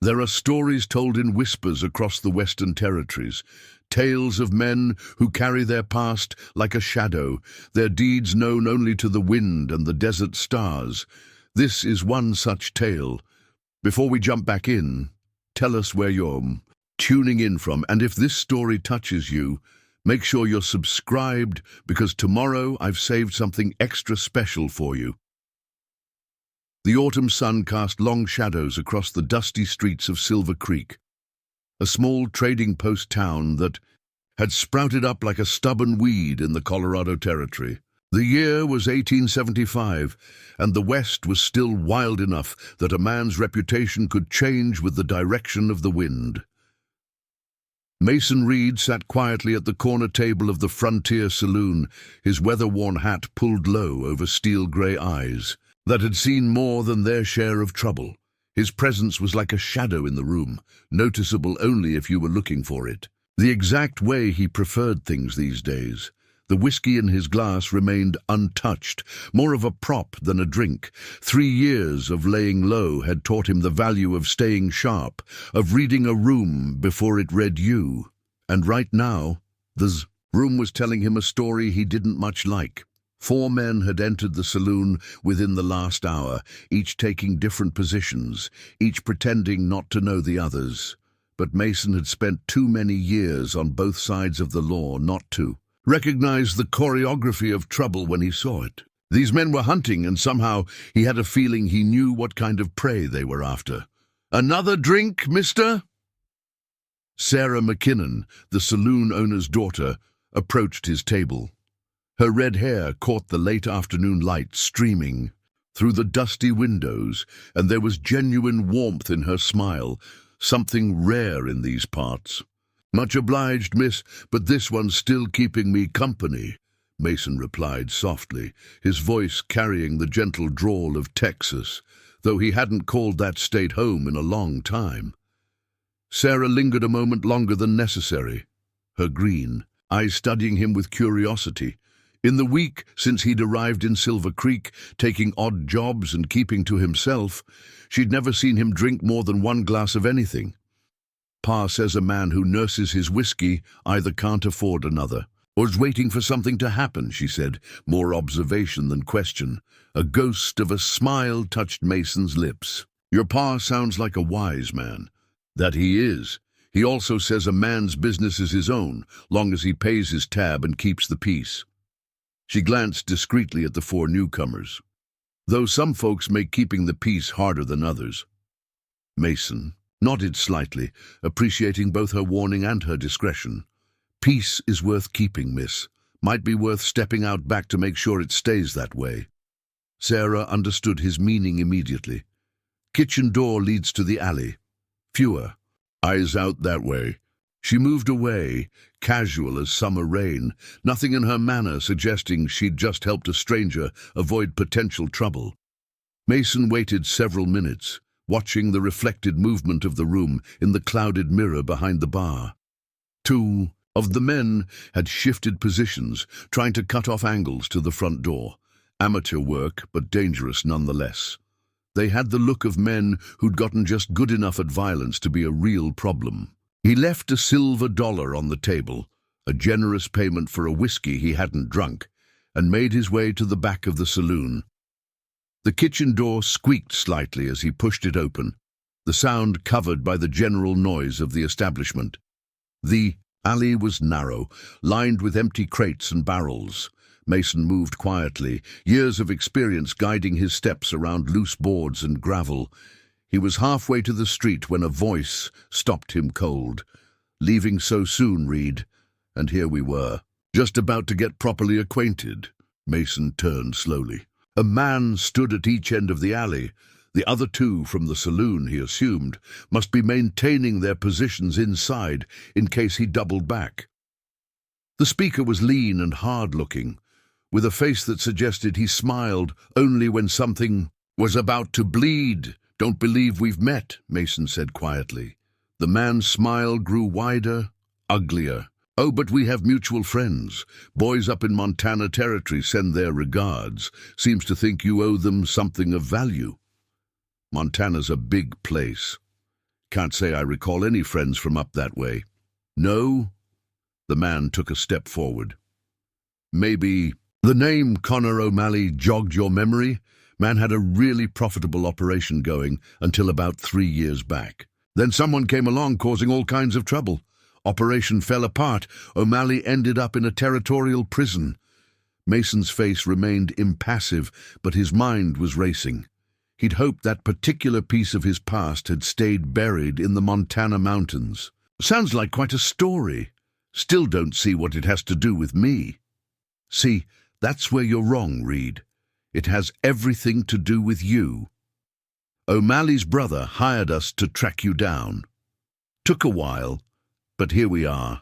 There are stories told in whispers across the Western Territories, tales of men who carry their past like a shadow, their deeds known only to the wind and the desert stars. This is one such tale. Before we jump back in, tell us where you're tuning in from, and if this story touches you, make sure you're subscribed, because tomorrow I've saved something extra special for you. The autumn sun cast long shadows across the dusty streets of Silver Creek, a small trading post town that had sprouted up like a stubborn weed in the Colorado Territory. The year was 1875, and the West was still wild enough that a man's reputation could change with the direction of the wind. Mason Reed sat quietly at the corner table of the Frontier Saloon, his weather-worn hat pulled low over steel-gray eyes that had seen more than their share of trouble. His presence was like a shadow in the room, noticeable only if you were looking for it. The exact way he preferred things these days. The whiskey in his glass remained untouched, more of a prop than a drink. 3 years of laying low had taught him the value of staying sharp, of reading a room before it read you. And right now, the room was telling him a story he didn't much like. 4 men had entered the saloon within the last hour, each taking different positions, each pretending not to know the others. But Mason had spent too many years on both sides of the law not to recognize the choreography of trouble when he saw it. These men were hunting, and somehow he had a feeling he knew what kind of prey they were after. "Another drink, mister?" Sarah McKinnon, the saloon owner's daughter, approached his table. Her red hair caught the late afternoon light streaming through the dusty windows, and there was genuine warmth in her smile, something rare in these parts. "Much obliged, miss, but this one's still keeping me company," Mason replied softly, his voice carrying the gentle drawl of Texas, though he hadn't called that state home in a long time. Sarah lingered a moment longer than necessary, her green eyes studying him with curiosity. In the week since he'd arrived in Silver Creek, taking odd jobs and keeping to himself, she'd never seen him drink more than 1 glass of anything. "Pa says a man who nurses his whiskey either can't afford another, or is waiting for something to happen," she said, more observation than question. A ghost of a smile touched Mason's lips. "Your pa sounds like a wise man." "That he is. He also says a man's business is his own, long as he pays his tab and keeps the peace." She glanced discreetly at the 4 newcomers, though some folks make keeping the peace harder than others. Mason nodded slightly, appreciating both her warning and her discretion. "Peace is worth keeping, miss. Might be worth stepping out back to make sure it stays that way." Sarah understood his meaning immediately. "Kitchen door leads to the alley. Fewer eyes out that way." She moved away, casual as summer rain, nothing in her manner suggesting she'd just helped a stranger avoid potential trouble. Mason waited several minutes, watching the reflected movement of the room in the clouded mirror behind the bar. 2 of the men had shifted positions, trying to cut off angles to the front door. Amateur work, but dangerous nonetheless. They had the look of men who'd gotten just good enough at violence to be a real problem. He left a silver dollar on the table, a generous payment for a whiskey he hadn't drunk, and made his way to the back of the saloon. The kitchen door squeaked slightly as he pushed it open, the sound covered by the general noise of the establishment. The alley was narrow, lined with empty crates and barrels. Mason moved quietly, years of experience guiding his steps around loose boards and gravel. He was halfway to the street when a voice stopped him cold. "Leaving so soon, Reed?" And here we were, just about to get properly acquainted. Mason turned slowly. A man stood at each end of the alley. The other 2 from the saloon, he assumed, must be maintaining their positions inside in case he doubled back. The speaker was lean and hard-looking, with a face that suggested he smiled only when something was about to bleed. "Don't believe we've met," Mason said quietly. The man's smile grew wider, uglier. "Oh, but we have mutual friends. Boys up in Montana Territory send their regards. Seems to think you owe them something of value." "Montana's a big place." Can't say I recall any friends from up that way. No? The man took a step forward. Maybe the name Connor O'Malley jogged your memory? Man had a really profitable operation going until about 3 years back. Then someone came along causing all kinds of trouble. Operation fell apart. O'Malley ended up in a territorial prison. Mason's face remained impassive, but his mind was racing. He'd hoped that particular piece of his past had stayed buried in the Montana mountains. Sounds like quite a story. Still don't see what it has to do with me. See, that's where you're wrong, Reed. It has everything to do with you. O'Malley's brother hired us to track you down. Took a while, but here we are.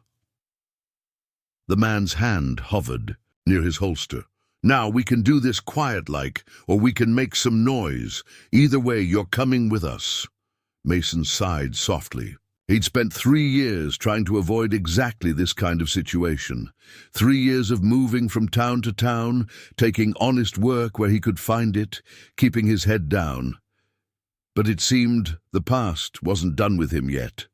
The man's hand hovered near his holster. Now we can do this quiet-like, or we can make some noise. Either way, you're coming with us. Mason sighed softly. He'd spent 3 years trying to avoid exactly this kind of situation. 3 years of moving from town to town, taking honest work where he could find it, keeping his head down. But it seemed the past wasn't done with him yet.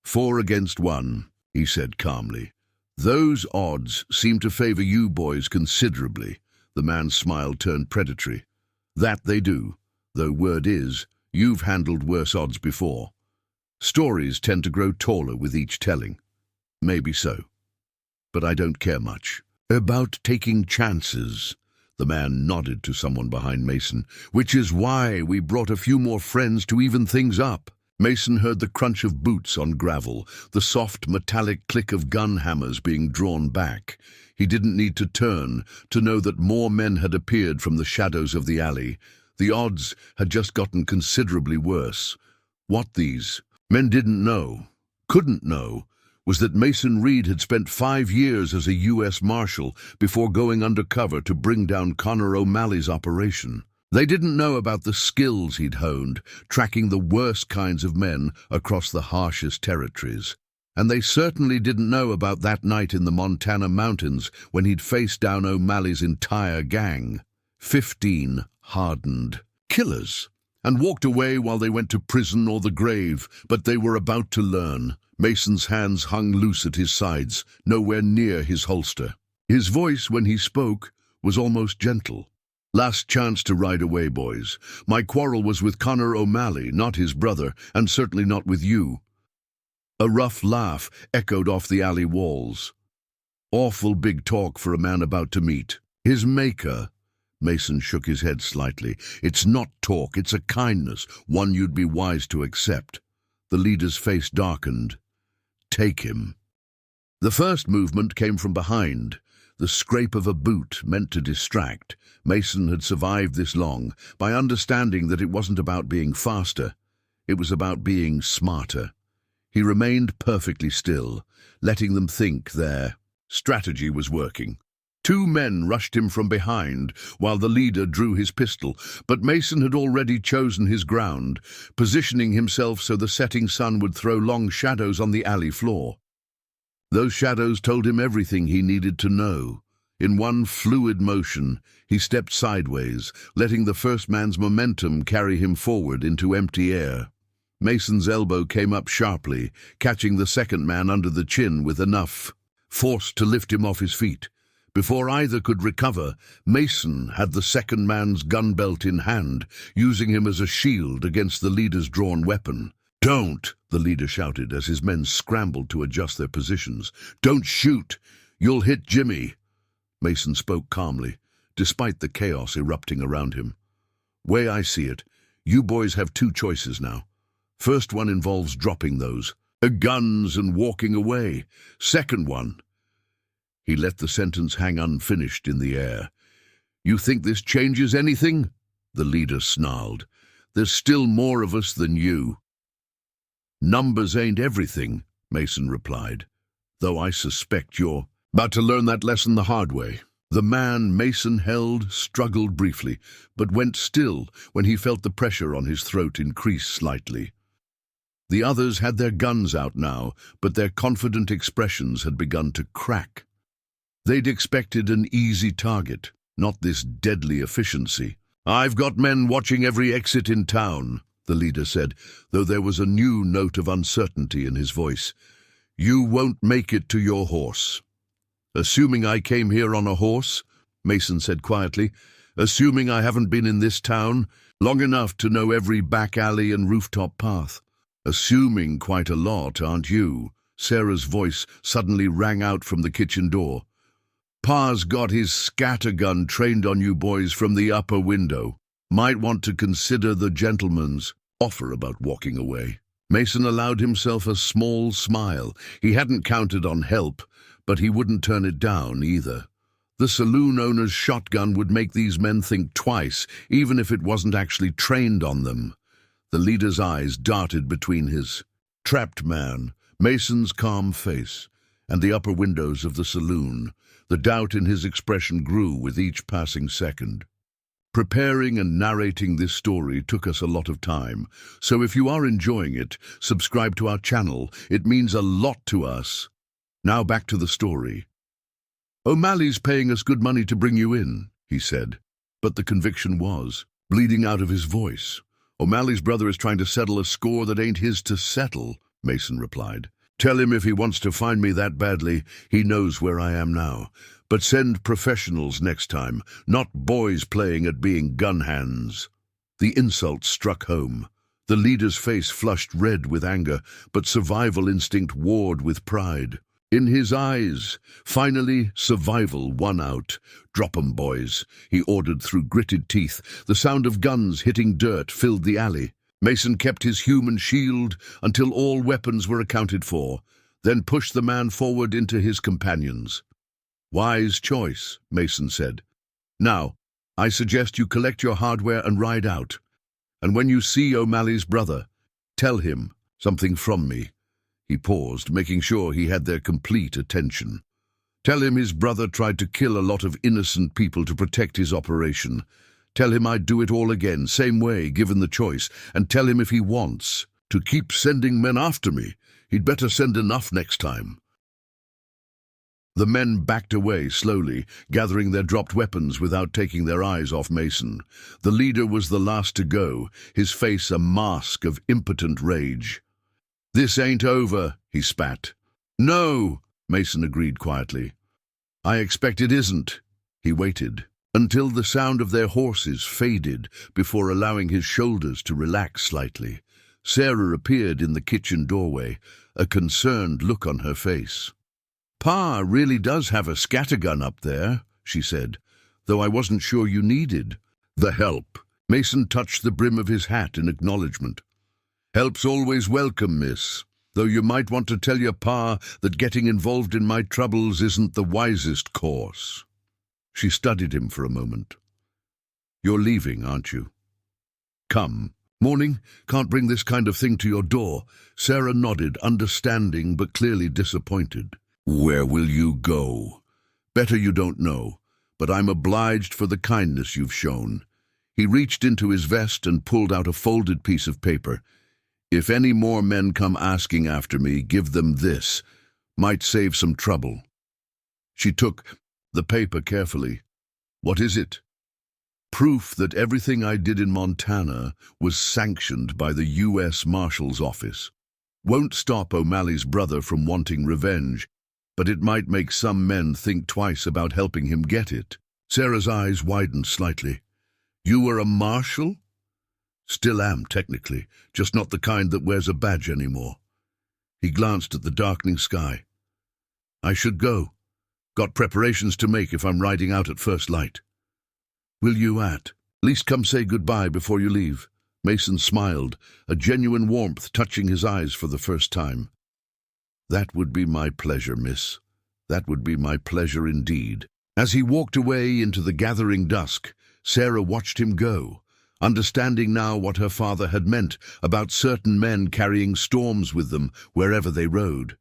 4 against 1, he said calmly. Those odds seem to favor you boys considerably. The man's smile turned predatory. That they do, though word is, you've handled worse odds before. Stories tend to grow taller with each telling. Maybe so. But I don't care much. About taking chances. The man nodded to someone behind Mason. Which is why we brought a few more friends to even things up. Mason heard the crunch of boots on gravel, the soft metallic click of gun hammers being drawn back. He didn't need to turn to know that more men had appeared from the shadows of the alley. The odds had just gotten considerably worse. What these men didn't know, couldn't know, was that Mason Reed had spent 5 years as a U.S. Marshal before going undercover to bring down Connor O'Malley's operation. They didn't know about the skills he'd honed, tracking the worst kinds of men across the harshest territories. And they certainly didn't know about that night in the Montana mountains when he'd faced down O'Malley's entire gang. 15 hardened killers. And walked away while they went to prison or the grave, but they were about to learn. Mason's hands hung loose at his sides, nowhere near his holster. His voice, when he spoke, was almost gentle. Last chance to ride away, boys. My quarrel was with Connor O'Malley, not his brother, and certainly not with you. A rough laugh echoed off the alley walls. Awful big talk for a man about to meet his maker. Mason shook his head slightly. It's not talk, it's a kindness, one you'd be wise to accept. The leader's face darkened. Take him. The first movement came from behind. The scrape of a boot meant to distract. Mason had survived this long by understanding that it wasn't about being faster. It was about being smarter. He remained perfectly still, letting them think their strategy was working. 2 men rushed him from behind while the leader drew his pistol, but Mason had already chosen his ground, positioning himself so the setting sun would throw long shadows on the alley floor. Those shadows told him everything he needed to know. In one fluid motion, he stepped sideways, letting the first man's momentum carry him forward into empty air. Mason's elbow came up sharply, catching the second man under the chin with enough force to lift him off his feet. Before either could recover, Mason had the second man's gun belt in hand, using him as a shield against the leader's drawn weapon. "Don't!" the leader shouted as his men scrambled to adjust their positions. "Don't shoot! You'll hit Jimmy!" Mason spoke calmly, despite the chaos erupting around him. "Way I see it, you boys have 2 choices now. First one involves dropping those guns and walking away. Second one..." He let the sentence hang unfinished in the air. "You think this changes anything?" The leader snarled. "There's still more of us than you." "Numbers ain't everything," Mason replied, "though I suspect you're about to learn that lesson the hard way." The man Mason held struggled briefly, but went still when he felt the pressure on his throat increase slightly. The others had their guns out now, but their confident expressions had begun to crack. They'd expected an easy target, not this deadly efficiency. "I've got men watching every exit in town," the leader said, though there was a new note of uncertainty in his voice. "You won't make it to your horse." "Assuming I came here on a horse," Mason said quietly. "Assuming I haven't been in this town long enough to know every back alley and rooftop path. Assuming quite a lot, aren't you?" Sarah's voice suddenly rang out from the kitchen door. "Pa's got his scattergun trained on you boys from the upper window. Might want to consider the gentleman's offer about walking away." Mason allowed himself a small smile. He hadn't counted on help, but he wouldn't turn it down either. The saloon owner's shotgun would make these men think twice, even if it wasn't actually trained on them. The leader's eyes darted between his trapped man, Mason's calm face, and the upper windows of the saloon. The doubt in his expression grew with each passing second. Preparing and narrating this story took us a lot of time, so if you are enjoying it, subscribe to our channel. It means a lot to us. Now back to the story. "O'Malley's paying us good money to bring you in," he said, but the conviction was bleeding out of his voice. "O'Malley's brother is trying to settle a score that ain't his to settle," Mason replied. "Tell him if he wants to find me that badly, he knows where I am now. But send professionals next time, not boys playing at being gun hands." The insult struck home. The leader's face flushed red with anger, but survival instinct warred with pride. In his eyes, finally, survival won out. "Drop 'em, boys," he ordered through gritted teeth. The sound of guns hitting dirt filled the alley. Mason kept his human shield until all weapons were accounted for, then pushed the man forward into his companions. "Wise choice," Mason said. "Now, I suggest you collect your hardware and ride out. And when you see O'Malley's brother, tell him something from me." He paused, making sure he had their complete attention. "Tell him his brother tried to kill a lot of innocent people to protect his operation. Tell him I'd do it all again, same way, given the choice. And tell him if he wants to keep sending men after me, he'd better send enough next time." The men backed away slowly, gathering their dropped weapons without taking their eyes off Mason. The leader was the last to go, his face a mask of impotent rage. "This ain't over," he spat. "No," Mason agreed quietly. "I expect it isn't." He waited until the sound of their horses faded before allowing his shoulders to relax slightly. Sarah appeared in the kitchen doorway, a concerned look on her face. "Pa really does have a scattergun up there," she said, "though I wasn't sure you needed the help." Mason touched the brim of his hat in acknowledgement. "Help's always welcome, miss, though you might want to tell your pa that getting involved in my troubles isn't the wisest course." She studied him for a moment. "You're leaving, aren't you?" "Come. Morning. Can't bring this kind of thing to your door." Sarah nodded, understanding but clearly disappointed. "Where will you go?" "Better you don't know, but I'm obliged for the kindness you've shown." He reached into his vest and pulled out a folded piece of paper. "If any more men come asking after me, give them this. Might save some trouble." She took the paper carefully. "What is it?" "Proof that everything I did in Montana was sanctioned by the U.S. Marshal's office. Won't stop O'Malley's brother from wanting revenge, but it might make some men think twice about helping him get it." Sarah's eyes widened slightly. "You were a marshal?" "Still am, technically, just not the kind that wears a badge anymore." He glanced at the darkening sky. "I should go. Got preparations to make if I'm riding out at first light." "Will you at least come say goodbye before you leave?" Mason smiled, a genuine warmth touching his eyes for the first time. "That would be my pleasure, miss. That would be my pleasure indeed." As he walked away into the gathering dusk, Sarah watched him go, understanding now what her father had meant about certain men carrying storms with them wherever they rode.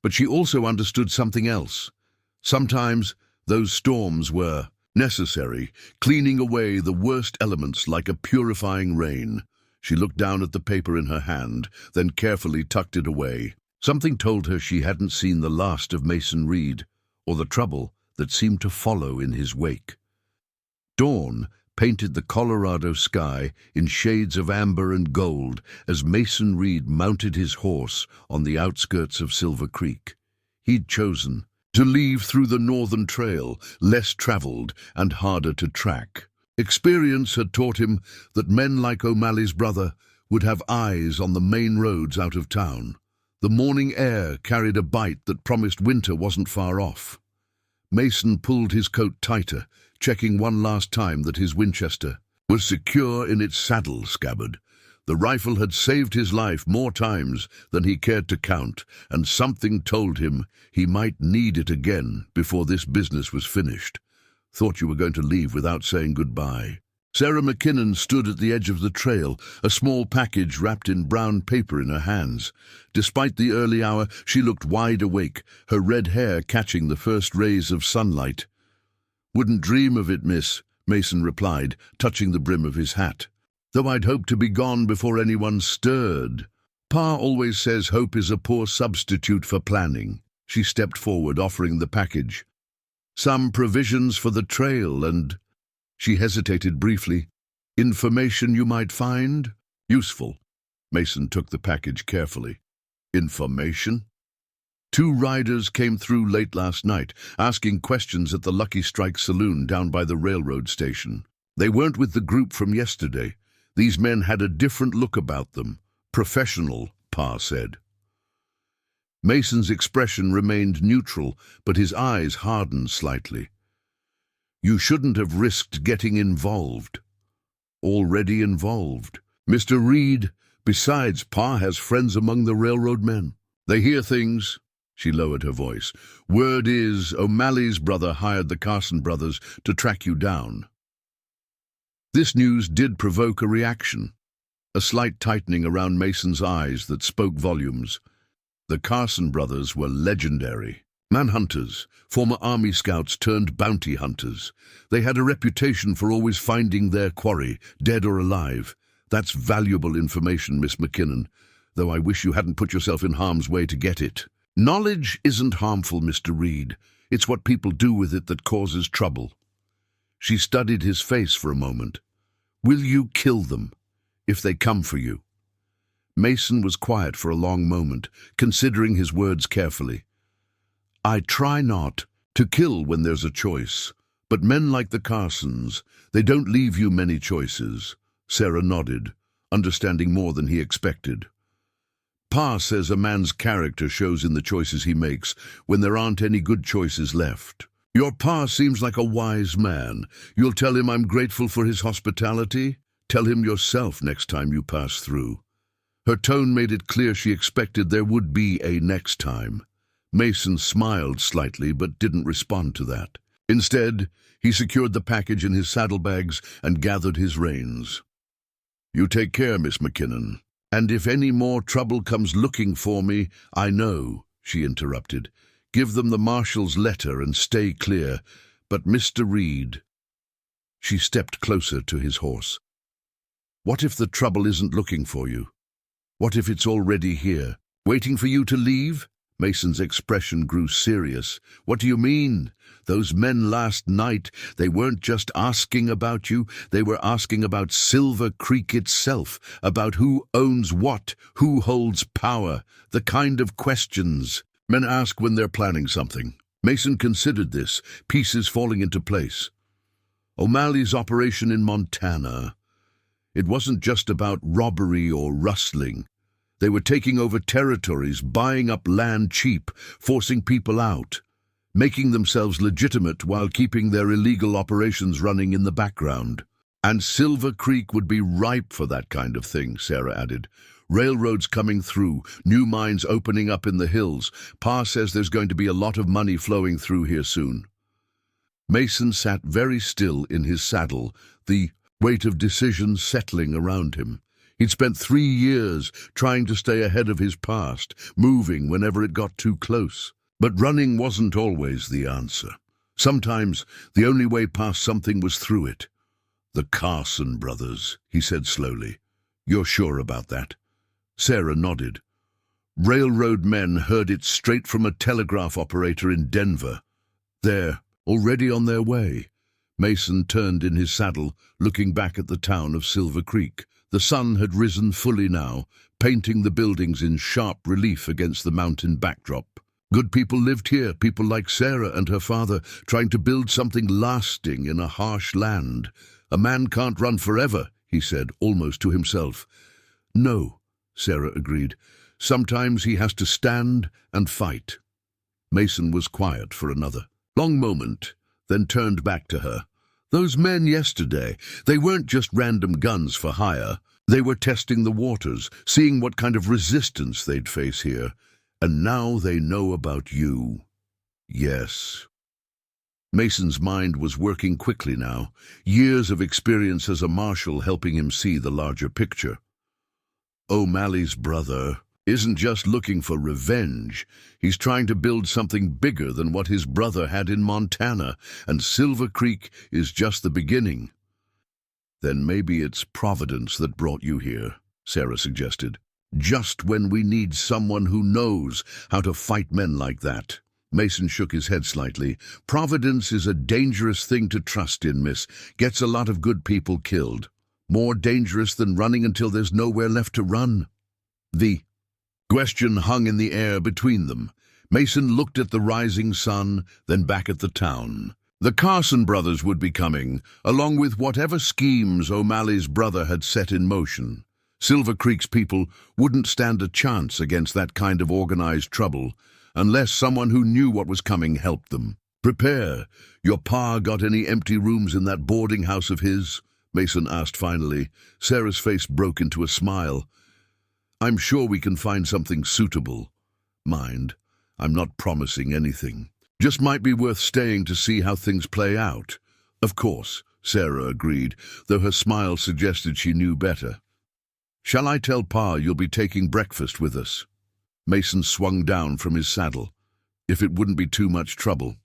But she also understood something else. Sometimes those storms were necessary, cleaning away the worst elements like a purifying rain. She looked down at the paper in her hand, then carefully tucked it away. Something told her she hadn't seen the last of Mason Reed, or the trouble that seemed to follow in his wake. Dawn painted the Colorado sky in shades of amber and gold as Mason Reed mounted his horse on the outskirts of Silver Creek. He'd chosen to leave through the northern trail, less traveled and harder to track. Experience had taught him that men like O'Malley's brother would have eyes on the main roads out of town. The morning air carried a bite that promised winter wasn't far off. Mason pulled his coat tighter, checking one last time that his Winchester was secure in its saddle scabbard. The rifle had saved his life more times than he cared to count, and something told him he might need it again before this business was finished. Thought you were going to leave without saying goodbye. Sarah McKinnon stood at the edge of the trail, a small package wrapped in brown paper in her hands. Despite the early hour, she looked wide awake, her red hair catching the first rays of sunlight. "Wouldn't dream of it, miss," Mason replied, touching the brim of his hat. "Though I'd hoped to be gone before anyone stirred. Pa always says hope is a poor substitute for planning." She stepped forward, offering the package. "Some provisions for the trail and—" She hesitated briefly. "Information you might find useful." Mason took the package carefully. "Information?" "Two riders came through late last night, asking questions at the Lucky Strike saloon down by the railroad station. They weren't with the group from yesterday. These men had a different look about them. Professional, Pa said." Mason's expression remained neutral, but his eyes hardened slightly. "You shouldn't have risked getting involved." "Already involved. Mr. Reed, besides, Pa has friends among the railroad men. They hear things." She lowered her voice. "Word is, O'Malley's brother hired the Carson brothers to track you down." This news did provoke a reaction, a slight tightening around Mason's eyes that spoke volumes. The Carson brothers were legendary. Manhunters, former Army scouts turned bounty hunters. They had a reputation for always finding their quarry, dead or alive. That's valuable information, Miss McKinnon, though I wish you hadn't put yourself in harm's way to get it. Knowledge isn't harmful, Mr. Reed. It's what people do with it that causes trouble. She studied his face for a moment. "Will you kill them, if they come for you?" Mason was quiet for a long moment, considering his words carefully. "I try not to kill when there's a choice, but men like the Carsons, they don't leave you many choices." Sarah nodded, understanding more than he expected. "Pa says a man's character shows in the choices he makes when there aren't any good choices left. Your pa seems like a wise man. You'll tell him I'm grateful for his hospitality? Tell him yourself next time you pass through." Her tone made it clear she expected there would be a next time. Mason smiled slightly but didn't respond to that. Instead, he secured the package in his saddlebags and gathered his reins. "You take care, Miss McKinnon. And if any more trouble comes looking for me, I know," she interrupted. "Give them the marshal's letter and stay clear. But Mr. Reed—" She stepped closer to his horse. "What if the trouble isn't looking for you? What if it's already here, waiting for you to leave?" Mason's expression grew serious. "What do you mean? Those men last night, they weren't just asking about you, they were asking about Silver Creek itself, about who owns what, who holds power, the kind of questions men ask when they're planning something." Mason considered this, pieces falling into place. O'Malley's operation in Montana. It wasn't just about robbery or rustling. They were taking over territories, buying up land cheap, forcing people out, making themselves legitimate while keeping their illegal operations running in the background. And Silver Creek would be ripe for that kind of thing, Sarah added. Railroads coming through, new mines opening up in the hills. Pa says there's going to be a lot of money flowing through here soon. Mason sat very still in his saddle, the weight of decision settling around him. He'd spent 3 years trying to stay ahead of his past, moving whenever it got too close. But running wasn't always the answer. Sometimes the only way past something was through it. "The Carson brothers," he said slowly. "You're sure about that?" Sarah nodded. "Railroad men heard it straight from a telegraph operator in Denver. They're already on their way. Mason turned in his saddle, looking back at the town of Silver Creek. The sun had risen fully now, painting the buildings in sharp relief against the mountain backdrop. Good people lived here, people like Sarah and her father, trying to build something lasting in a harsh land. A man can't run forever, he said, almost to himself. No, Sarah agreed. Sometimes he has to stand and fight. Mason was quiet for another long moment, then turned back to her. Those men yesterday, they weren't just random guns for hire. They were testing the waters, seeing what kind of resistance they'd face here. And now they know about you. Yes. Mason's mind was working quickly now, years of experience as a marshal helping him see the larger picture. O'Malley's brother isn't just looking for revenge. He's trying to build something bigger than what his brother had in Montana, and Silver Creek is just the beginning. Then maybe it's Providence that brought you here, Sarah suggested. Just when we need someone who knows how to fight men like that. Mason shook his head slightly. Providence is a dangerous thing to trust in, miss. Gets a lot of good people killed. More dangerous than running until there's nowhere left to run. The question hung in the air between them. Mason looked at the rising sun, then back at the town. The Carson brothers would be coming, along with whatever schemes O'Malley's brother had set in motion. Silver Creek's people wouldn't stand a chance against that kind of organized trouble, unless someone who knew what was coming helped them. Prepare. Your pa got any empty rooms in that boarding house of his? Mason asked finally. Sarah's face broke into a smile. I'm sure we can find something suitable. Mind, I'm not promising anything. Just might be worth staying to see how things play out. Of course, Sarah agreed, though her smile suggested she knew better. Shall I tell Pa you'll be taking breakfast with us? Mason swung down from his saddle. If it wouldn't be too much trouble.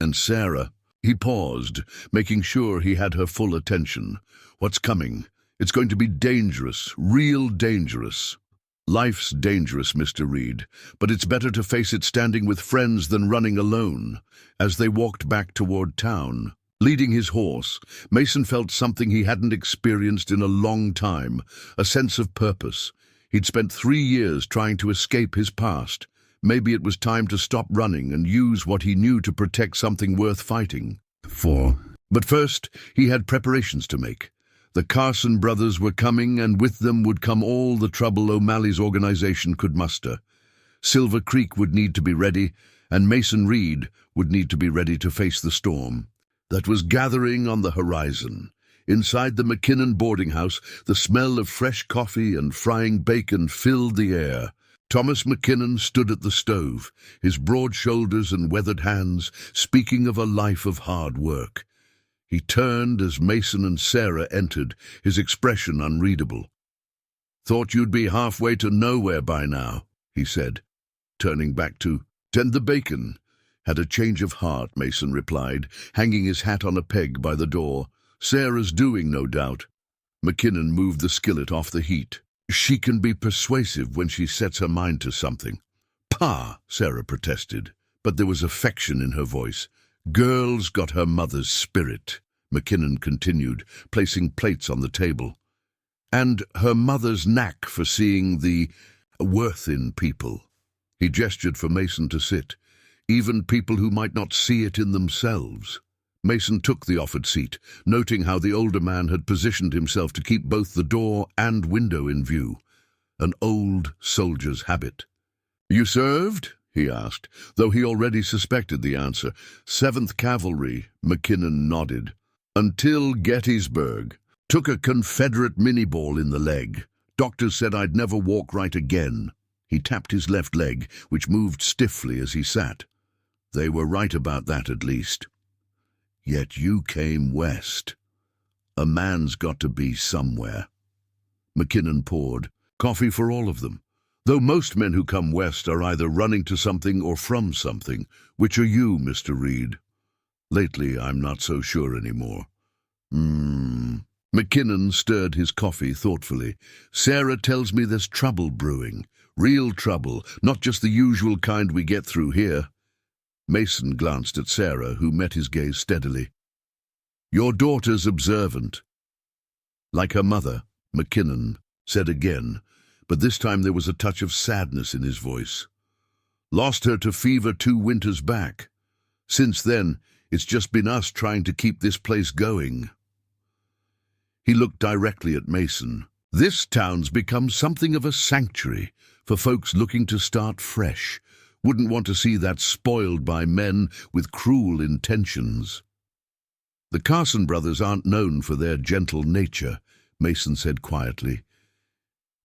And Sarah, he paused, making sure he had her full attention. What's coming? It's going to be dangerous, real dangerous. Life's dangerous, Mr. Reed, but it's better to face it standing with friends than running alone. As they walked back toward town, leading his horse, Mason felt something he hadn't experienced in a long time, a sense of purpose. He'd spent 3 years trying to escape his past. Maybe it was time to stop running and use what he knew to protect something worth fighting for. But first, he had preparations to make. The Carson brothers were coming, and with them would come all the trouble O'Malley's organization could muster. Silver Creek would need to be ready, and Mason Reed would need to be ready to face the storm that was gathering on the horizon. Inside the McKinnon boarding house, the smell of fresh coffee and frying bacon filled the air. Thomas McKinnon stood at the stove, his broad shoulders and weathered hands, speaking of a life of hard work. He turned as Mason and Sarah entered, his expression unreadable. Thought you'd be halfway to nowhere by now, he said, turning back to tend the bacon. Had a change of heart, Mason replied, hanging his hat on a peg by the door. Sarah's doing, no doubt. McKinnon moved the skillet off the heat. She can be persuasive when she sets her mind to something. Pa, Sarah protested, but there was affection in her voice. Girl's got her mother's spirit, McKinnon continued, placing plates on the table. And her mother's knack for seeing the worth in people. He gestured for Mason to sit, even people who might not see it in themselves. Mason took the offered seat, noting how the older man had positioned himself to keep both the door and window in view. An old soldier's habit. You served? He asked, though he already suspected the answer. 7th Cavalry, McKinnon nodded. Until Gettysburg. Took a Confederate mini-ball in the leg. Doctors said I'd never walk right again. He tapped his left leg, which moved stiffly as he sat. They were right about that, at least. Yet you came west. A man's got to be somewhere. McKinnon poured. Coffee for all of them. Though most men who come west are either running to something or from something. Which are you, Mr. Reed? Lately, I'm not so sure anymore. McKinnon stirred his coffee thoughtfully. Sarah tells me there's trouble brewing. Real trouble, not just the usual kind we get through here. Mason glanced at Sarah, who met his gaze steadily. Your daughter's observant. Like her mother, McKinnon said again, but this time there was a touch of sadness in his voice. Lost her to fever 2 winters back. Since then, it's just been us trying to keep this place going. He looked directly at Mason. This town's become something of a sanctuary for folks looking to start fresh. Wouldn't want to see that spoiled by men with cruel intentions. The Carson brothers aren't known for their gentle nature, Mason said quietly.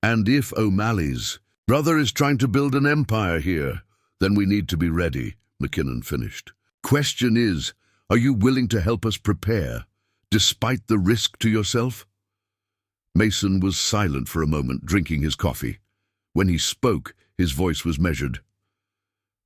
And if O'Malley's brother is trying to build an empire here, then we need to be ready, McKinnon finished. Question is, are you willing to help us prepare, despite the risk to yourself? Mason was silent for a moment, drinking his coffee. When he spoke, his voice was measured.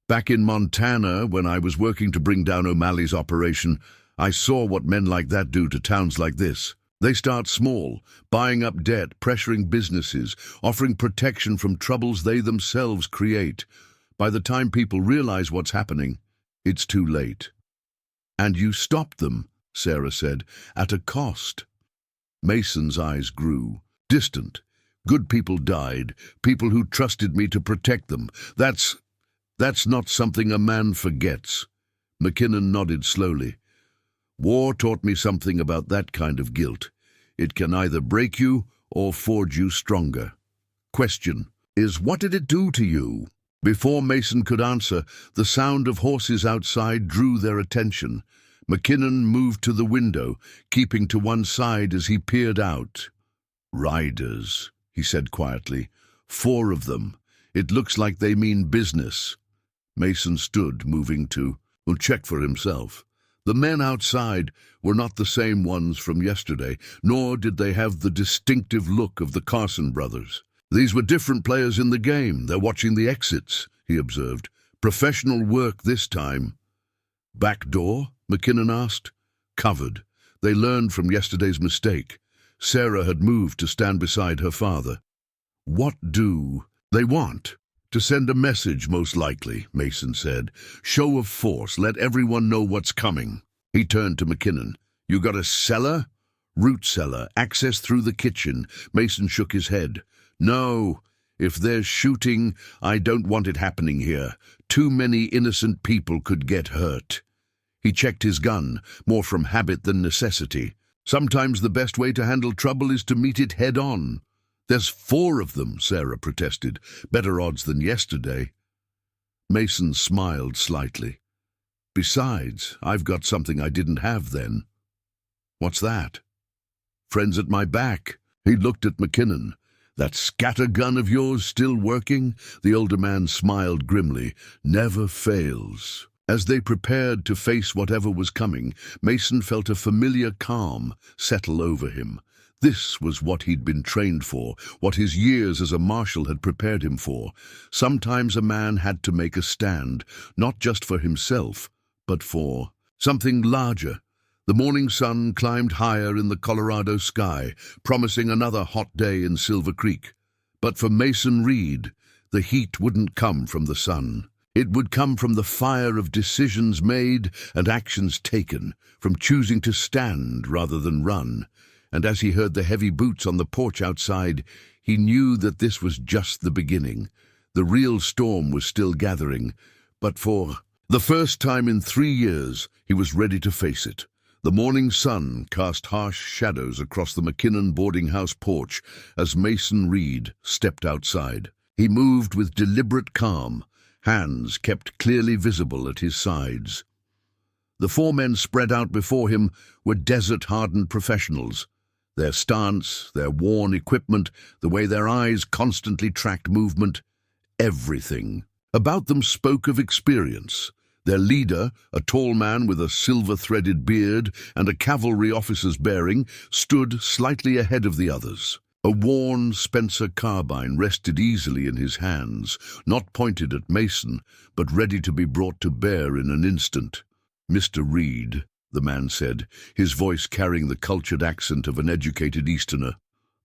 Back in Montana, when I was working to bring down O'Malley's operation, I saw what men like that do to towns like this. They start small, buying up debt, pressuring businesses, offering protection from troubles they themselves create. By the time people realize what's happening, it's too late. And you stopped them, Sarah said, at a cost. Mason's eyes grew, distant. Good people died, people who trusted me to protect them. That's not something a man forgets. McKinnon nodded slowly. War taught me something about that kind of guilt. It can either break you or forge you stronger. Question is, what did it do to you? Before Mason could answer, the sound of horses outside drew their attention. McKinnon moved to the window, keeping to one side as he peered out. Riders, he said quietly. 4 of them. It looks like they mean business. Mason stood, moving to check for himself. The men outside were not the same ones from yesterday, nor did they have the distinctive look of the Carson brothers. These were different players in the game. They're watching the exits, he observed. Professional work this time. Back door? McKinnon asked. Covered. They learned from yesterday's mistake. Sarah had moved to stand beside her father. What do they want? To send a message, most likely, Mason said. Show of force, let everyone know what's coming. He turned to McKinnon. You got a cellar? Root cellar, access through the kitchen. Mason shook his head. No, if there's shooting, I don't want it happening here. Too many innocent people could get hurt. He checked his gun, more from habit than necessity. Sometimes the best way to handle trouble is to meet it head on. There's 4 of them, Sarah protested. Better odds than yesterday. Mason smiled slightly. Besides, I've got something I didn't have then. What's that? Friends at my back. He looked at McKinnon. That scattergun of yours still working? The older man smiled grimly. Never fails. As they prepared to face whatever was coming, Mason felt a familiar calm settle over him. This was what he'd been trained for, what his years as a marshal had prepared him for. Sometimes a man had to make a stand, not just for himself, but for something larger. The morning sun climbed higher in the Colorado sky, promising another hot day in Silver Creek. But for Mason Reed, the heat wouldn't come from the sun. It would come from the fire of decisions made and actions taken, from choosing to stand rather than run. And as he heard the heavy boots on the porch outside, he knew that this was just the beginning. The real storm was still gathering, but for the first time in 3 years, he was ready to face it. The morning sun cast harsh shadows across the McKinnon boarding house porch as Mason Reed stepped outside. He moved with deliberate calm, hands kept clearly visible at his sides. The 4 men spread out before him were desert-hardened professionals. Their stance, their worn equipment, the way their eyes constantly tracked movement, everything about them spoke of experience. Their leader, a tall man with a silver-threaded beard and a cavalry officer's bearing, stood slightly ahead of the others. A worn Spencer carbine rested easily in his hands, not pointed at Mason, but ready to be brought to bear in an instant. Mr. Reed, the man said, his voice carrying the cultured accent of an educated Easterner.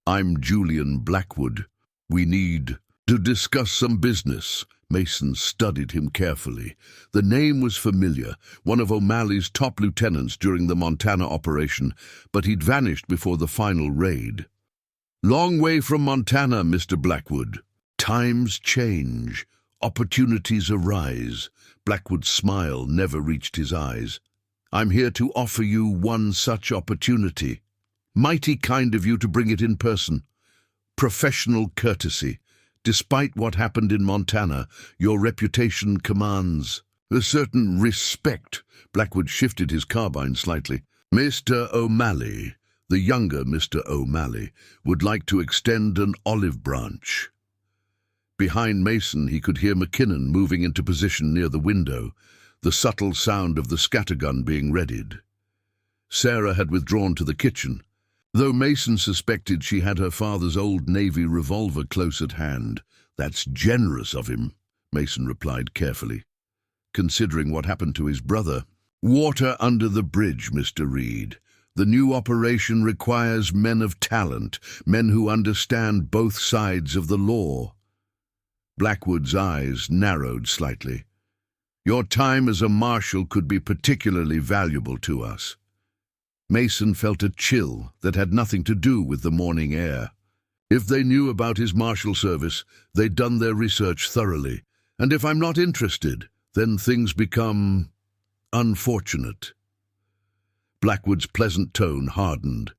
I'm Julian Blackwood. We need to discuss some business. Mason studied him carefully. The name was familiar, one of O'Malley's top lieutenants during the Montana operation, but he'd vanished before the final raid. "Long way from Montana, Mr. Blackwood. Times change. Opportunities arise." Blackwood's smile never reached his eyes. "I'm here to offer you one such opportunity. Mighty kind of you to bring it in person. Professional courtesy. Despite what happened in Montana, your reputation commands a certain respect." Blackwood shifted his carbine slightly. "Mr. O'Malley, the younger Mr. O'Malley, would like to extend an olive branch." Behind Mason, he could hear McKinnon moving into position near the window, the subtle sound of the scattergun being readied. Sarah had withdrawn to the kitchen, though Mason suspected she had her father's old Navy revolver close at hand. "That's generous of him," Mason replied carefully, considering what happened to his brother. "Water under the bridge, Mr. Reed. The new operation requires men of talent, men who understand both sides of the law." Blackwood's eyes narrowed slightly. "Your time as a marshal could be particularly valuable to us." Mason felt a chill that had nothing to do with the morning air. If they knew about his marshal service, they'd done their research thoroughly. And if I'm not interested, then things become unfortunate. Blackwood's pleasant tone hardened.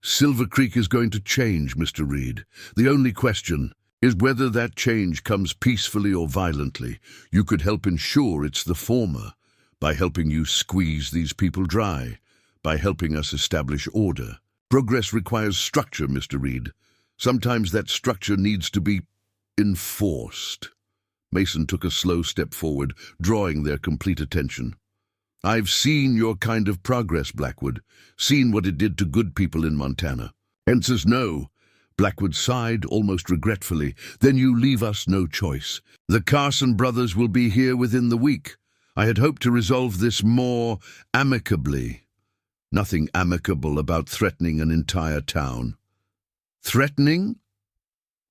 "Silver Creek is going to change, Mr. Reed. The only question is whether that change comes peacefully or violently. You could help ensure it's the former, by helping you squeeze these people dry, by helping us establish order. Progress requires structure, Mr. Reed. Sometimes that structure needs to be enforced." Mason took a slow step forward, drawing their complete attention. "I've seen your kind of progress, Blackwood, seen what it did to good people in Montana. Answer's no." Blackwood sighed almost regretfully. "Then you leave us no choice. The Carson brothers will be here within the week. I had hoped to resolve this more amicably." "Nothing amicable about threatening an entire town." "Threatening?"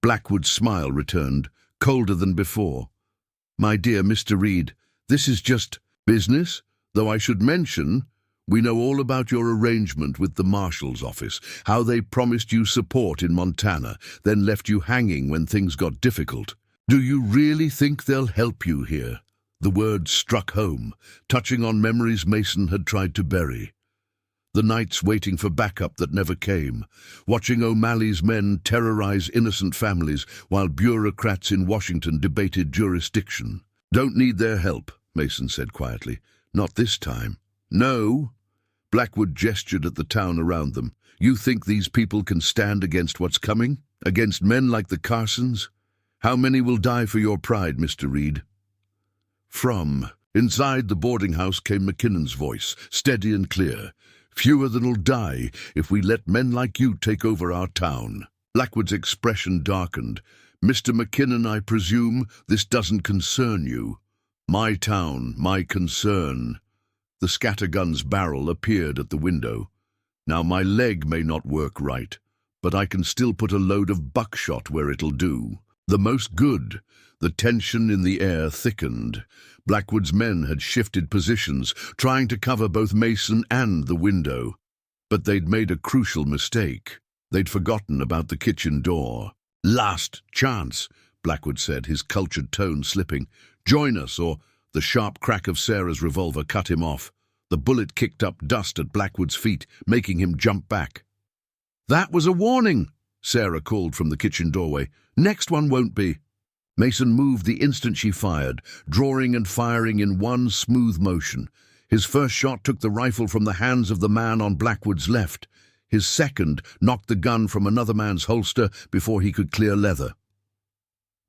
Blackwood's smile returned, colder than before. "My dear Mr. Reed, this is just business, though I should mention, we know all about your arrangement with the marshal's office, how they promised you support in Montana, then left you hanging when things got difficult. Do you really think they'll help you here?" The words struck home, touching on memories Mason had tried to bury. The nights waiting for backup that never came, watching O'Malley's men terrorize innocent families while bureaucrats in Washington debated jurisdiction. "Don't need their help," Mason said quietly. "Not this time." "No." Blackwood gestured at the town around them. "You think these people can stand against what's coming? Against men like the Carsons? How many will die for your pride, Mr. Reed?" From inside the boarding house came McKinnon's voice, steady and clear. "Fewer than'll die if we let men like you take over our town." Blackwood's expression darkened. "Mr. McKinnon, I presume this doesn't concern you." "My town, my concern." The scattergun's barrel appeared at the window. "Now my leg may not work right, but I can still put a load of buckshot where it'll do. The most good." The tension in the air thickened. Blackwood's men had shifted positions, trying to cover both Mason and the window. But they'd made a crucial mistake. They'd forgotten about the kitchen door. "Last chance," Blackwood said, his cultured tone slipping. "Join us, or—" The sharp crack of Sarah's revolver cut him off. The bullet kicked up dust at Blackwood's feet, making him jump back. "That was a warning," Sarah called from the kitchen doorway. "Next one won't be." Mason moved the instant she fired, drawing and firing in one smooth motion. His first shot took the rifle from the hands of the man on Blackwood's left. His second knocked the gun from another man's holster before he could clear leather.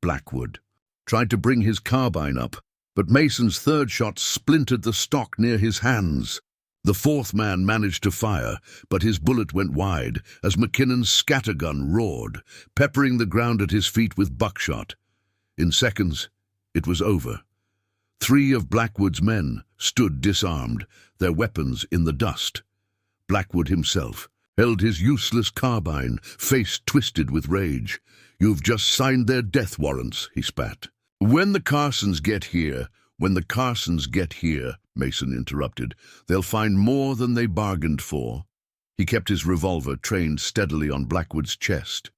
Blackwood tried to bring his carbine up, but Mason's third shot splintered the stock near his hands. The fourth man managed to fire, but his bullet went wide as McKinnon's scattergun roared, peppering the ground at his feet with buckshot. In seconds, it was over. 3 of Blackwood's men stood disarmed, their weapons in the dust. Blackwood himself held his useless carbine, face twisted with rage. "You've just signed their death warrants," he spat. When the Carsons get here, when the Carsons get here, Mason interrupted, they'll find more than they bargained for. He kept his revolver trained steadily on Blackwood's chest.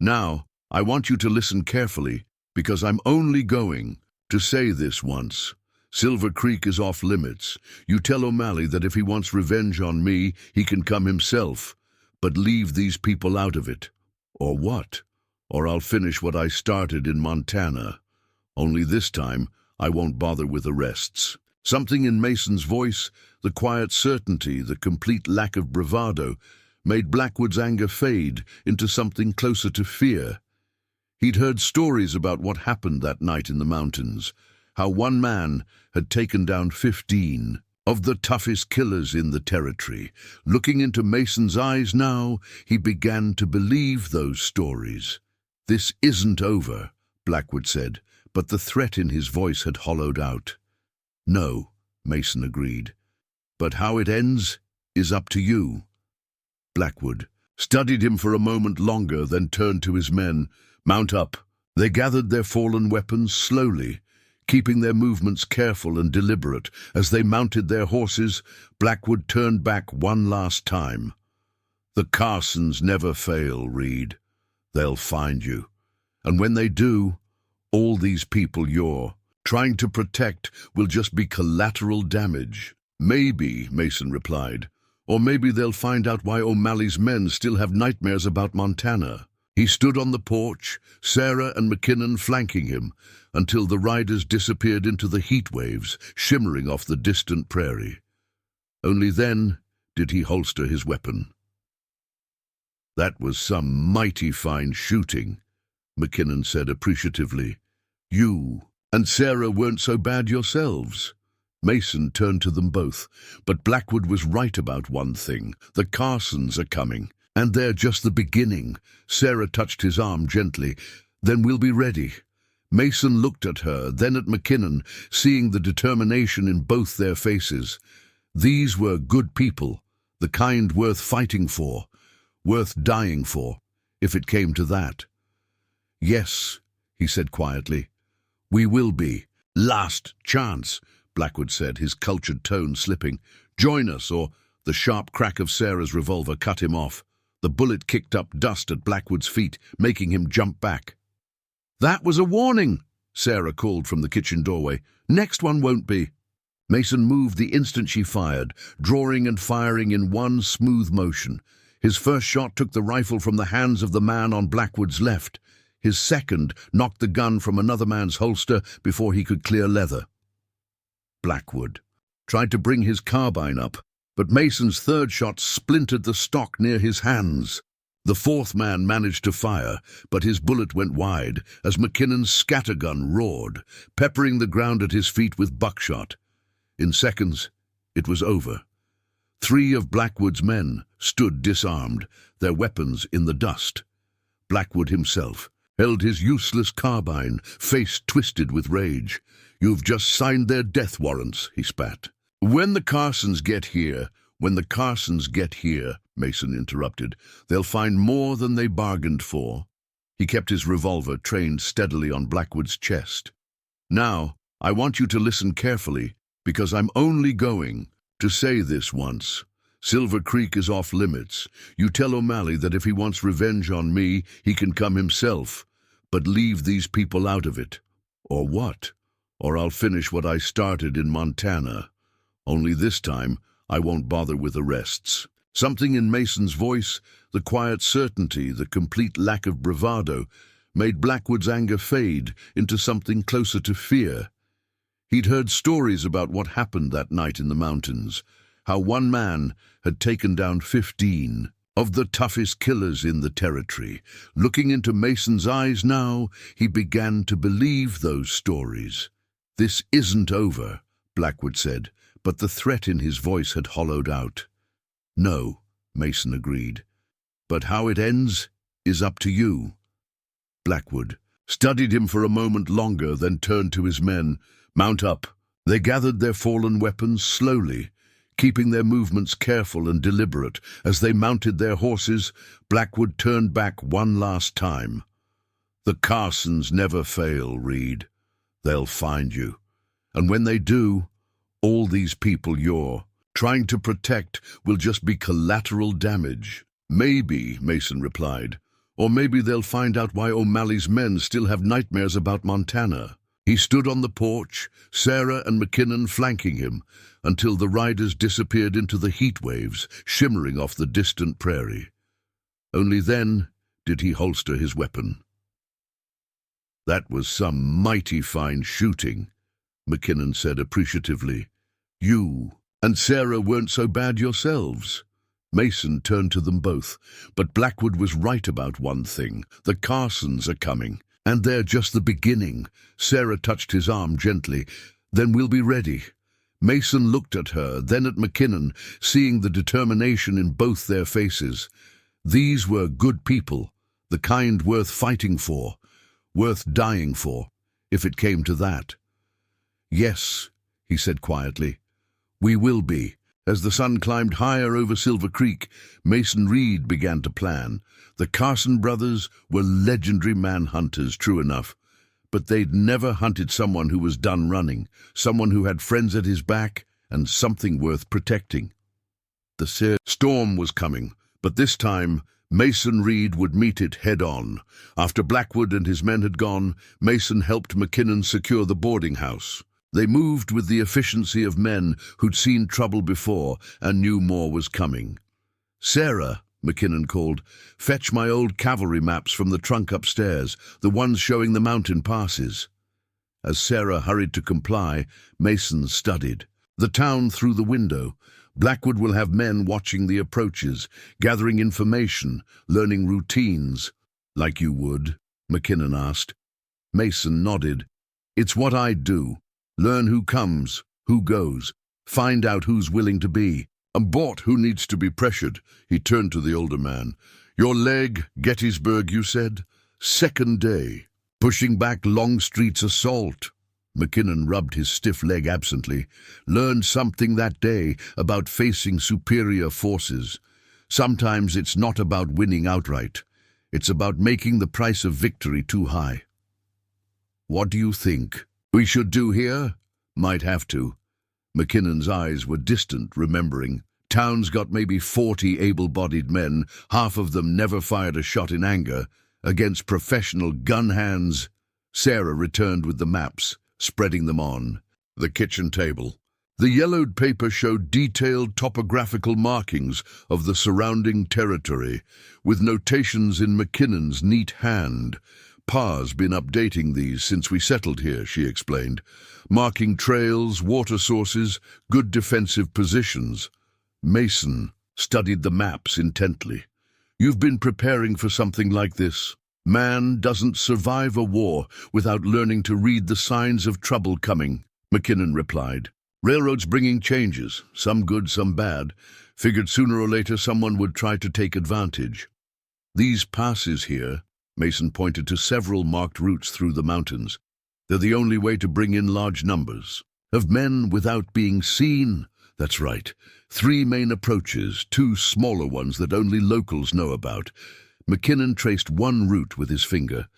Now, I want you to listen carefully, because I'm only going to say this once. Silver Creek is off limits. You tell O'Malley that if he wants revenge on me, he can come himself. But leave these people out of it. Or what? Or I'll finish what I started in Montana. Only this time, I won't bother with arrests. Something in Mason's voice, the quiet certainty, the complete lack of bravado, made Blackwood's anger fade into something closer to fear. He'd heard stories about what happened that night in the mountains, how one man had taken down 15 of the toughest killers in the territory. Looking into Mason's eyes now, he began to believe those stories. "This isn't over," Blackwood said, but the threat in his voice had hollowed out. "No," Mason agreed. "But how it ends is up to you." Blackwood studied him for a moment longer, then turned to his men. "Mount up." They gathered their fallen weapons slowly, keeping their movements careful and deliberate. As they mounted their horses, Blackwood turned back one last time. "The Carsons never fail, Reed. They'll find you. And when they do, all these people you're trying to protect will just be collateral damage." "Maybe," Mason replied. "Or maybe they'll find out why O'Malley's men still have nightmares about Montana." He stood on the porch, Sarah and McKinnon flanking him, until the riders disappeared into the heat waves, shimmering off the distant prairie. Only then did he holster his weapon. "That was some mighty fine shooting," McKinnon said appreciatively. "You and Sarah weren't so bad yourselves." Mason turned to them both, but Blackwood was right about one thing. The Carsons are coming, and they're just the beginning. Sarah touched his arm gently. "Then we'll be ready." Mason looked at her, then at McKinnon, seeing the determination in both their faces. These were good people, the kind worth fighting for, worth dying for, if it came to that. "Yes," he said quietly, "we will be." "Last chance," Blackwood said, his cultured tone slipping. "Join us," or the sharp crack of Sarah's revolver cut him off. The bullet kicked up dust at Blackwood's feet, making him jump back. "That was a warning," Sarah called from the kitchen doorway. "Next one won't be." Mason moved the instant she fired, drawing and firing in one smooth motion. His first shot took the rifle from the hands of the man on Blackwood's left. His second knocked the gun from another man's holster before he could clear leather. Blackwood tried to bring his carbine up, but Mason's third shot splintered the stock near his hands. The fourth man managed to fire, but his bullet went wide as McKinnon's scattergun roared, peppering the ground at his feet with buckshot. In seconds, it was over. 3 of Blackwood's men stood disarmed, their weapons in the dust. Blackwood himself held his useless carbine, face twisted with rage. "You've just signed their death warrants," he spat. "When the Carsons get here, when the Carsons get here," Mason interrupted, "they'll find more than they bargained for." He kept his revolver trained steadily on Blackwood's chest. "Now, I want you to listen carefully, because I'm only going to say this once. Silver Creek is off limits. You tell O'Malley that if he wants revenge on me, he can come himself. But leave these people out of it. Or what? Or I'll finish what I started in Montana. Only this time, I won't bother with arrests." Something in Mason's voice, the quiet certainty, the complete lack of bravado, made Blackwood's anger fade into something closer to fear. He'd heard stories about what happened that night in the mountains, how one man had taken down 15 of the toughest killers in the territory. Looking into Mason's eyes now, he began to believe those stories. "This isn't over," Blackwood said, but the threat in his voice had hollowed out. "No," Mason agreed. "But how it ends is up to you." Blackwood studied him for a moment longer, then turned to his men. "Mount up." They gathered their fallen weapons slowly, keeping their movements careful and deliberate. As they mounted their horses, Blackwood turned back one last time. "The Carsons never fail, Reed. They'll find you. And when they do, all these people you're trying to protect will just be collateral damage. Maybe, Mason replied. Or maybe they'll find out why O'Malley's men still have nightmares about Montana. He stood on the porch, Sarah and McKinnon flanking him, until the riders disappeared into the heat waves, shimmering off the distant prairie. Only then did he holster his weapon. "That was some mighty fine shooting," McKinnon said appreciatively. "You and Sarah weren't so bad yourselves." Mason turned to them both, but Blackwood was right about one thing. The Carsons are coming, and they're just the beginning. Sarah touched his arm gently. "Then we'll be ready." Mason looked at her, then at McKinnon, seeing the determination in both their faces. These were good people, the kind worth fighting for, worth dying for, if it came to that. "Yes," he said quietly, "we will be." As the sun climbed higher over Silver Creek, Mason Reed began to plan. The Carson brothers were legendary manhunters, true enough, but they'd never hunted someone who was done running, someone who had friends at his back and something worth protecting. The storm was coming, but this time Mason Reed would meet it head-on. After Blackwood and his men had gone, Mason helped McKinnon secure the boarding house. They moved with the efficiency of men who'd seen trouble before and knew more was coming. "Sarah," McKinnon called, "fetch my old cavalry maps from the trunk upstairs, the ones showing the mountain passes." As Sarah hurried to comply, Mason studied. The town through the window. Blackwood will have men watching the approaches, gathering information, learning routines. "Like you would?" McKinnon asked. Mason nodded. "It's what I'd do. Learn who comes, who goes, find out who's willing to be, and bought who needs to be pressured." He turned to the older man. "Your leg, Gettysburg, you said? Second day. Pushing back Longstreet's assault." McKinnon rubbed his stiff leg absently. "Learned something that day about facing superior forces. Sometimes it's not about winning outright. It's about making the price of victory too high." "What do you think we should do here?" "Might have to." McKinnon's eyes were distant, remembering. Town's got maybe 40 able-bodied men, half of them never fired a shot in anger, against professional gun hands. Sarah returned with the maps, spreading them on the kitchen table. The yellowed paper showed detailed topographical markings of the surrounding territory, with notations in McKinnon's neat hand. "Pa's been updating these since we settled here," she explained, "marking trails, water sources, good defensive positions." Mason studied the maps intently. "You've been preparing for something like this. Man doesn't survive a war without learning to read the signs of trouble coming," McKinnon replied. "Railroads bringing changes, some good, some bad. Figured sooner or later someone would try to take advantage. These passes here," Mason pointed to several marked routes through the mountains. "They're the only way to bring in large numbers of men without being seen." "That's right. 3 main approaches, 2 smaller ones that only locals know about." McKinnon traced one route with his finger.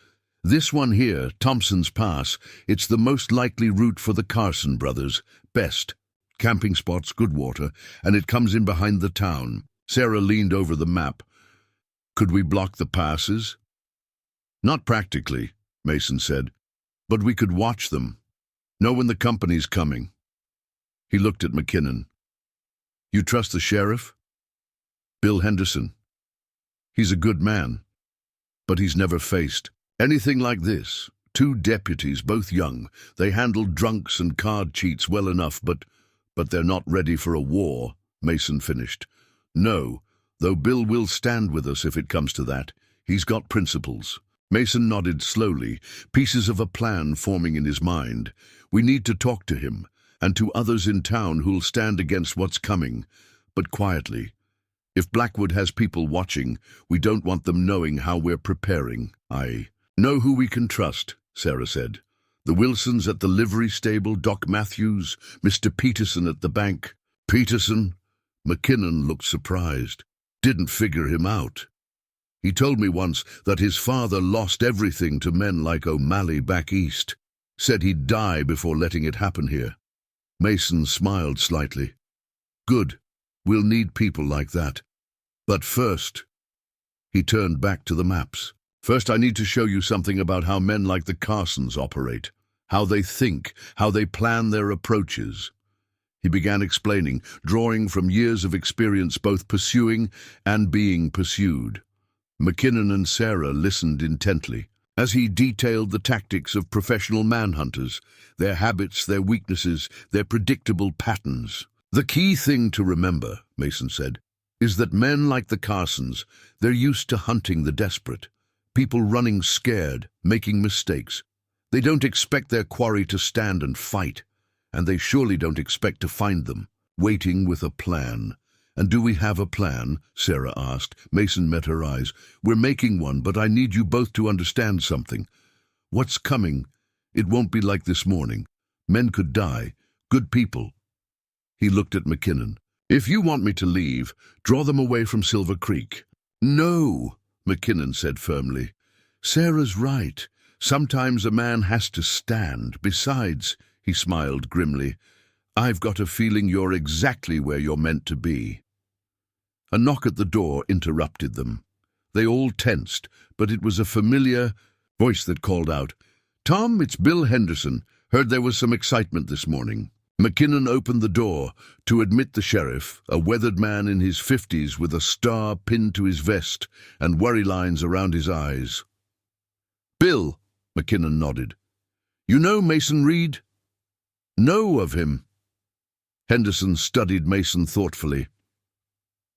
"This one here, Thompson's Pass, it's the most likely route for the Carson brothers. Best. Camping spots, good water, and it comes in behind the town." Sarah leaned over the map. "Could we block the passes?" "Not practically," Mason said, "but we could watch them. Know when the company's coming." He looked at McKinnon. "You trust the sheriff?" "Bill Henderson. He's a good man, but he's never faced anything like this. 2 deputies, both young. They handled drunks and card cheats well enough, but they're not ready for a war," Mason finished. "No, though Bill will stand with us if it comes to that. He's got principles." Mason nodded slowly, pieces of a plan forming in his mind. "We need to talk to him, and to others in town who'll stand against what's coming, but quietly. If Blackwood has people watching, we don't want them knowing how we're preparing." "I know who we can trust," Sarah said. "The Wilsons at the livery stable, Doc Matthews, Mr. Peterson at the bank." "Peterson?" McKinnon looked surprised. "Didn't figure him out. He told me once that his father lost everything to men like O'Malley back east." Said he'd die before letting it happen here. Mason smiled slightly. Good. We'll need people like that. But first, he turned back to the maps. First, I need to show you something about how men like the Carsons operate, how they think, how they plan their approaches. He began explaining, drawing from years of experience both pursuing and being pursued. McKinnon and Sarah listened intently as he detailed the tactics of professional manhunters, their habits, their weaknesses, their predictable patterns. The key thing to remember, Mason said, is that men like the Carsons, they're used to hunting the desperate, people running scared, making mistakes. They don't expect their quarry to stand and fight, and they surely don't expect to find them, waiting with a plan. And do we have a plan? Sarah asked. Mason met her eyes. We're making one, but I need you both to understand something. What's coming? It won't be like this morning. Men could die. Good people. He looked at McKinnon. If you want me to leave, draw them away from Silver Creek. No, McKinnon said firmly. Sarah's right. Sometimes a man has to stand. Besides, he smiled grimly, I've got a feeling you're exactly where you're meant to be. A knock at the door interrupted them. They all tensed, but it was a familiar voice that called out, Tom, it's Bill Henderson. Heard there was some excitement this morning. McKinnon opened the door to admit the sheriff, a weathered man in his 50s with a star pinned to his vest and worry lines around his eyes. Bill, McKinnon nodded. You know Mason Reed? Know of him. Henderson studied Mason thoughtfully.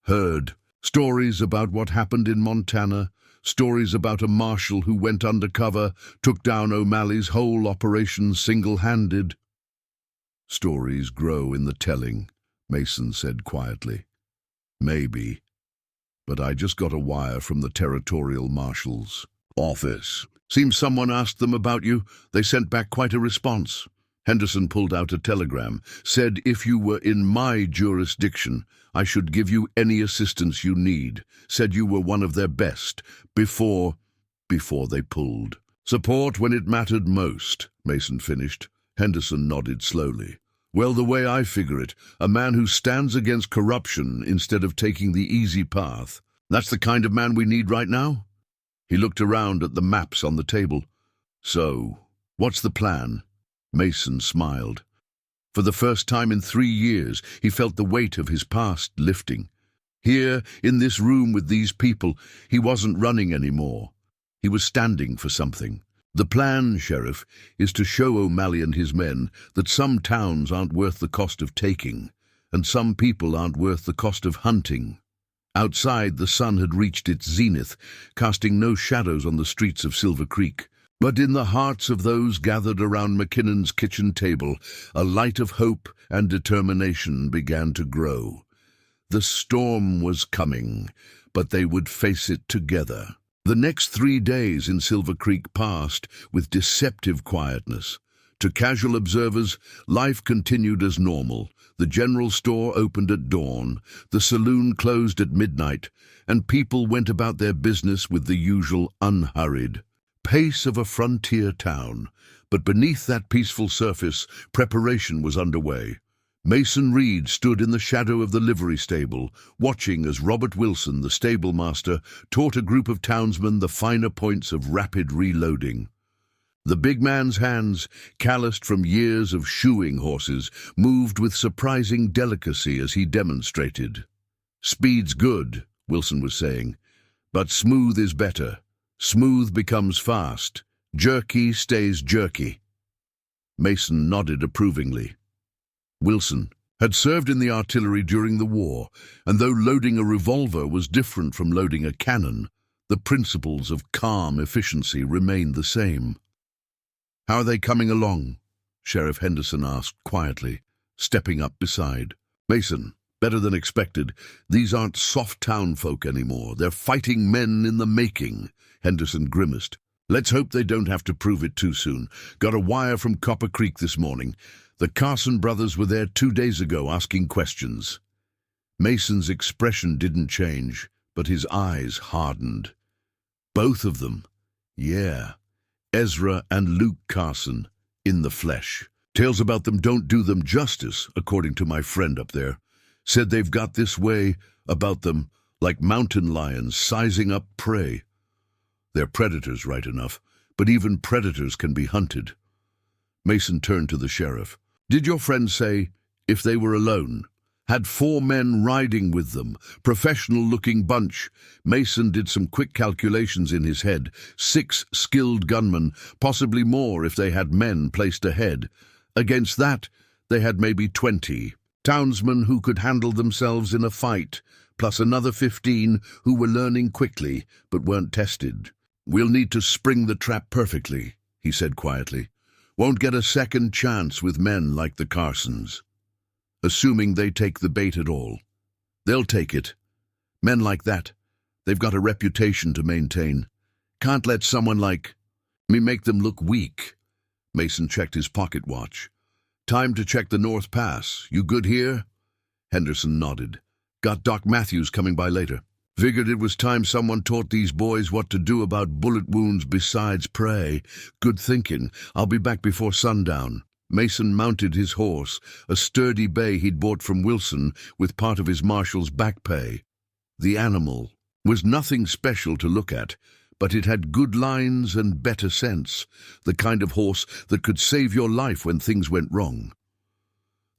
Heard stories about what happened in Montana, stories about a marshal who went undercover, took down O'Malley's whole operation single-handed. Stories grow in the telling, Mason said quietly. Maybe, but I just got a wire from the territorial marshal's office. Seems someone asked them about you. They sent back quite a response. Henderson pulled out a telegram, said if you were in my jurisdiction, I should give you any assistance you need, said you were one of their best, before they pulled. Support when it mattered most, Mason finished. Henderson nodded slowly. Well, the way I figure it, a man who stands against corruption instead of taking the easy path, that's the kind of man we need right now? He looked around at the maps on the table. So, what's the plan? Mason smiled. For the first time in 3 years, he felt the weight of his past lifting. Here, in this room with these people, he wasn't running anymore. He was standing for something. The plan, Sheriff, is to show O'Malley and his men that some towns aren't worth the cost of taking, and some people aren't worth the cost of hunting. Outside, the sun had reached its zenith, casting no shadows on the streets of Silver Creek. But in the hearts of those gathered around McKinnon's kitchen table, a light of hope and determination began to grow. The storm was coming, but they would face it together. The next 3 days in Silver Creek passed with deceptive quietness. To casual observers, life continued as normal. The general store opened at dawn, the saloon closed at midnight, and people went about their business with the usual unhurried pace of a frontier town. But beneath that peaceful surface, preparation was underway. Mason Reed stood in the shadow of the livery stable, watching as Robert Wilson, the stable master, taught a group of townsmen the finer points of rapid reloading. The big man's hands, calloused from years of shoeing horses, moved with surprising delicacy as he demonstrated. Speed's good, Wilson was saying, but smooth is better. Smooth becomes fast. Jerky stays jerky. Mason nodded approvingly. Wilson had served in the artillery during the war, and though loading a revolver was different from loading a cannon, the principles of calm efficiency remained the same. How are they coming along? Sheriff Henderson asked quietly, stepping up beside. Mason, better than expected. These aren't soft town folk anymore. They're fighting men in the making. Henderson grimaced. Let's hope they don't have to prove it too soon. Got a wire from Copper Creek this morning. The Carson brothers were there 2 days ago asking questions. Mason's expression didn't change, but his eyes hardened. Both of them. Yeah. Ezra and Luke Carson. in the flesh. Tales about them don't do them justice, according to my friend up there. Said they've got this way about them, like mountain lions sizing up prey. They're predators, right enough, but even predators can be hunted. Mason turned to the sheriff. Did your friend say if they were alone? Had 4 men riding with them, professional-looking bunch. Mason did some quick calculations in his head. 6 skilled gunmen, possibly more if they had men placed ahead. Against that, they had maybe 20. Townsmen who could handle themselves in a fight, plus another 15 who were learning quickly but weren't tested. We'll need to spring the trap perfectly, he said quietly. Won't get a second chance with men like the Carsons. Assuming they take the bait at all. They'll take it. Men like that, they've got a reputation to maintain. Can't let someone like me make them look weak. Mason checked his pocket watch. Time to check the North Pass. You good here? Henderson nodded. Got Doc Matthews coming by later. Figured it was time someone taught these boys what to do about bullet wounds besides prey. Good thinking. I'll be back before sundown. Mason mounted his horse, a sturdy bay he'd bought from Wilson with part of his marshal's back pay. The animal was nothing special to look at, but it had good lines and better sense, the kind of horse that could save your life when things went wrong.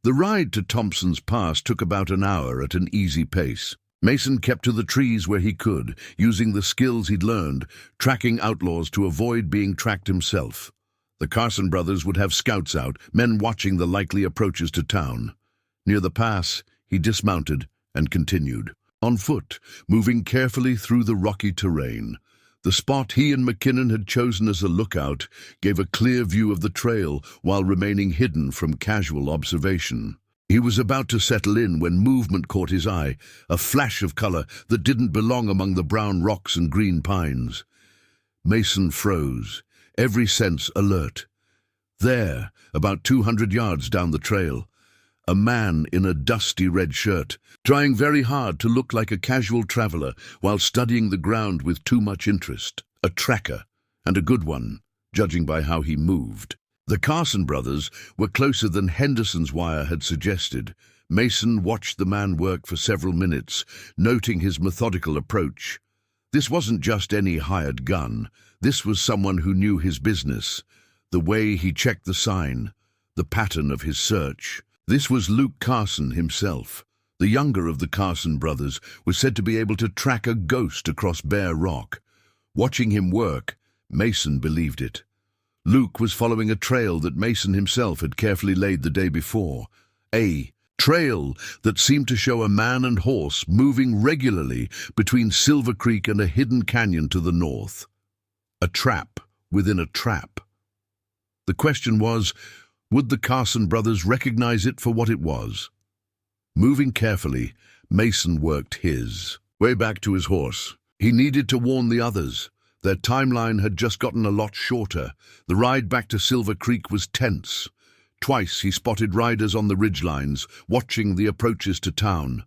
The ride to Thompson's Pass took about an hour at an easy pace. Mason kept to the trees where he could, using the skills he'd learned, tracking outlaws to avoid being tracked himself. The Carson brothers would have scouts out, men watching the likely approaches to town. Near the pass, he dismounted and continued. On foot, moving carefully through the rocky terrain. The spot he and McKinnon had chosen as a lookout gave a clear view of the trail while remaining hidden from casual observation. He was about to settle in when movement caught his eye, a flash of color that didn't belong among the brown rocks and green pines. Mason froze, every sense alert. There, about 200 yards down the trail, a man in a dusty red shirt, trying very hard to look like a casual traveler while studying the ground with too much interest. A tracker, and a good one, judging by how he moved. The Carson brothers were closer than Henderson's wire had suggested. Mason watched the man work for several minutes, noting his methodical approach. This wasn't just any hired gun. This was someone who knew his business. The way he checked the sign, the pattern of his search. This was Luke Carson himself. The younger of the Carson brothers was said to be able to track a ghost across bare rock. Watching him work, Mason believed it. Luke was following a trail that Mason himself had carefully laid the day before. A trail that seemed to show a man and horse moving regularly between Silver Creek and a hidden canyon to the north. A trap within a trap. The question was, would the Carson brothers recognize it for what it was? Moving carefully, Mason worked his way back to his horse. He needed to warn the others. Their timeline had just gotten a lot shorter. The ride back to Silver Creek was tense. Twice he spotted riders on the ridgelines, watching the approaches to town.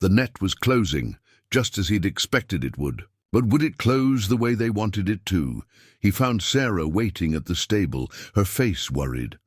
The net was closing, just as he'd expected it would. But would it close the way they wanted it to? He found Sarah waiting at the stable, her face worried.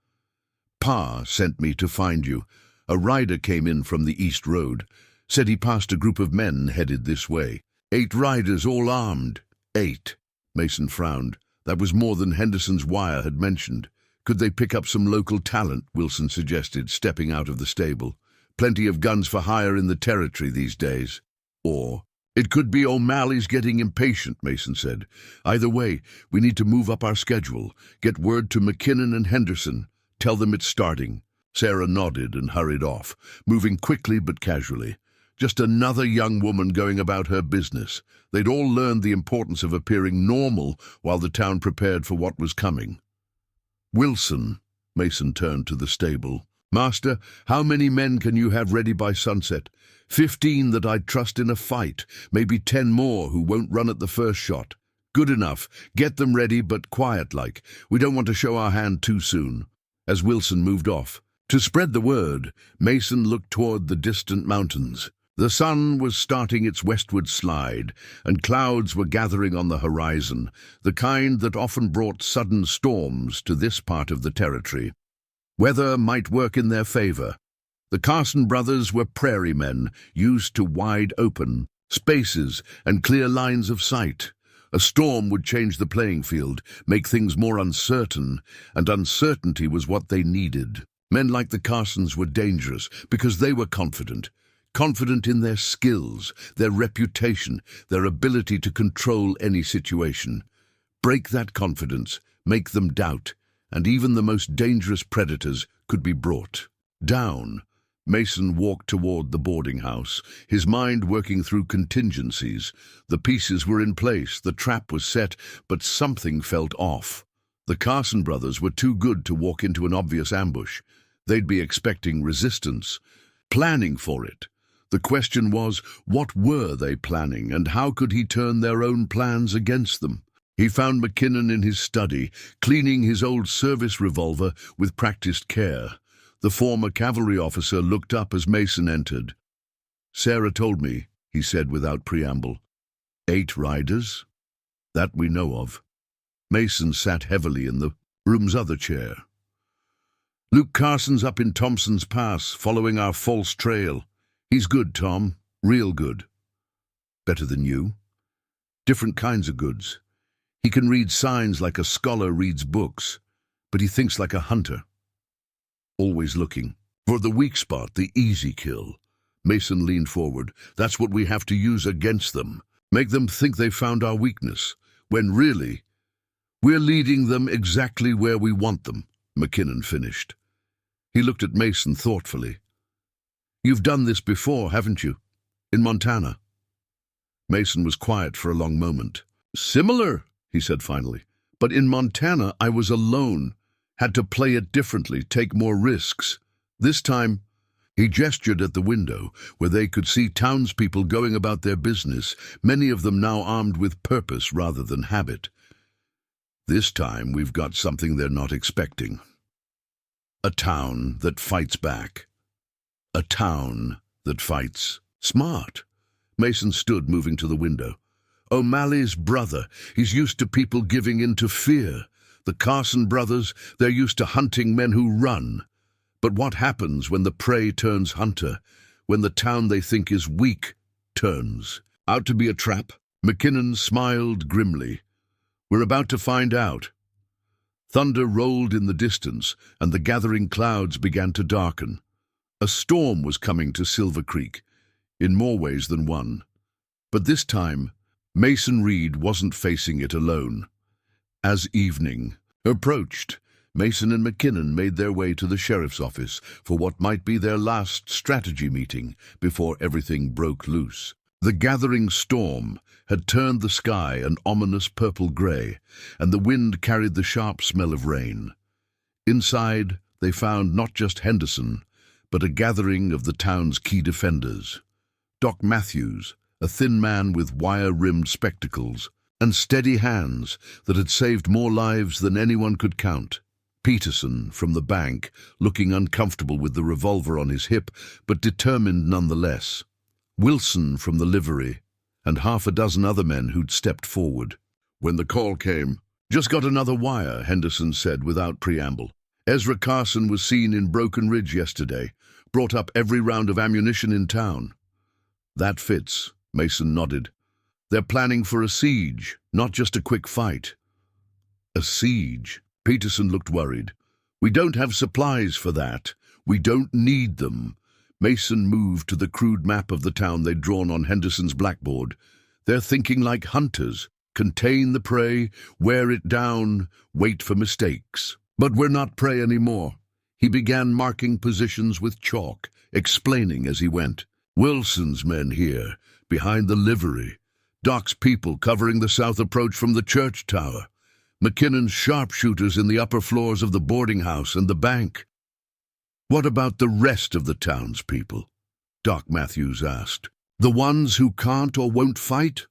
Pa sent me to find you. A rider came in from the east road. Said he passed a group of men headed this way. 8 riders, all armed. 8. Mason frowned. That was more than Henderson's wire had mentioned. Could they pick up some local talent, Wilson suggested, stepping out of the stable. Plenty of guns for hire in the territory these days. Or it could be O'Malley's getting impatient, Mason said. Either way, we need to move up our schedule. Get word to McKinnon and Henderson. Tell them it's starting. Sarah nodded and hurried off, moving quickly but casually. Just another young woman going about her business. They'd all learned the importance of appearing normal while the town prepared for what was coming. Wilson, Mason turned to the stable. Master, how many men can you have ready by sunset? 15 that I'd trust in a fight, maybe 10 more who won't run at the first shot. Good enough. Get them ready, but quiet-like. We don't want to show our hand too soon. As Wilson moved off, to spread the word, Mason looked toward the distant mountains. The sun was starting its westward slide, and clouds were gathering on the horizon, the kind that often brought sudden storms to this part of the territory. Weather might work in their favor. The Carson brothers were prairie men, used to wide open spaces and clear lines of sight. A storm would change the playing field, make things more uncertain, and uncertainty was what they needed. Men like the Carsons were dangerous because they were confident in their skills, their reputation, their ability to control any situation. Break that confidence, make them doubt, and even the most dangerous predators could be brought down. Mason walked toward the boarding house, his mind working through contingencies. The pieces were in place, the trap was set, but something felt off. The Carson brothers were too good to walk into an obvious ambush. They'd be expecting resistance, planning for it. The question was, what were they planning, and how could he turn their own plans against them? He found McKinnon in his study, cleaning his old service revolver with practiced care. The former cavalry officer looked up as Mason entered. "Sarah told me," he said without preamble. 8 riders? That we know of." Mason sat heavily in the room's other chair. "Luke Carson's up in Thompson's Pass, following our false trail. He's good, Tom, real good." "Better than you?" "Different kinds of goods. He can read signs like a scholar reads books, but he thinks like a hunter. Always looking for the weak spot, the easy kill." Mason leaned forward. "That's what we have to use against them. Make them think they found our weakness, when really, we're leading them exactly where we want them," McKinnon finished. He looked at Mason thoughtfully. "You've done this before, haven't you? In Montana?" Mason was quiet for a long moment. "Similar," he said finally. "But in Montana I was alone. Had to play it differently, take more risks. This time," he gestured at the window, where they could see townspeople going about their business, many of them now armed with purpose rather than habit. "This time we've got something they're not expecting. A town that fights back. A town that fights smart." Mason stood, moving to the window. "O'Malley's brother, he's used to people giving in to fear. The Carson brothers, they're used to hunting men who run. But what happens when the prey turns hunter, when the town they think is weak turns out to be a trap?" McKinnon smiled grimly. "We're about to find out." Thunder rolled in the distance, and the gathering clouds began to darken. A storm was coming to Silver Creek, in more ways than one. But this time, Mason Reed wasn't facing it alone. As evening approached, Mason and McKinnon made their way to the sheriff's office for what might be their last strategy meeting before everything broke loose. The gathering storm had turned the sky an ominous purple-gray, and the wind carried the sharp smell of rain. Inside, they found not just Henderson, but a gathering of the town's key defenders. Doc Matthews, a thin man with wire-rimmed spectacles, and steady hands that had saved more lives than anyone could count. Peterson, from the bank, looking uncomfortable with the revolver on his hip, but determined nonetheless. Wilson from the livery, and half a dozen other men who'd stepped forward. When the call came, "Just got another wire," Henderson said without preamble. "Ezra Carson was seen in Broken Ridge yesterday, brought up every round of ammunition in town." "That fits," Mason nodded. "They're planning for a siege, not just a quick fight." "A siege?" Peterson looked worried. "We don't have supplies for that. We don't need them." Mason moved to the crude map of the town they'd drawn on Henderson's blackboard. "They're thinking like hunters. Contain the prey, wear it down, wait for mistakes. But we're not prey anymore." He began marking positions with chalk, explaining as he went. "Wilson's men here, behind the livery. Doc's people covering the south approach from the church tower. McKinnon's sharpshooters in the upper floors of the boarding house and the bank." "What about the rest of the townspeople?" Doc Matthews asked. "The ones who can't or won't fight?"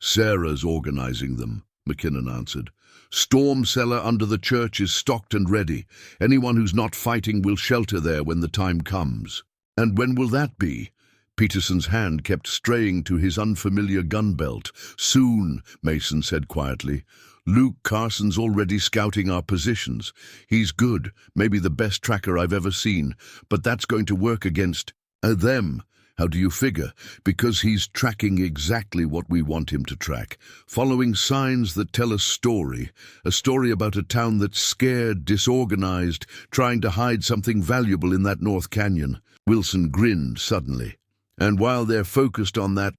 "Sarah's organizing them," McKinnon answered. "Storm cellar under the church is stocked and ready. Anyone who's not fighting will shelter there when the time comes." "And when will that be?" Peterson's hand kept straying to his unfamiliar gun belt. "Soon," Mason said quietly. "Luke Carson's already scouting our positions. He's good, maybe the best tracker I've ever seen, but that's going to work against them." "How do you figure?" "Because he's tracking exactly what we want him to track, following signs that tell a story about a town that's scared, disorganized, trying to hide something valuable in that North Canyon." Wilson grinned suddenly. "And while they're focused on that,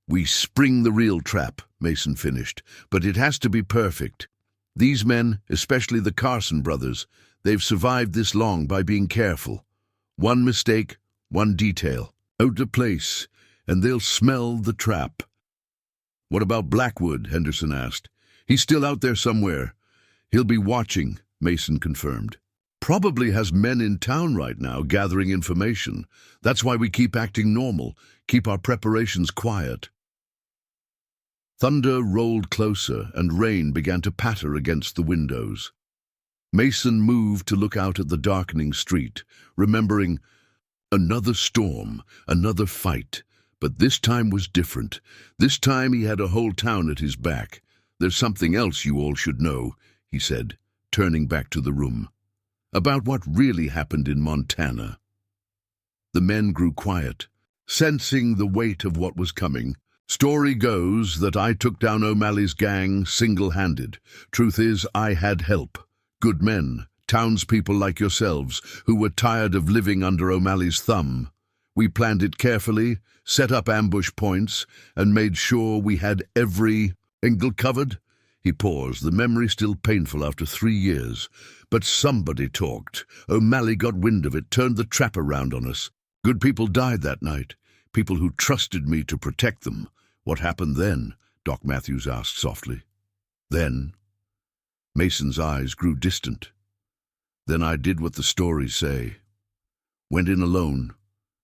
we spring the real trap," Mason finished. "But it has to be perfect. These men, especially the Carson brothers, they've survived this long by being careful. One mistake, one detail, out of place, and they'll smell the trap." "What about Blackwood?" Henderson asked. "He's still out there somewhere." "He'll be watching," Mason confirmed. "Probably has men in town right now gathering information. That's why we keep acting normal, keep our preparations quiet." Thunder rolled closer and rain began to patter against the windows. Mason moved to look out at the darkening street, remembering another storm, another fight. But this time was different. This time he had a whole town at his back. "There's something else you all should know," he said, turning back to the room. "About what really happened in Montana." The men grew quiet, sensing the weight of what was coming. "Story goes that I took down O'Malley's gang single-handed. Truth is, I had help. Good men, townspeople like yourselves, who were tired of living under O'Malley's thumb. We planned it carefully, set up ambush points, and made sure we had every angle covered." He paused, the memory still painful after 3 years. "But somebody talked. O'Malley got wind of it, turned the trap around on us. Good people died that night, people who trusted me to protect them." "What happened then?" Doc Matthews asked softly. "Then?" Mason's eyes grew distant. "Then I did what the stories say. Went in alone,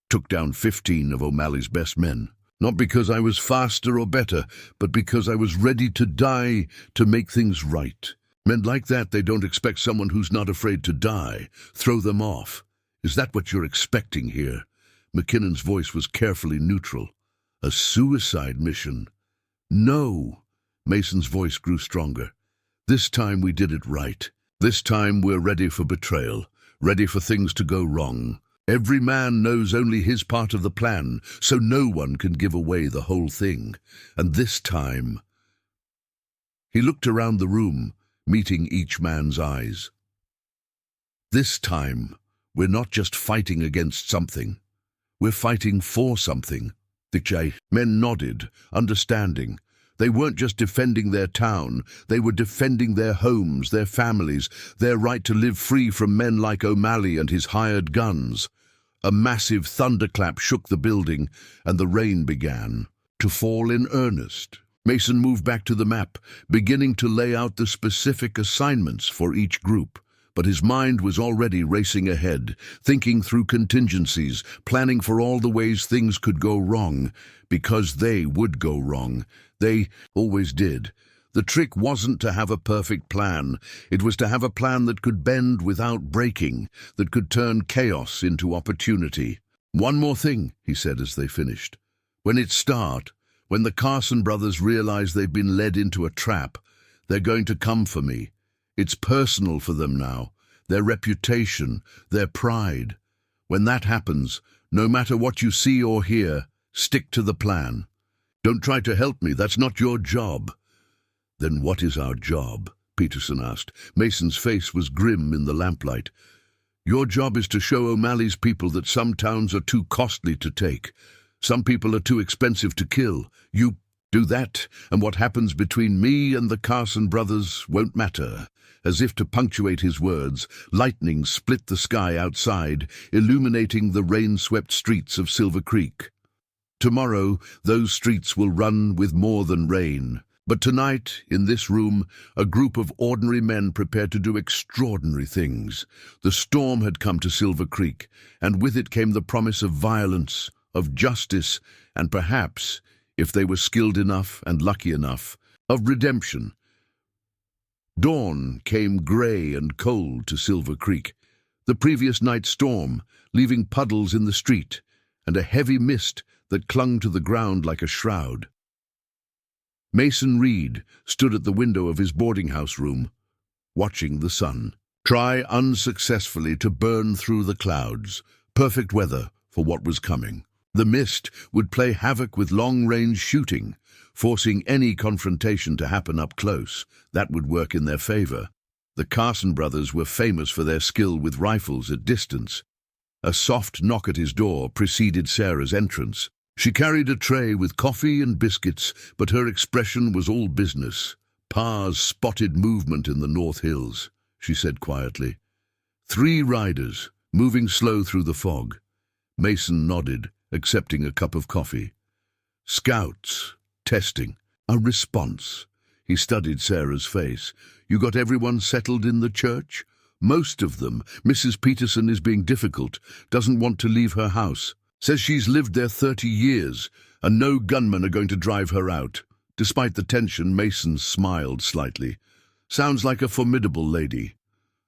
took down 15 of O'Malley's best men. Not because I was faster or better, but because I was ready to die to make things right. Men like that, they don't expect someone who's not afraid to die, throw them off. Is that what you're expecting here?" McKinnon's voice was carefully neutral. "A suicide mission?" "No." Mason's voice grew stronger. "This time we did it right. This time we're ready for betrayal, ready for things to go wrong. Every man knows only his part of the plan, so no one can give away the whole thing. And this time—" He looked around the room, meeting each man's eyes. "This time, we're not just fighting against something. We're fighting for something." The men nodded, understanding. They weren't just defending their town, they were defending their homes, their families, their right to live free from men like O'Malley and his hired guns. A massive thunderclap shook the building, and the rain began to fall in earnest. Mason moved back to the map, beginning to lay out the specific assignments for each group. But his mind was already racing ahead, thinking through contingencies, planning for all the ways things could go wrong, because they would go wrong. They always did. The trick wasn't to have a perfect plan. It was to have a plan that could bend without breaking, that could turn chaos into opportunity. "One more thing," he said as they finished. "When when the Carson brothers realize they've been led into a trap, they're going to come for me. It's personal for them now, their reputation, their pride. When that happens, no matter what you see or hear, stick to the plan. Don't try to help me, that's not your job." "Then what is our job?" Peterson asked. Mason's face was grim in the lamplight. "Your job is to show O'Malley's people that some towns are too costly to take. Some people are too expensive to kill. You do that, and what happens between me and the Carson brothers won't matter." As if to punctuate his words, lightning split the sky outside, illuminating the rain-swept streets of Silver Creek. "Tomorrow, those streets will run with more than rain. But tonight, in this room, a group of ordinary men prepared to do extraordinary things. The storm had come to Silver Creek, and with it came the promise of violence, of justice, and perhaps, if they were skilled enough and lucky enough, of redemption. Dawn came gray and cold to Silver Creek. The previous night's storm, leaving puddles in the street, and a heavy mist that clung to the ground like a shroud. Mason Reed stood at the window of his boarding house room, watching the sun try unsuccessfully to burn through the clouds. Perfect weather for what was coming. The mist would play havoc with long-range shooting, forcing any confrontation to happen up close. That would work in their favor. The Carson brothers were famous for their skill with rifles at distance. A soft knock at his door preceded Sarah's entrance. She carried a tray with coffee and biscuits, but her expression was all business. "Pa's spotted movement in the North Hills," she said quietly. 3 riders, moving slow through the fog. Mason nodded, accepting a cup of coffee. "Scouts, testing, a response." He studied Sarah's face. "You got everyone settled in the church?" "Most of them. Mrs. Peterson is being difficult, doesn't want to leave her house. Says she's lived there 30 years, and no gunmen are going to drive her out." Despite the tension, Mason smiled slightly. "Sounds like a formidable lady."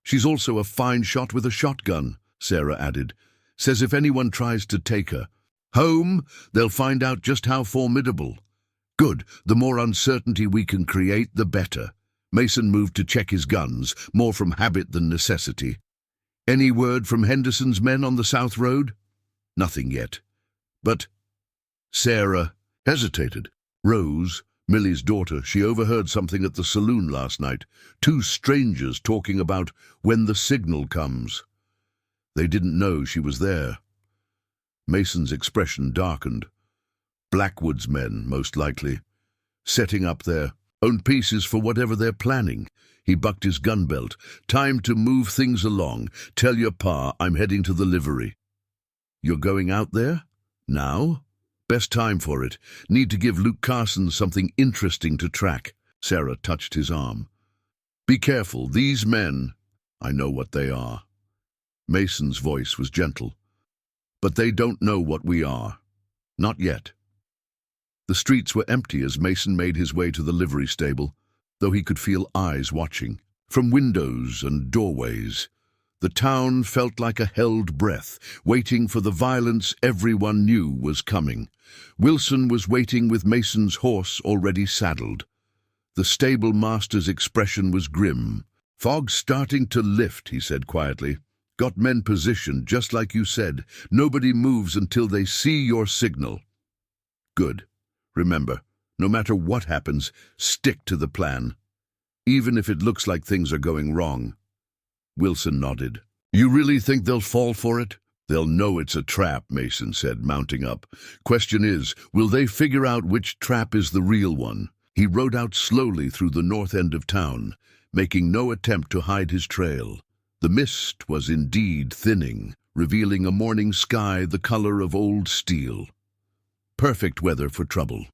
"She's also a fine shot with a shotgun," Sarah added. "Says if anyone tries to take her home, they'll find out just how formidable." "Good. The more uncertainty we can create, the better." Mason moved to check his guns, more from habit than necessity. "Any word from Henderson's men on the South Road?" "Nothing yet. But—" Sarah hesitated. Rose, Millie's daughter, she overheard something at the saloon last night. 2 strangers talking about when the signal comes. They didn't know she was there. Mason's expression darkened. Blackwood's men, most likely. Setting up their own pieces for whatever they're planning. He bucked his gun belt. "Time to move things along. Tell your pa I'm heading to the livery." "You're going out there? Now?" "Best time for it. Need to give Luke Carson something interesting to track." Sarah touched his arm. "Be careful. These men, I know what they are." Mason's voice was gentle. "But they don't know what we are. Not yet." The streets were empty as Mason made his way to the livery stable, though he could feel eyes watching. From windows and doorways, the town felt like a held breath, waiting for the violence everyone knew was coming. Wilson was waiting with Mason's horse already saddled. The stable master's expression was grim. "Fog's starting to lift," he said quietly. "Got men positioned, just like you said. Nobody moves until they see your signal." "Good. Remember, no matter what happens, stick to the plan, even if it looks like things are going wrong." Wilson nodded. "You really think they'll fall for it?" "They'll know it's a trap," Mason said, mounting up. "Question is, will they figure out which trap is the real one?" He rode out slowly through the north end of town, making no attempt to hide his trail. The mist was indeed thinning, revealing a morning sky the color of old steel. Perfect weather for trouble.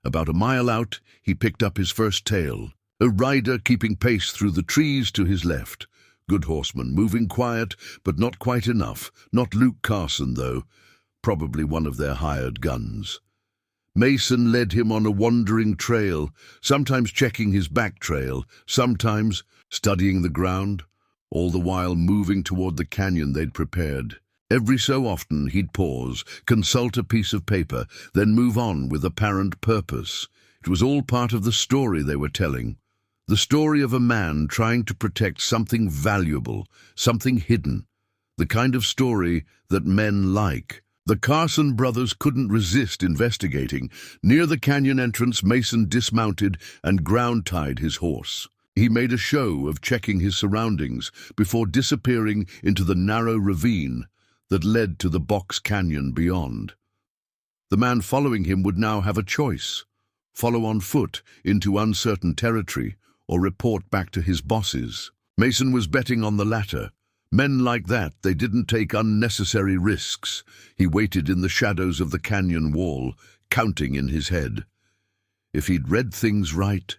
About a mile out, he picked up his first tail, a rider keeping pace through the trees to his left. Good horseman, moving quiet, but not quite enough. Not Luke Carson, though. Probably one of their hired guns. Mason led him on a wandering trail, sometimes checking his back trail, sometimes studying the ground, all the while moving toward the canyon they'd prepared. Every so often he'd pause, consult a piece of paper, then move on with apparent purpose. It was all part of the story they were telling. The story of a man trying to protect something valuable, something hidden. The kind of story that men like. The Carson brothers couldn't resist investigating. Near the canyon entrance, Mason dismounted and ground-tied his horse. He made a show of checking his surroundings before disappearing into the narrow ravine that led to the box canyon beyond. The man following him would now have a choice: follow on foot into uncertain territory or report back to his bosses. Mason was betting on the latter. Men like that, they didn't take unnecessary risks. He waited in the shadows of the canyon wall, counting in his head. If he'd read things right,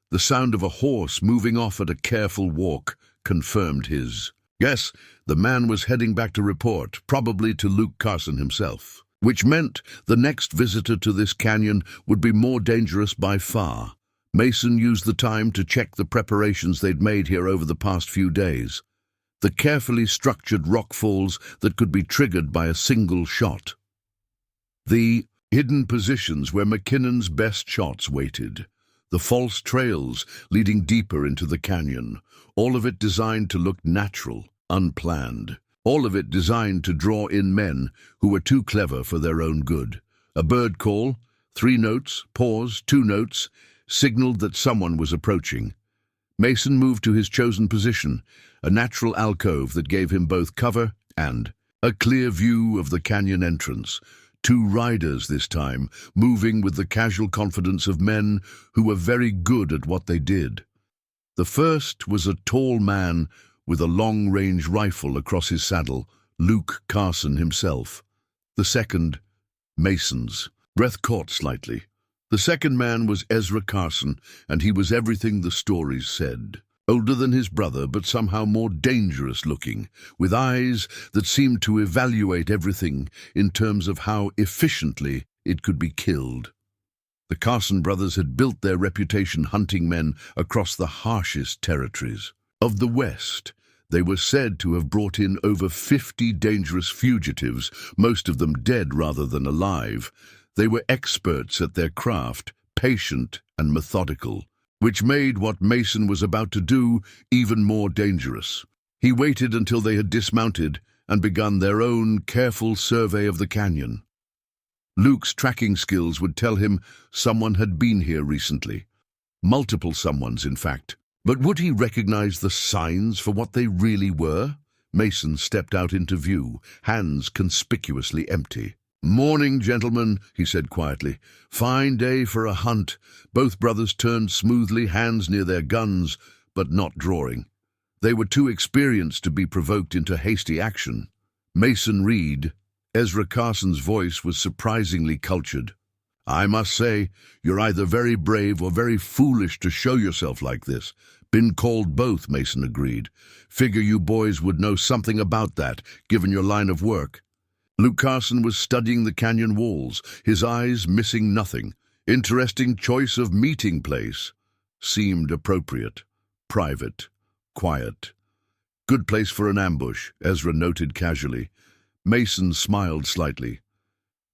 the sound of a horse moving off at a careful walk confirmed his. Yes, the man was heading back to report, probably to Luke Carson himself, which meant the next visitor to this canyon would be more dangerous by far. Mason used the time to check the preparations they'd made here over the past few days. The carefully structured rock falls that could be triggered by a single shot. The hidden positions where McKinnon's best shots waited. The false trails leading deeper into the canyon. All of it designed to look natural, unplanned. All of it designed to draw in men who were too clever for their own good. A bird call, 3 notes, pause, 2 notes, signaled that someone was approaching. Mason moved to his chosen position, a natural alcove that gave him both cover and a clear view of the canyon entrance. 2 riders this time, moving with the casual confidence of men who were very good at what they did. The first was a tall man with a long-range rifle across his saddle, Luke Carson himself. The second, Mason's. Breath caught slightly. The second man was Ezra Carson, and he was everything the stories said. Older than his brother, but somehow more dangerous-looking, with eyes that seemed to evaluate everything in terms of how efficiently it could be killed. The Carson brothers had built their reputation hunting men across the harshest territories. Of the West, they were said to have brought in over 50 dangerous fugitives, most of them dead rather than alive. They were experts at their craft, patient and methodical, which made what Mason was about to do even more dangerous. He waited until they had dismounted and begun their own careful survey of the canyon. Luke's tracking skills would tell him someone had been here recently. Multiple someones, in fact. But would he recognize the signs for what they really were? Mason stepped out into view, hands conspicuously empty. "Morning, gentlemen," he said quietly. "Fine day for a hunt." Both brothers turned smoothly, hands near their guns, but not drawing. They were too experienced to be provoked into hasty action. Mason Reed, Ezra Carson's voice was surprisingly cultured. "I must say, you're either very brave or very foolish to show yourself like this." "Been called both," Mason agreed. "Figure you boys would know something about that, given your line of work." Luke Carson was studying the canyon walls, his eyes missing nothing. Interesting choice of meeting place. Seemed appropriate. Private. Quiet. "Good place for an ambush," Ezra noted casually. Mason smiled slightly.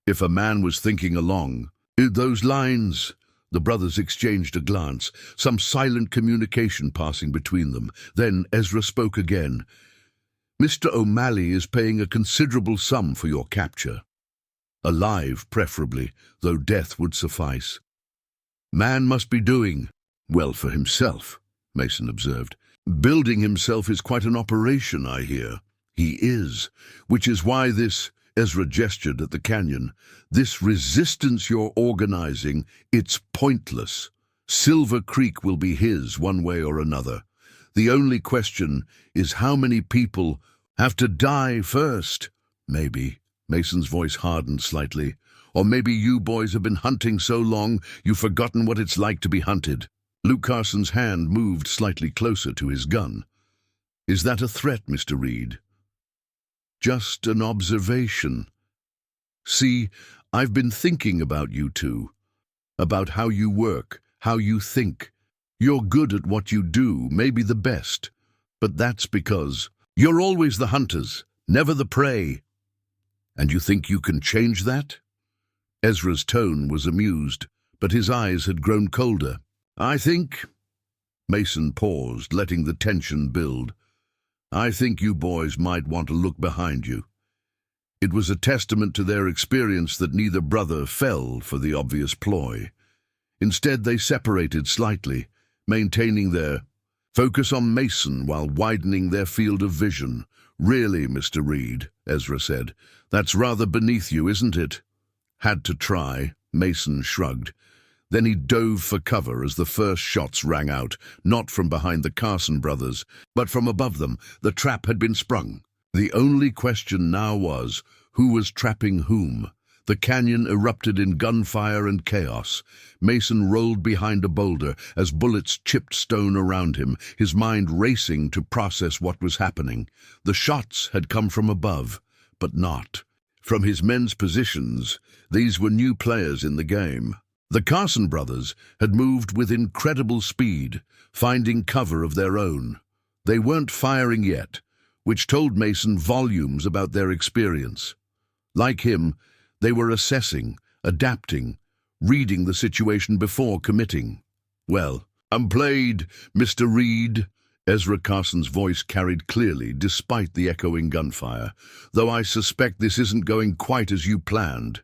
If a man was thinking along, those lines... The brothers exchanged a glance, some silent communication passing between them. Then Ezra spoke again. "Mr. O'Malley is paying a considerable sum for your capture. Alive, preferably, though death would suffice." "Man must be doing well for himself," Mason observed. "Building himself is quite an operation, I hear." "He is, which is why this..." Ezra gestured at the canyon. "This resistance you're organizing, it's pointless. Silver Creek will be his one way or another. The only question is how many people have to die first." "Maybe," Mason's voice hardened slightly, "or maybe you boys have been hunting so long you've forgotten what it's like to be hunted." Luke Carson's hand moved slightly closer to his gun. "Is that a threat, Mr. Reed?" "Just an observation. See, I've been thinking about you two, about how you work, how you think. You're good at what you do, maybe the best, but that's because you're always the hunters, never the prey. And you think you can change that?" Ezra's tone was amused, but his eyes had grown colder. "I think..." Mason paused, letting the tension build. "I think you boys might want to look behind you." It was a testament to their experience that neither brother fell for the obvious ploy. Instead, they separated slightly, maintaining their focus on Mason while widening their field of vision. "Really, Mr. Reed," Ezra said, "that's rather beneath you, isn't it?" "Had to try," Mason shrugged. Then he dove for cover as the first shots rang out, not from behind the Carson brothers, but from above them. The trap had been sprung. The only question now was, who was trapping whom? The canyon erupted in gunfire and chaos. Mason rolled behind a boulder as bullets chipped stone around him, his mind racing to process what was happening. The shots had come from above, but not from his men's positions. These were new players in the game. The Carson brothers had moved with incredible speed, finding cover of their own. They weren't firing yet, which told Mason volumes about their experience. Like him, They were assessing, adapting, reading the situation before committing. "Well, I'm played, Mr. Reed." Ezra Carson's voice carried clearly despite the echoing gunfire, "though I suspect this isn't going quite as you planned."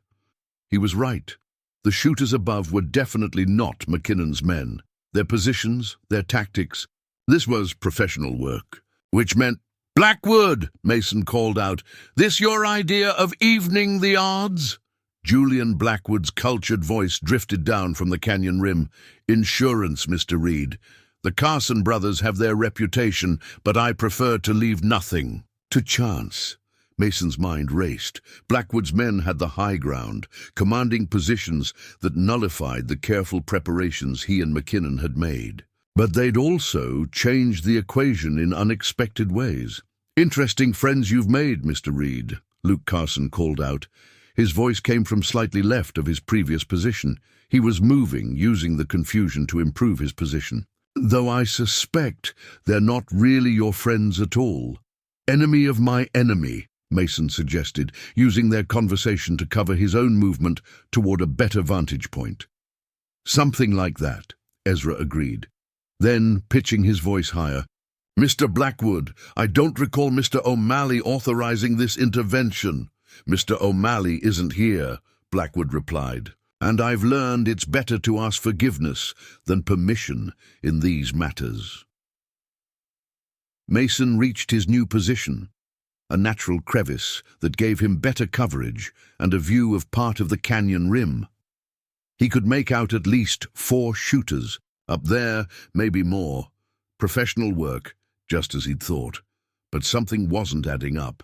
He was right. The shooters above were definitely not McKinnon's men. Their positions, their tactics, this was professional work. Which meant, "Blackwood," Mason called out, "this your idea of evening the odds?" Julian Blackwood's cultured voice drifted down from the canyon rim. "Insurance, Mr. Reed. The Carson brothers have their reputation, but I prefer to leave nothing to chance." Mason's mind raced. Blackwood's men had the high ground, commanding positions that nullified the careful preparations he and McKinnon had made. But they'd also changed the equation in unexpected ways. "Interesting friends you've made, Mr. Reed," Luke Carson called out. His voice came from slightly left of his previous position. He was moving, using the confusion to improve his position. "Though I suspect they're not really your friends at all. Enemy of my enemy," Mason suggested, using their conversation to cover his own movement toward a better vantage point. "Something like that," Ezra agreed. Then, pitching his voice higher, "Mr. Blackwood, I don't recall Mr. O'Malley authorizing this intervention." "Mr. O'Malley isn't here," Blackwood replied, "and I've learned it's better to ask forgiveness than permission in these matters." Mason reached his new position, a natural crevice that gave him better coverage and a view of part of the canyon rim. He could make out at least 4 shooters. Up there, maybe more. Professional work, just as he'd thought. But something wasn't adding up.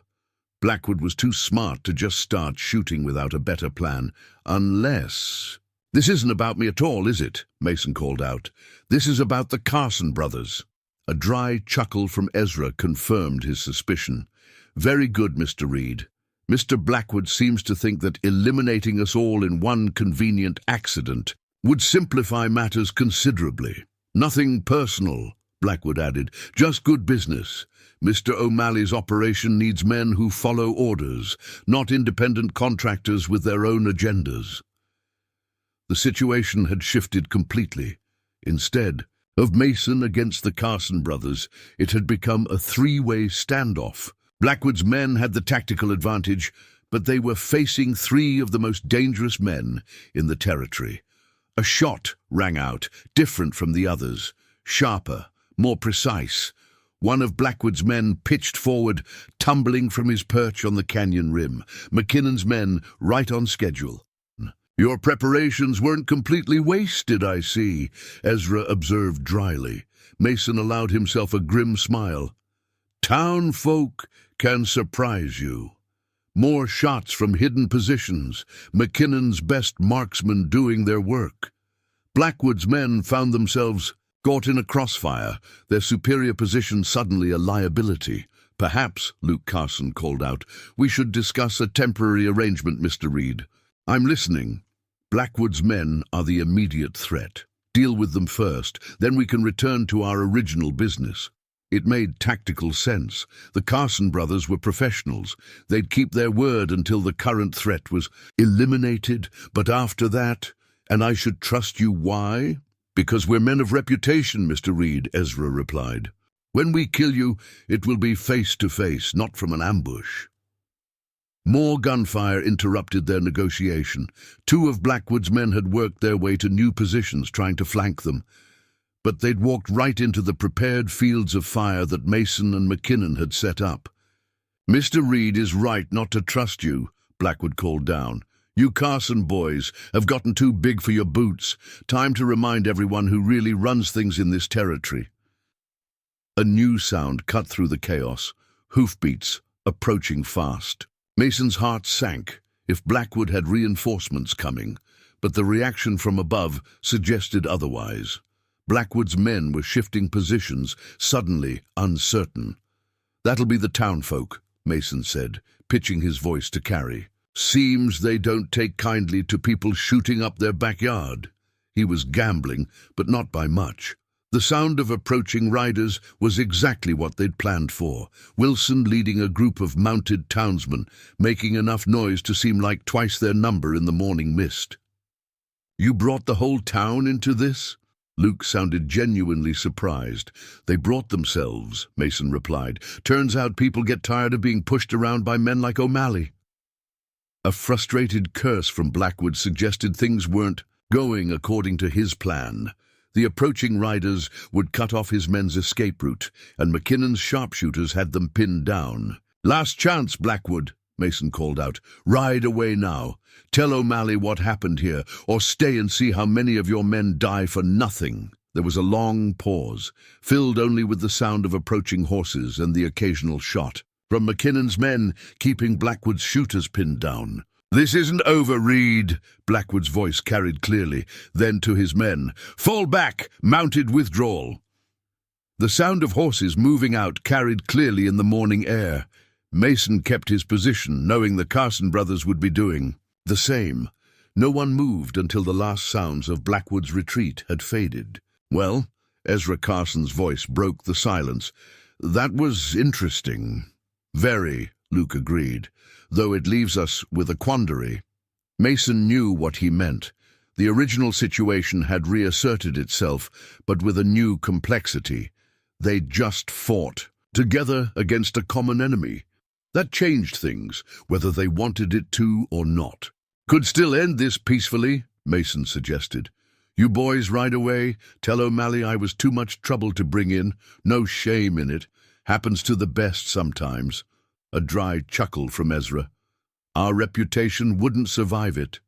Blackwood was too smart to just start shooting without a better plan, unless... "This isn't about me at all, is it?" Mason called out. "This is about the Carson brothers." A dry chuckle from Ezra confirmed his suspicion. "Very good, Mr. Reed. Mr. Blackwood seems to think that eliminating us all in one convenient accident would simplify matters considerably. Nothing personal," Blackwood added, "just good business. Mr. O'Malley's operation needs men who follow orders, not independent contractors with their own agendas." The situation had shifted completely. Instead of Mason against the Carson brothers, it had become a 3-way standoff. Blackwood's men had the tactical advantage, but they were facing 3 of the most dangerous men in the territory. A shot rang out, different from the others, sharper, more precise. One of Blackwood's men pitched forward, tumbling from his perch on the canyon rim. McKinnon's men right on schedule. "Your preparations weren't completely wasted, I see," Ezra observed dryly. Mason allowed himself a grim smile. "Town folk can surprise you. More shots from hidden positions, McKinnon's best marksmen doing their work." Blackwood's men found themselves caught in a crossfire, their superior position suddenly a liability. "Perhaps," Luke Carson called out, "we should discuss a temporary arrangement, Mr. Reed." "I'm listening." "Blackwood's men are the immediate threat. Deal with them first, then we can return to our original business." It made tactical sense. The Carson brothers were professionals. They'd keep their word until the current threat was eliminated, but after that, and I should trust you. Why? "Because we're men of reputation, Mr. Reed," Ezra replied. "When we kill you, it will be face to face, not from an ambush." More gunfire interrupted their negotiation. 2 of Blackwood's men had worked their way to new positions, trying to flank them. But they'd walked right into the prepared fields of fire that Mason and McKinnon had set up. "Mr. Reed is right not to trust you," Blackwood called down. "You Carson boys have gotten too big for your boots. Time to remind everyone who really runs things in this territory." A new sound cut through the chaos, hoofbeats approaching fast. Mason's heart sank. If Blackwood had reinforcements coming, but the reaction from above suggested otherwise. Blackwood's men were shifting positions, suddenly uncertain. "That'll be the townfolk," Mason said, pitching his voice to carry. "Seems they don't take kindly to people shooting up their backyard." He was gambling, but not by much. The sound of approaching riders was exactly what they'd planned for. Wilson leading a group of mounted townsmen, making enough noise to seem like twice their number in the morning mist. "You brought the whole town into this?" Luke sounded genuinely surprised. "They brought themselves," Mason replied. "Turns out people get tired of being pushed around by men like O'Malley." A frustrated curse from Blackwood suggested things weren't going according to his plan. The approaching riders would cut off his men's escape route, and McKinnon's sharpshooters had them pinned down. "Last chance, Blackwood," Mason called out. "Ride away now. Tell O'Malley what happened here, or stay and see how many of your men die for nothing." There was a long pause, filled only with the sound of approaching horses and the occasional shot from McKinnon's men, keeping Blackwood's shooters pinned down. "This isn't over, Reed," Blackwood's voice carried clearly. Then to his men, "Fall back, mounted withdrawal." The sound of horses moving out carried clearly in the morning air. Mason kept his position, knowing the Carson brothers would be doing the same. No one moved until the last sounds of Blackwood's retreat had faded. "Well," Ezra Carson's voice broke the silence, "that was interesting." "Very," Luke agreed, "though it leaves us with a quandary." Mason knew what he meant. The original situation had reasserted itself, but with a new complexity. They'd just fought together against a common enemy. That changed things, whether they wanted it to or not. "Could still end this peacefully," Mason suggested. "You boys ride away. Tell O'Malley I was too much trouble to bring in. No shame in it. Happens to the best sometimes." A dry chuckle from Ezra. "Our reputation wouldn't survive it."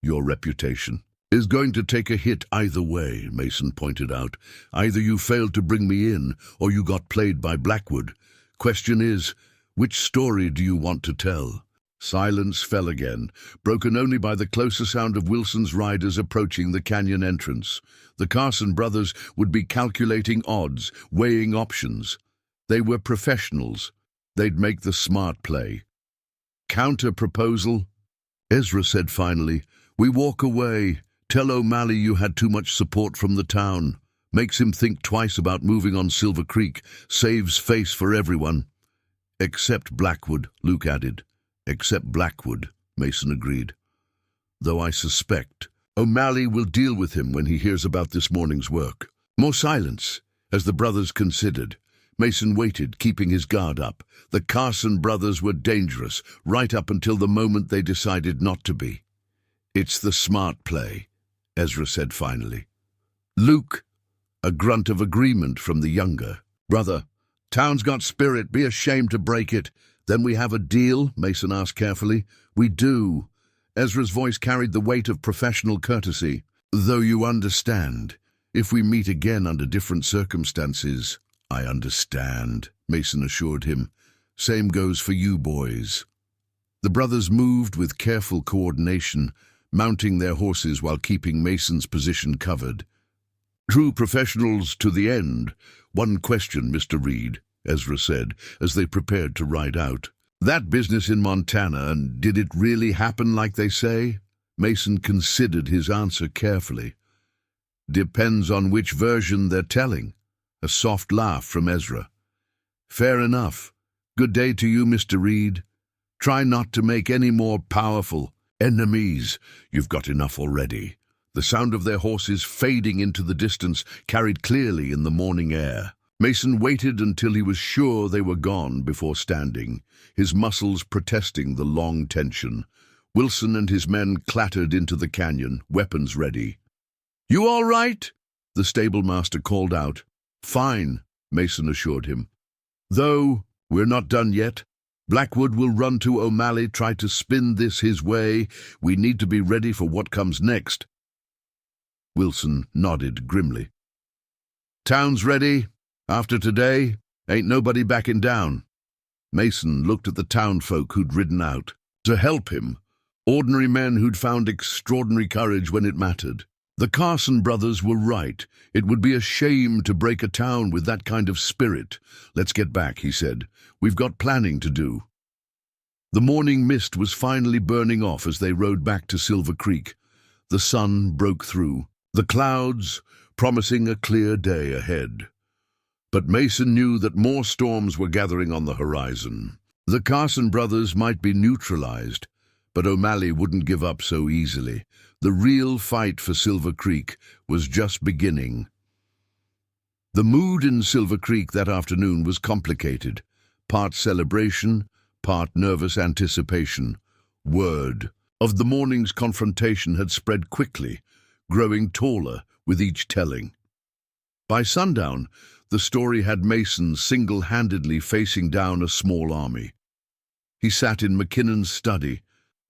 "Your reputation is going to take a hit either way," Mason pointed out. "Either you failed to bring me in, or you got played by Blackwood. Question is, which story do you want to tell?" Silence fell again, broken only by the closer sound of Wilson's riders approaching the canyon entrance. The Carson brothers would be calculating odds, weighing options. They were professionals. They'd make the smart play. "Counter-proposal?" Ezra said finally. "We walk away. Tell O'Malley you had too much support from the town. Makes him think twice about moving on Silver Creek. Saves face for everyone." "Except Blackwood," Luke added. "Except Blackwood," Mason agreed. "Though I suspect O'Malley will deal with him when he hears about this morning's work." More silence, as the brothers considered. Mason waited, keeping his guard up. The Carson brothers were dangerous, right up until the moment they decided not to be. "It's the smart play," Ezra said finally. "Luke," a grunt of agreement from the younger. "Brother, town's got spirit, be ashamed to break it." "Then we have a deal?" Mason asked carefully. "We do." Ezra's voice carried the weight of professional courtesy. "Though you understand, if we meet again under different circumstances." "I understand," Mason assured him. "Same goes for you boys." The brothers moved with careful coordination, mounting their horses while keeping Mason's position covered. "True professionals to the end. One question, Mr. Reed," Ezra said, as they prepared to ride out. "That business in Montana, and did it really happen like they say?" Mason considered his answer carefully. "Depends on which version they're telling." A soft laugh from Ezra. "Fair enough. Good day to you, Mr. Reed. Try not to make any more powerful enemies. You've got enough already." The sound of their horses fading into the distance carried clearly in the morning air. Mason waited until he was sure they were gone before standing, his muscles protesting the long tension. Wilson and his men clattered into the canyon, weapons ready. "You all right?" the stablemaster called out. "Fine," Mason assured him. "Though we're not done yet. Blackwood will run to O'Malley, try to spin this his way. We need to be ready for what comes next." Wilson nodded grimly. "Town's ready. After today, ain't nobody backing down." Mason looked at the townfolk who'd ridden out to help him, ordinary men who'd found extraordinary courage when it mattered. The Carson brothers were right. It would be a shame to break a town with that kind of spirit. "Let's get back," he said. "We've got planning to do." The morning mist was finally burning off as they rode back to Silver Creek. The sun broke through. The clouds, promising a clear day ahead. But Mason knew that more storms were gathering on the horizon. The Carson brothers might be neutralized, but O'Malley wouldn't give up so easily. The real fight for Silver Creek was just beginning. The mood in Silver Creek that afternoon was complicated, part celebration, part nervous anticipation. Word of the morning's confrontation had spread quickly, growing taller with each telling. By sundown, the story had Mason single-handedly facing down a small army. He sat in McKinnon's study,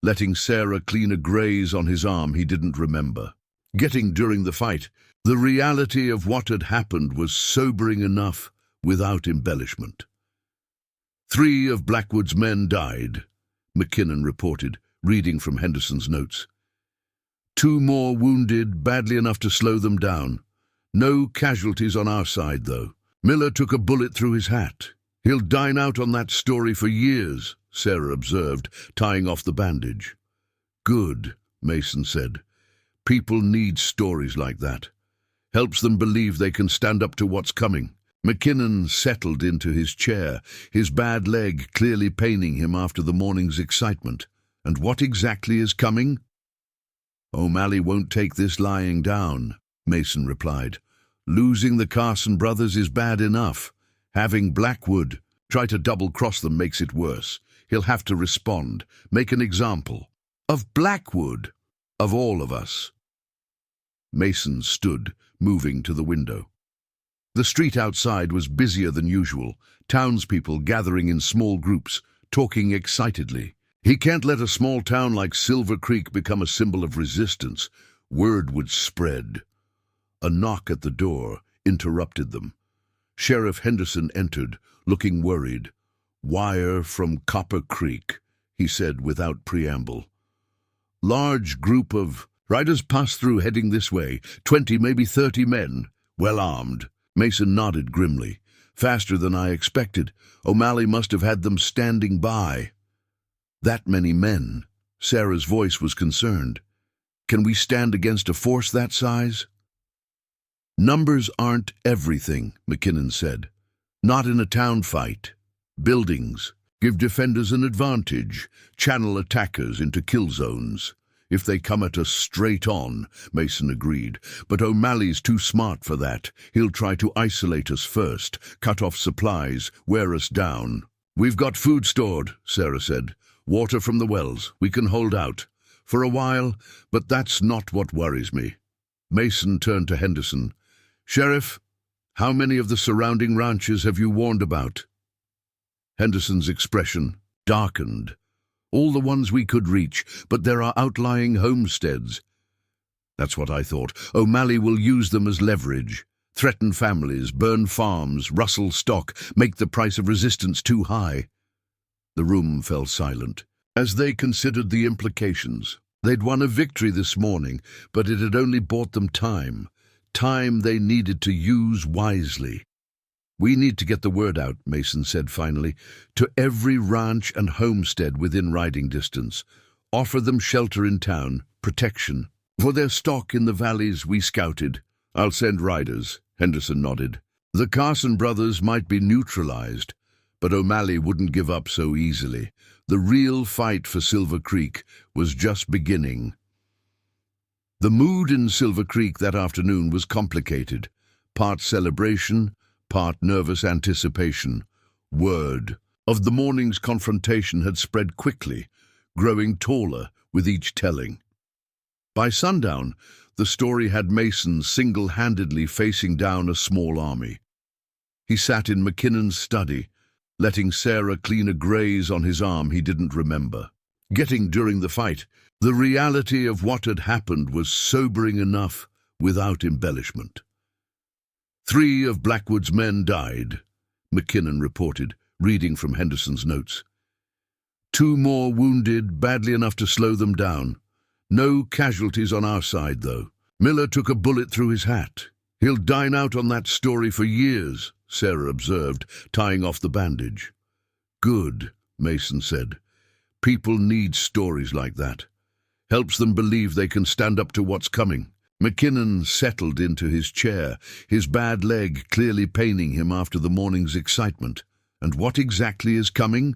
letting Sarah clean a graze on his arm he didn't remember. Getting during the fight, the reality of what had happened was sobering enough without embellishment. 3 of Blackwood's men died, McKinnon reported, reading from Henderson's notes. 2 more wounded, badly enough to slow them down. No casualties on our side, though. Miller took a bullet through his hat. He'll dine out on that story for years, Sarah observed, tying off the bandage. Good, Mason said. People need stories like that. Helps them believe they can stand up to what's coming. McKinnon settled into his chair, his bad leg clearly paining him after the morning's excitement. And what exactly is coming? O'Malley won't take this lying down, Mason replied. Losing the Carson brothers is bad enough. Having Blackwood try to double-cross them makes it worse. He'll have to respond, make an example. Of Blackwood, of all of us. Mason stood, moving to the window. The street outside was busier than usual, townspeople gathering in small groups, talking excitedly. He can't let a small town like Silver Creek become a symbol of resistance. Word would spread. A knock at the door interrupted them. Sheriff Henderson entered, looking worried. "Wire from Copper Creek," he said without preamble. "Large group of riders passed through heading this way, 20, maybe 30 men, well armed." Mason nodded grimly. "Faster than I expected. O'Malley must have had them standing by." "That many men?" Sarah's voice was concerned. "Can we stand against a force that size?" "Numbers aren't everything," McKinnon said. "Not in a town fight. Buildings give defenders an advantage, channel attackers into kill zones. If they come at us straight on," Mason agreed. "But O'Malley's too smart for that. He'll try to isolate us first, cut off supplies, wear us down." "We've got food stored," Sarah said. "Water from the wells. We can hold out. For a while, but that's not what worries me." Mason turned to Henderson. "Sheriff, how many of the surrounding ranches have you warned about?" Henderson's expression darkened. "All the ones we could reach, but there are outlying homesteads." "That's what I thought. O'Malley will use them as leverage. Threaten families, burn farms, rustle stock, make the price of resistance too high." The room fell silent, as they considered the implications. They'd won a victory this morning, but it had only bought them time. Time they needed to use wisely. "We need to get the word out," Mason said finally, "to every ranch and homestead within riding distance. Offer them shelter in town, protection. For their stock in the valleys we scouted. I'll send riders," Henderson nodded. "The Carson brothers might be neutralized, but O'Malley wouldn't give up so easily. The real fight for Silver Creek was just beginning." The mood in Silver Creek that afternoon was complicated, part celebration, part nervous anticipation. Word of the morning's confrontation had spread quickly, growing taller with each telling. By sundown, the story had Mason single-handedly facing down a small army. He sat in McKinnon's study, letting Sarah clean a graze on his arm he didn't remember. Getting during the fight, the reality of what had happened was sobering enough without embellishment. 3 of Blackwood's men died, McKinnon reported, reading from Henderson's notes. 2 more wounded, badly enough to slow them down. No casualties on our side, though. Miller took a bullet through his hat. He'll dine out on that story for years, Sarah observed, tying off the bandage. Good, Mason said. People need stories like that. Helps them believe they can stand up to what's coming. McKinnon settled into his chair, his bad leg clearly paining him after the morning's excitement. And what exactly is coming?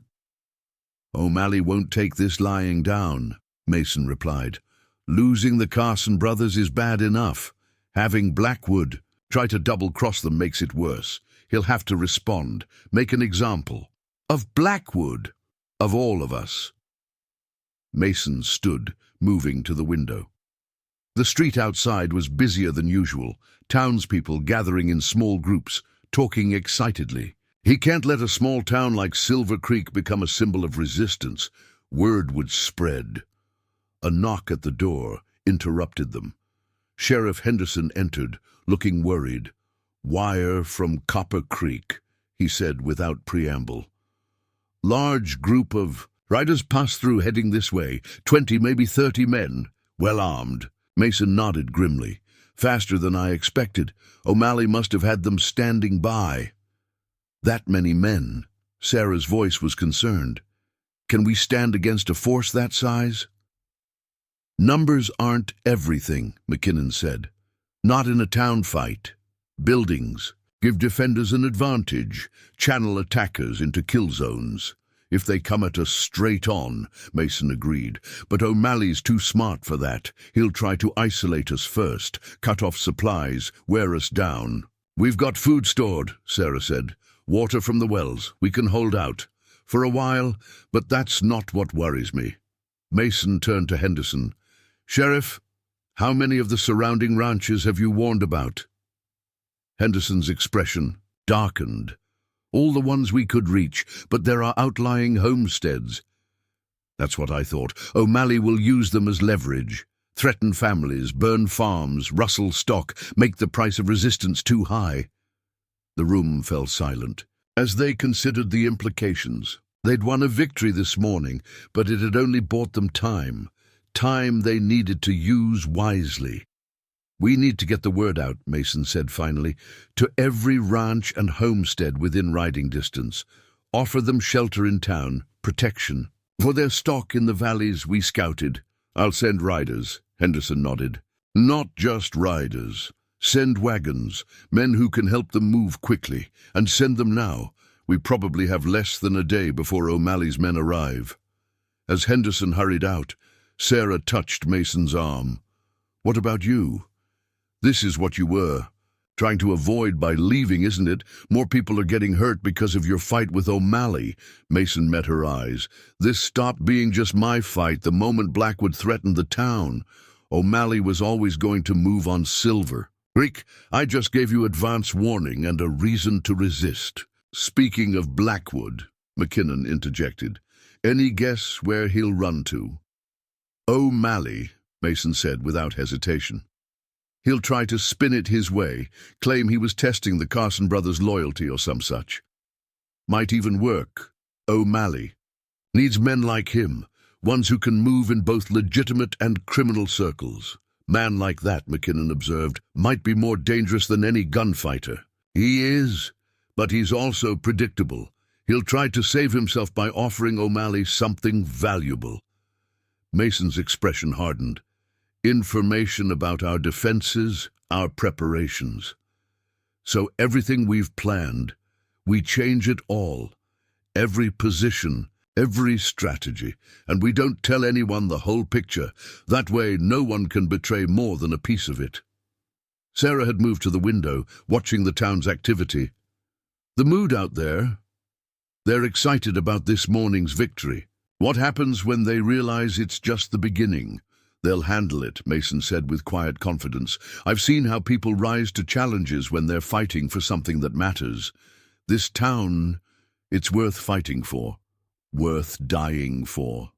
O'Malley won't take this lying down, Mason replied. Losing the Carson brothers is bad enough. Having Blackwood try to double-cross them makes it worse. He'll have to respond, make an example. Of Blackwood? Of all of us. Mason stood, moving to the window. The street outside was busier than usual, townspeople gathering in small groups, talking excitedly. He can't let a small town like Silver Creek become a symbol of resistance. Word would spread. A knock at the door interrupted them. Sheriff Henderson entered, looking worried. "Wire from Copper Creek," he said without preamble. "Large group of riders passed through heading this way, 20, maybe 30 men, well armed." Mason nodded grimly. "Faster than I expected. O'Malley must have had them standing by." "That many men?" Sarah's voice was concerned. "Can we stand against a force that size?" "Numbers aren't everything," McKinnon said. "Not in a town fight. Buildings give defenders an advantage, channel attackers into kill zones. If they come at us straight on," Mason agreed. "But O'Malley's too smart for that. He'll try to isolate us first, cut off supplies, wear us down." "We've got food stored," Sarah said. "Water from the wells. We can hold out. For a while, but that's not what worries me." Mason turned to Henderson. "Sheriff, how many of the surrounding ranches have you warned about?" Henderson's expression darkened. "All the ones we could reach, but there are outlying homesteads." "That's what I thought. O'Malley will use them as leverage. Threaten families, burn farms, rustle stock, make the price of resistance too high." The room fell silent, as they considered the implications. They'd won a victory this morning, but it had only bought them time. Time they needed to use wisely. "We need to get the word out," Mason said finally, "to every ranch and homestead within riding distance. Offer them shelter in town, protection. For their stock in the valleys we scouted. I'll send riders," Henderson nodded. "Not just riders. Send wagons, men who can help them move quickly, and send them now. We probably have less than a day before O'Malley's men arrive." As Henderson hurried out, Sarah touched Mason's arm. "What about you? This is what you were trying to avoid by leaving, isn't it? More people are getting hurt because of your fight with O'Malley." Mason met her eyes. "This stopped being just my fight the moment Blackwood threatened the town. O'Malley was always going to move on Silver Creek. I just gave you advance warning and a reason to resist." "Speaking of Blackwood," McKinnon interjected, "any guess where he'll run to?" "O'Malley," Mason said without hesitation. "He'll try to spin it his way, claim he was testing the Carson brothers' loyalty or some such. Might even work. O'Malley needs men like him, ones who can move in both legitimate and criminal circles. Man like that," McKinnon observed, "might be more dangerous than any gunfighter." "He is, but he's also predictable. He'll try to save himself by offering O'Malley something valuable." Mason's expression hardened. "Information about our defenses, our preparations. So everything we've planned, we change it all. Every position, every strategy, and we don't tell anyone the whole picture. That way no one can betray more than a piece of it." Sarah had moved to the window, watching the town's activity. "The mood out there? They're excited about this morning's victory. What happens when they realize it's just the beginning? They'll handle it," Mason said with quiet confidence. "I've seen how people rise to challenges when they're fighting for something that matters. This town, it's worth fighting for, worth dying for."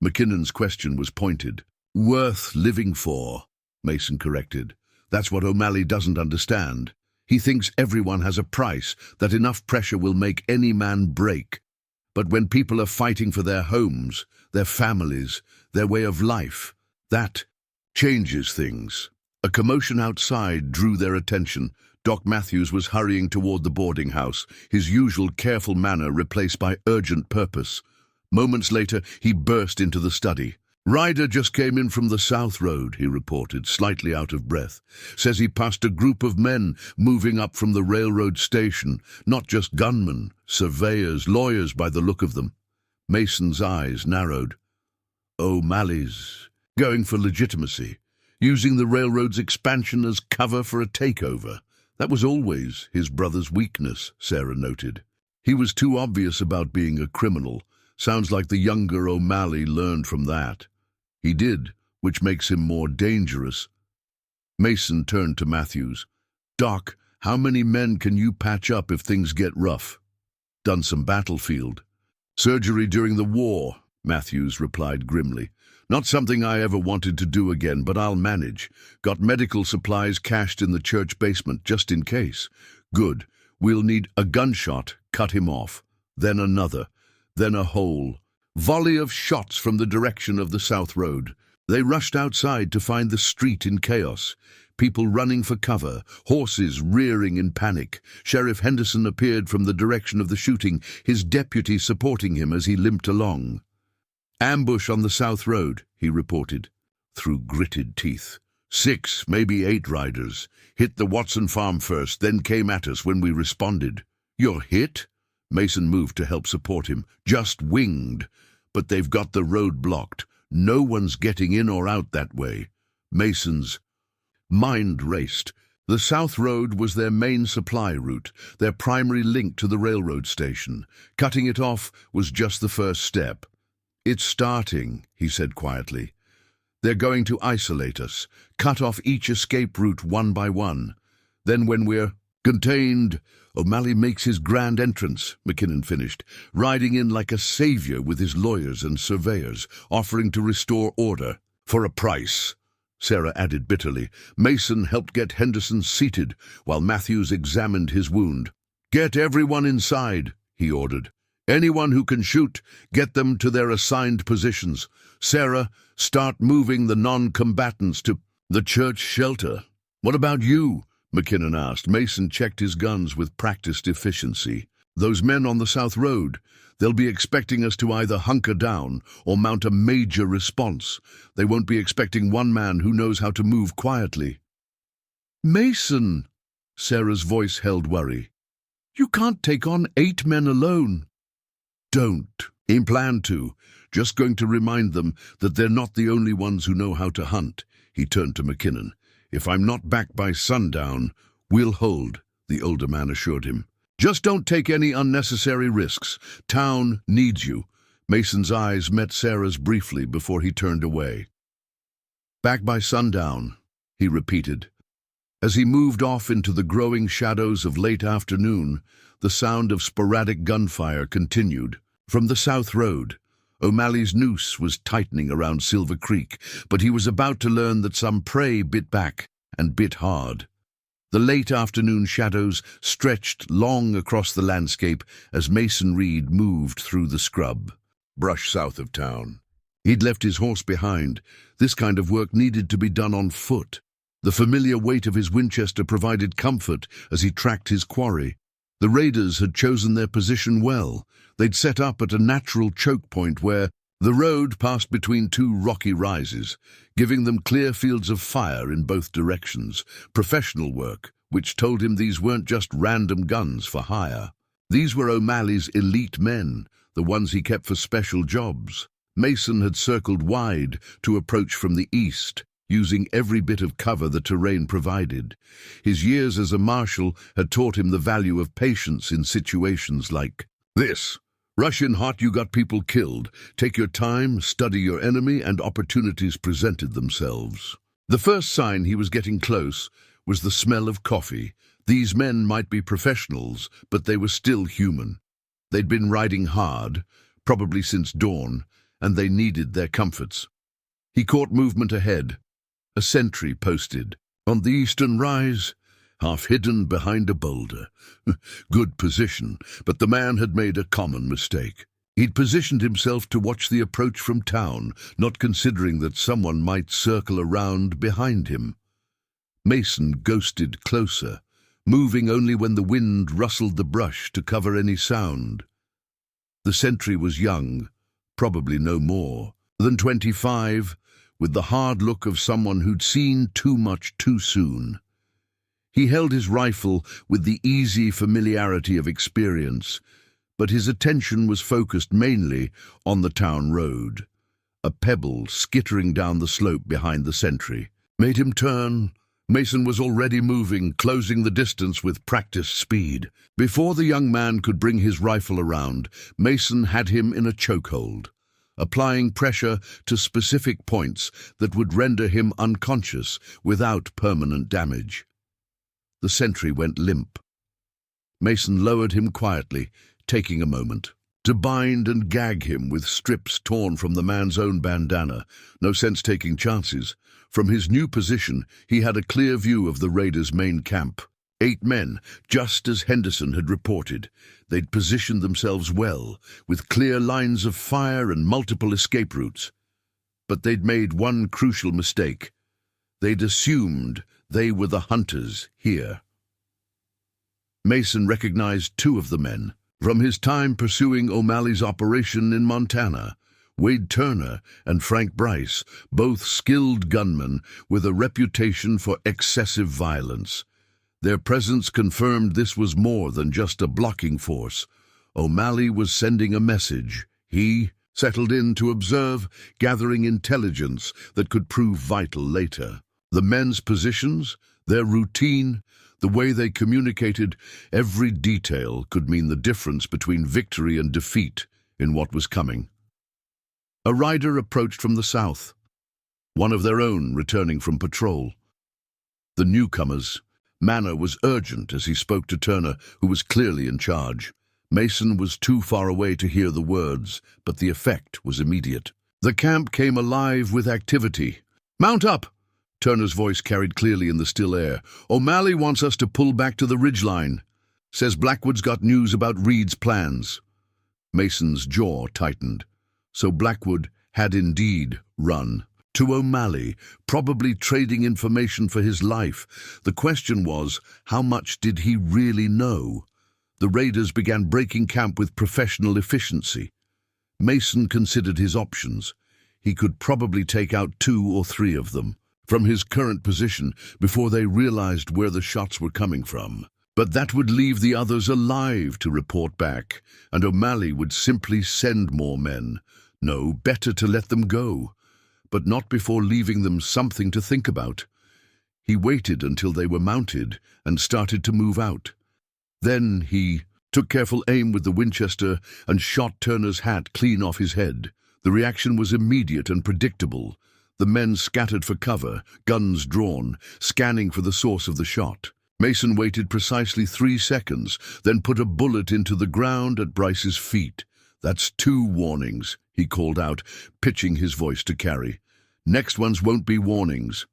McKinnon's question was pointed. "Worth living for," Mason corrected. "That's what O'Malley doesn't understand. He thinks everyone has a price, that enough pressure will make any man break. But when people are fighting for their homes, their families, their way of life, that changes things." A commotion outside drew their attention. Doc Matthews was hurrying toward the boarding house, his usual careful manner replaced by urgent purpose. Moments later, he burst into the study. "Ryder just came in from the South Road," he reported, slightly out of breath. "Says he passed a group of men moving up from the railroad station. Not just gunmen, surveyors, lawyers by the look of them." Mason's eyes narrowed. O'Malley's going for legitimacy, using the railroad's expansion as cover for a takeover. That was always his brother's weakness, Sarah noted. He was too obvious about being a criminal. Sounds like the younger O'Malley learned from that. He did, which makes him more dangerous. Mason turned to Matthews. "Doc, how many men can you patch up if things get rough?" "Done some battlefield." "Surgery during the war," Matthews replied grimly. "Not something I ever wanted to do again, but I'll manage. Got medical supplies cached in the church basement, just in case." "Good. We'll need a gunshot, cut him off. Then another. Then a whole volley of shots from the direction of the South Road." They rushed outside to find the street in chaos. People running for cover, horses rearing in panic. Sheriff Henderson appeared from the direction of the shooting, his deputy supporting him as he limped along. "Ambush on the South Road," he reported, through gritted teeth. 6, maybe 8 riders. Hit the Watson farm first, then came at us when we responded." "You're hit?" Mason moved to help support him. "Just winged. But they've got the road blocked. No one's getting in or out that way." Mason's mind raced. The South Road was their main supply route, their primary link to the railroad station. Cutting it off was just the first step. "It's starting," he said quietly. "They're going to isolate us, cut off each escape route one by one. Then when we're contained, O'Malley makes his grand entrance," McKinnon finished, riding in like a savior with his lawyers and surveyors, offering to restore order. "For a price," Sarah added bitterly. Mason helped get Henderson seated while Matthews examined his wound. "Get everyone inside," he ordered. "Anyone who can shoot, get them to their assigned positions. Sarah, start moving the non-combatants to the church shelter." "What about you?" McKinnon asked. Mason checked his guns with practiced efficiency. "Those men on the South Road, they'll be expecting us to either hunker down or mount a major response. They won't be expecting one man who knows how to move quietly." "Mason," Sarah's voice held worry. "You can't take on 8 men alone." "Don't. Ain't planned to. Just going to remind them that they're not the only ones who know how to hunt." He turned to McKinnon. "If I'm not back by sundown, we'll hold," the older man assured him. "Just don't take any unnecessary risks. Town needs you." Mason's eyes met Sarah's briefly before he turned away. "Back by sundown," he repeated. As he moved off into the growing shadows of late afternoon, the sound of sporadic gunfire continued. From the South Road, O'Malley's noose was tightening around Silver Creek, but he was about to learn that some prey bit back and bit hard. The late afternoon shadows stretched long across the landscape as Mason Reed moved through the scrub. Brush south of town. He'd left his horse behind. This kind of work needed to be done on foot. The familiar weight of his Winchester provided comfort as he tracked his quarry. The raiders had chosen their position well. They'd set up at a natural choke point where the road passed between 2 rocky rises, giving them clear fields of fire in both directions. Professional work, which told him these weren't just random guns for hire. These were O'Malley's elite men, the ones he kept for special jobs. Mason had circled wide to approach from the east, using every bit of cover the terrain provided. His years as a marshal had taught him the value of patience in situations like this. Rush in hot, you got people killed. Take your time, study your enemy, and opportunities presented themselves. The first sign he was getting close was the smell of coffee. These men might be professionals, but they were still human. They'd been riding hard, probably since dawn, and they needed their comforts. He caught movement ahead. A sentry posted on the eastern rise, half hidden behind a boulder. Good position, but the man had made a common mistake. He'd positioned himself to watch the approach from town, not considering that someone might circle around behind him. Mason ghosted closer, moving only when the wind rustled the brush to cover any sound. The sentry was young, probably no more. than 25, with the hard look of someone who'd seen too much too soon. He held his rifle with the easy familiarity of experience, but his attention was focused mainly on the town road. A pebble skittering down the slope behind the sentry made him turn. Mason was already moving, closing the distance with practiced speed. Before the young man could bring his rifle around, Mason had him in a chokehold, applying pressure to specific points that would render him unconscious without permanent damage. The sentry went limp. Mason lowered him quietly, taking a moment to bind and gag him with strips torn from the man's own bandana. No sense taking chances. From his new position, he had a clear view of the raiders' main camp. 8 men, just as Henderson had reported. They'd positioned themselves well, with clear lines of fire and multiple escape routes. But they'd made one crucial mistake. They'd assumed they were the hunters here. Mason recognized 2 of the men from his time pursuing O'Malley's operation in Montana. Wade Turner and Frank Bryce, both skilled gunmen with a reputation for excessive violence. Their presence confirmed this was more than just a blocking force. O'Malley was sending a message. He settled in to observe, gathering intelligence that could prove vital later. The men's positions, their routine, the way they communicated, every detail could mean the difference between victory and defeat in what was coming. A rider approached from the south, one of their own returning from patrol. The newcomer's manner was urgent as he spoke to Turner, who was clearly in charge. Mason was too far away to hear the words, but the effect was immediate. The camp came alive with activity. "Mount up!" Turner's voice carried clearly in the still air. "O'Malley wants us to pull back to the ridgeline. Says Blackwood's got news about Reed's plans." Mason's jaw tightened. So Blackwood had indeed run to O'Malley, probably trading information for his life. The question was, how much did he really know? The raiders began breaking camp with professional efficiency. Mason considered his options. He could probably take out 2 or 3 of them from his current position before they realized where the shots were coming from. But that would leave the others alive to report back, and O'Malley would simply send more men. No, better to let them go, but not before leaving them something to think about. He waited until they were mounted and started to move out. Then he took careful aim with the Winchester and shot Turner's hat clean off his head. The reaction was immediate and predictable. The men scattered for cover, guns drawn, scanning for the source of the shot. Mason waited precisely 3 seconds, then put a bullet into the ground at Bryce's feet. "That's 2 warnings," he called out, pitching his voice to Carey. "Next ones won't be warnings."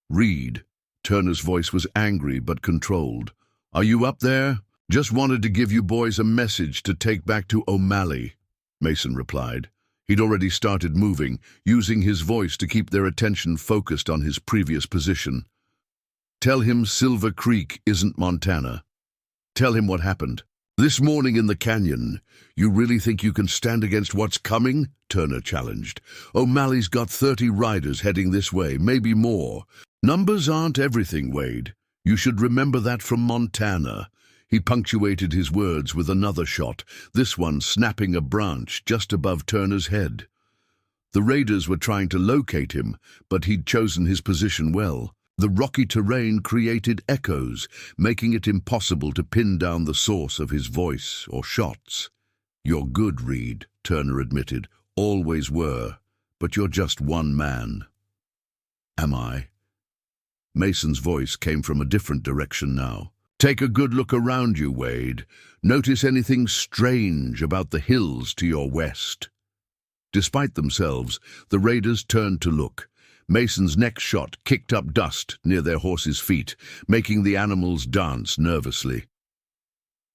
"Reed." Turner's voice was angry but controlled. "Are you up there?" "Just wanted to give you boys a message to take back to O'Malley," Mason replied. He'd already started moving, using his voice to keep their attention focused on his previous position. "Tell him Silver Creek isn't Montana. Tell him what happened this morning in the canyon." "You really think you can stand against what's coming?" Turner challenged. "O'Malley's got 30 riders heading this way, maybe more. Numbers aren't everything, Wade. You should remember that from Montana." He punctuated his words with another shot, this one snapping a branch just above Turner's head. The raiders were trying to locate him, but he'd chosen his position well. The rocky terrain created echoes, making it impossible to pin down the source of his voice or shots. "You're good, Reed," Turner admitted. "Always were, but you're just one man." "Am I?" Mason's voice came from a different direction now. "Take a good look around you, Wade. Notice anything strange about the hills to your west." Despite themselves, the raiders turned to look. Mason's next shot kicked up dust near their horses' feet, making the animals dance nervously.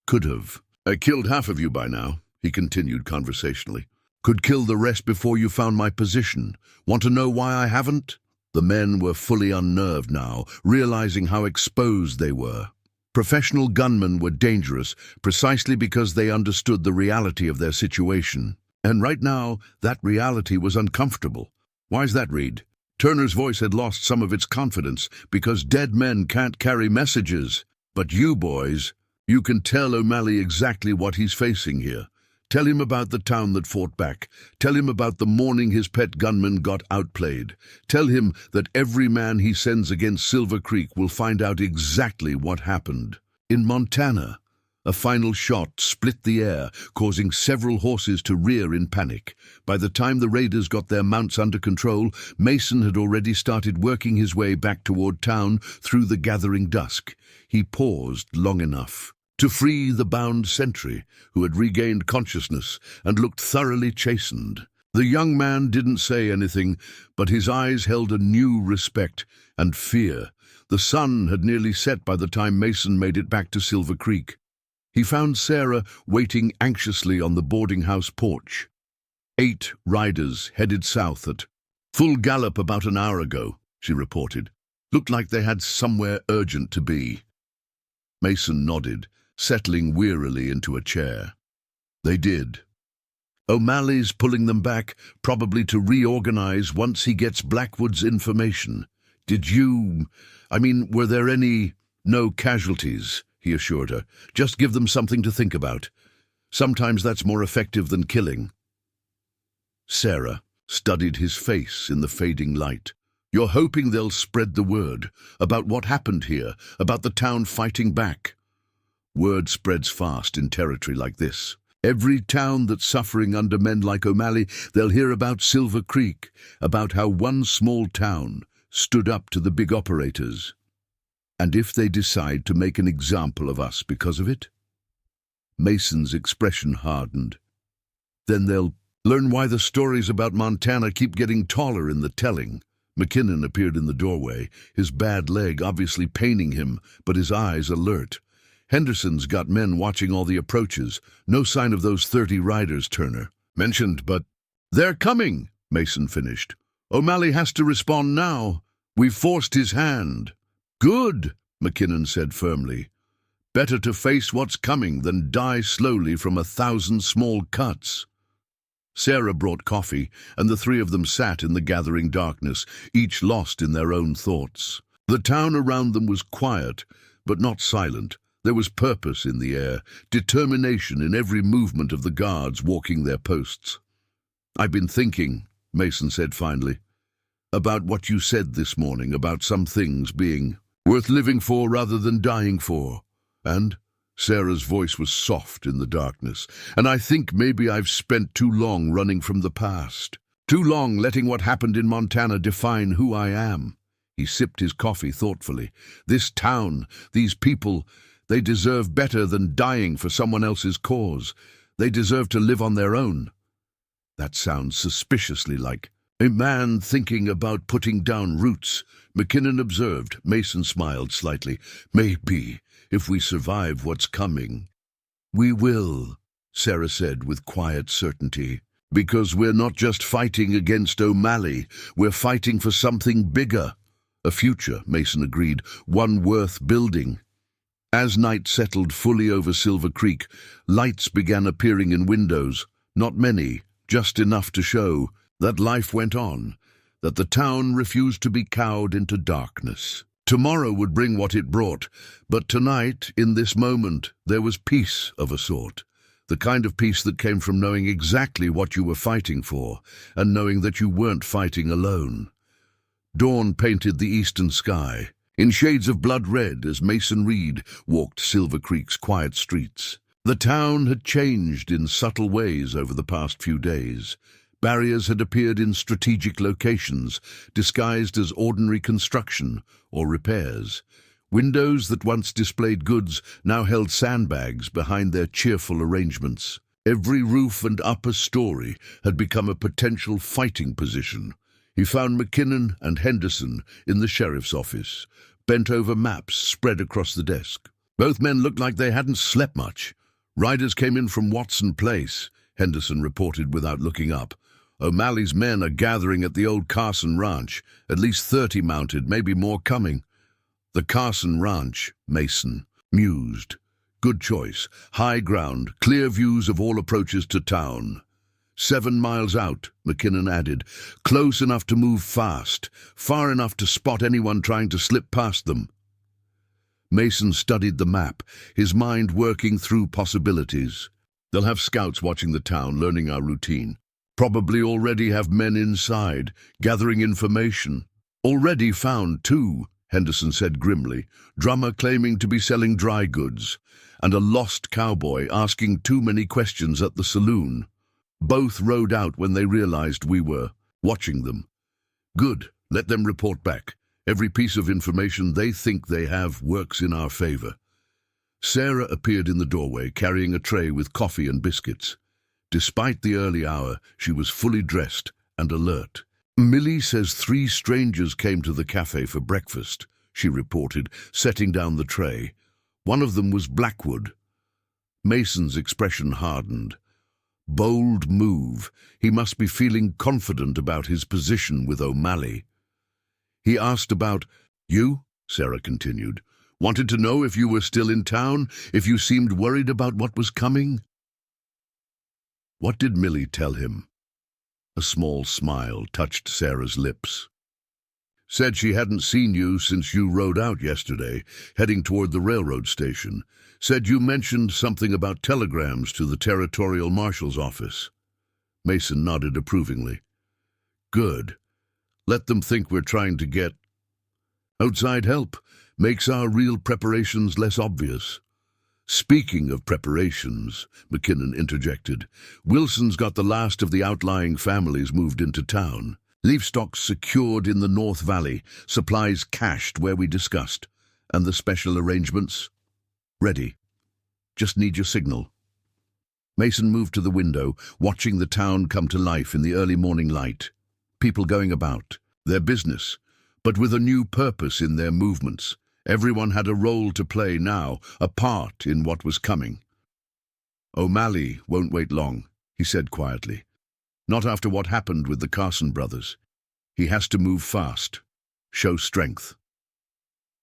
"Could have. I killed half of you by now," he continued conversationally. "Could kill the rest before you found my position. Want to know why I haven't?" The men were fully unnerved now, realizing how exposed they were. Professional gunmen were dangerous precisely because they understood the reality of their situation. And right now, that reality was uncomfortable. Why's that, Reed? Turner's voice had lost some of its confidence, because dead men can't carry messages. But you boys, you can tell O'Malley exactly what he's facing here. Tell him about the town that fought back. Tell him about the morning his pet gunman got outplayed. Tell him that every man he sends against Silver Creek will find out exactly what happened. In Montana, a final shot split the air, causing several horses to rear in panic. By the time the raiders got their mounts under control, Mason had already started working his way back toward town through the gathering dusk. He paused long enough to free the bound sentry, who had regained consciousness and looked thoroughly chastened. The young man didn't say anything, but his eyes held a new respect and fear. The sun had nearly set by the time Mason made it back to Silver Creek. He found Sarah waiting anxiously on the boarding house porch. 8 riders headed south at full gallop about an hour ago, she reported. Looked like they had somewhere urgent to be. Mason nodded, settling wearily into a chair. They did. O'Malley's pulling them back, probably to reorganize once he gets Blackwood's information. Were there no casualties? He assured her. Just give them something to think about. Sometimes that's more effective than killing. Sarah studied his face in the fading light. You're hoping they'll spread the word about what happened here, about the town fighting back. Word spreads fast in territory like this. Every town that's suffering under men like O'Malley, they'll hear about Silver Creek, about how one small town stood up to the big operators. And if they decide to make an example of us because of it? Mason's expression hardened. Then they'll learn why the stories about Montana keep getting taller in the telling. McKinnon appeared in the doorway, his bad leg obviously paining him, but his eyes alert. Henderson's got men watching all the approaches. No sign of those 30 riders, Turner mentioned, but they're coming, Mason finished. O'Malley has to respond now. We've forced his hand. Good, McKinnon said firmly. Better to face what's coming than die slowly from 1,000 small cuts. Sarah brought coffee, and the 3 of them sat in the gathering darkness, each lost in their own thoughts. The town around them was quiet, but not silent. There was purpose in the air, determination in every movement of the guards walking their posts. I've been thinking, Mason said finally, about what you said this morning about some things being worth living for rather than dying for. And Sarah's voice was soft in the darkness. And I think maybe I've spent too long running from the past. Too long letting what happened in Montana define who I am. He sipped his coffee thoughtfully. This town, these people, they deserve better than dying for someone else's cause. They deserve to live on their own. That sounds suspiciously like a man thinking about putting down roots, McKinnon observed. Mason smiled slightly. Maybe, if we survive what's coming. We will, Sarah said with quiet certainty. Because we're not just fighting against O'Malley, we're fighting for something bigger. A future, Mason agreed, one worth building. As night settled fully over Silver Creek, lights began appearing in windows. Not many, just enough to show that life went on, that the town refused to be cowed into darkness. Tomorrow would bring what it brought, but tonight, in this moment, there was peace of a sort. The kind of peace that came from knowing exactly what you were fighting for, and knowing that you weren't fighting alone. Dawn painted the eastern sky, in shades of blood red as Mason Reed walked Silver Creek's quiet streets. The town had changed in subtle ways over the past few days. Barriers had appeared in strategic locations, disguised as ordinary construction or repairs. Windows that once displayed goods now held sandbags behind their cheerful arrangements. Every roof and upper story had become a potential fighting position. He found McKinnon and Henderson in the sheriff's office, bent over maps spread across the desk. Both men looked like they hadn't slept much. Riders came in from Watson Place, Henderson reported without looking up. O'Malley's men are gathering at the old Carson Ranch, at least 30 mounted, maybe more coming. The Carson Ranch, Mason mused. Good choice. High ground, clear views of all approaches to town. 7 miles out, McKinnon added. Close enough to move fast, far enough to spot anyone trying to slip past them. Mason studied the map, his mind working through possibilities. They'll have scouts watching the town, learning our routine. Probably already have men inside, gathering information. Already found, too, Henderson said grimly. Drummer claiming to be selling dry goods, and a lost cowboy asking too many questions at the saloon. Both rode out when they realized we were watching them. Good, let them report back. Every piece of information they think they have works in our favor. Sarah appeared in the doorway, carrying a tray with coffee and biscuits. Despite the early hour, she was fully dressed and alert. Millie says 3 strangers came to the cafe for breakfast, she reported, setting down the tray. One of them was Blackwood. Mason's expression hardened. Bold move. He must be feeling confident about his position with O'Malley. He asked about you, Sarah continued. Wanted to know if you were still in town, if you seemed worried about what was coming. What did Millie tell him? A small smile touched Sarah's lips. Said she hadn't seen you since you rode out yesterday, heading toward the railroad station. Said you mentioned something about telegrams to the Territorial Marshal's office. Mason nodded approvingly. Good. Let them think we're trying to get outside help. Makes our real preparations less obvious. Speaking of preparations, McKinnon interjected, Wilson's got the last of the outlying families moved into town. Livestock secured in the North Valley, supplies cached where we discussed, and the special arrangements? Ready. Just need your signal. Mason moved to the window, watching the town come to life in the early morning light. People going about, their business, but with a new purpose in their movements. Everyone had a role to play now, a part in what was coming. O'Malley won't wait long, he said quietly. Not after what happened with the Carson brothers. He has to move fast, show strength.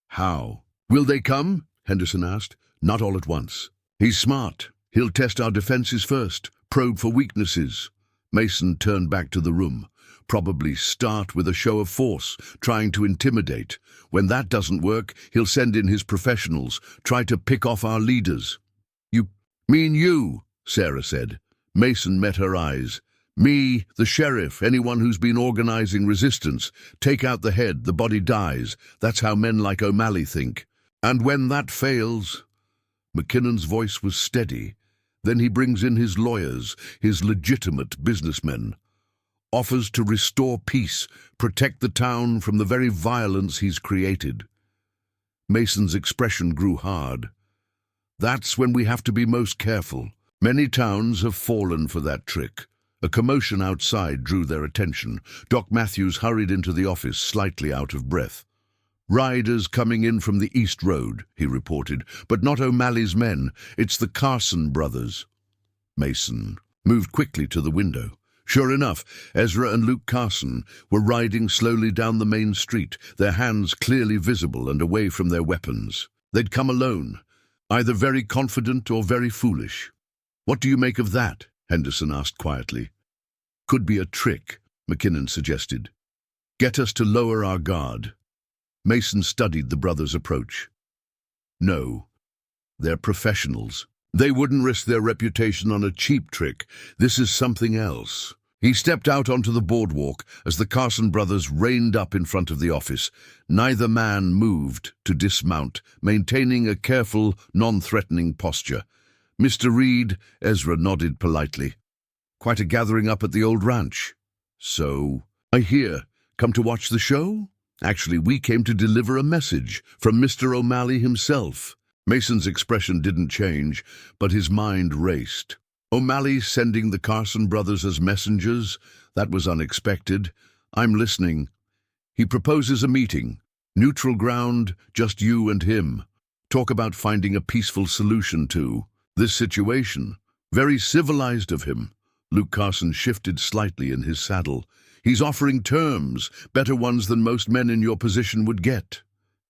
How? Will they come? Henderson asked. Not all at once. He's smart. He'll test our defenses first, probe for weaknesses. Mason turned back to the room. Probably start with a show of force, trying to intimidate. When that doesn't work, he'll send in his professionals, try to pick off our leaders. You mean you, Sarah said. Mason met her eyes. Me, the sheriff, anyone who's been organizing resistance. Take out the head, the body dies. That's how men like O'Malley think. And when that fails... McKinnon's voice was steady. Then he brings in his lawyers, his legitimate businessmen. Offers to restore peace, protect the town from the very violence he's created. Mason's expression grew hard. That's when we have to be most careful. Many towns have fallen for that trick. A commotion outside drew their attention. Doc Matthews hurried into the office, slightly out of breath. Riders coming in from the East Road, he reported, but not O'Malley's men. It's the Carson brothers. Mason moved quickly to the window. Sure enough, Ezra and Luke Carson were riding slowly down the main street, their hands clearly visible and away from their weapons. They'd come alone, either very confident or very foolish. What do you make of that? Henderson asked quietly. Could be a trick, McKinnon suggested. Get us to lower our guard. Mason studied the brothers' approach. No, they're professionals. They wouldn't risk their reputation on a cheap trick. This is something else. He stepped out onto the boardwalk as the Carson brothers reined up in front of the office. Neither man moved to dismount, maintaining a careful, non-threatening posture. Mr. Reed, Ezra nodded politely. Quite a gathering up at the old ranch. So, I hear, come to watch the show? Actually, we came to deliver a message from Mr. O'Malley himself. Mason's expression didn't change, but his mind raced. O'Malley sending the Carson brothers as messengers? That was unexpected. I'm listening. He proposes a meeting. Neutral ground, just you and him. Talk about finding a peaceful solution to this situation. Very civilized of him. Luke Carson shifted slightly in his saddle. He's offering terms, better ones than most men in your position would get.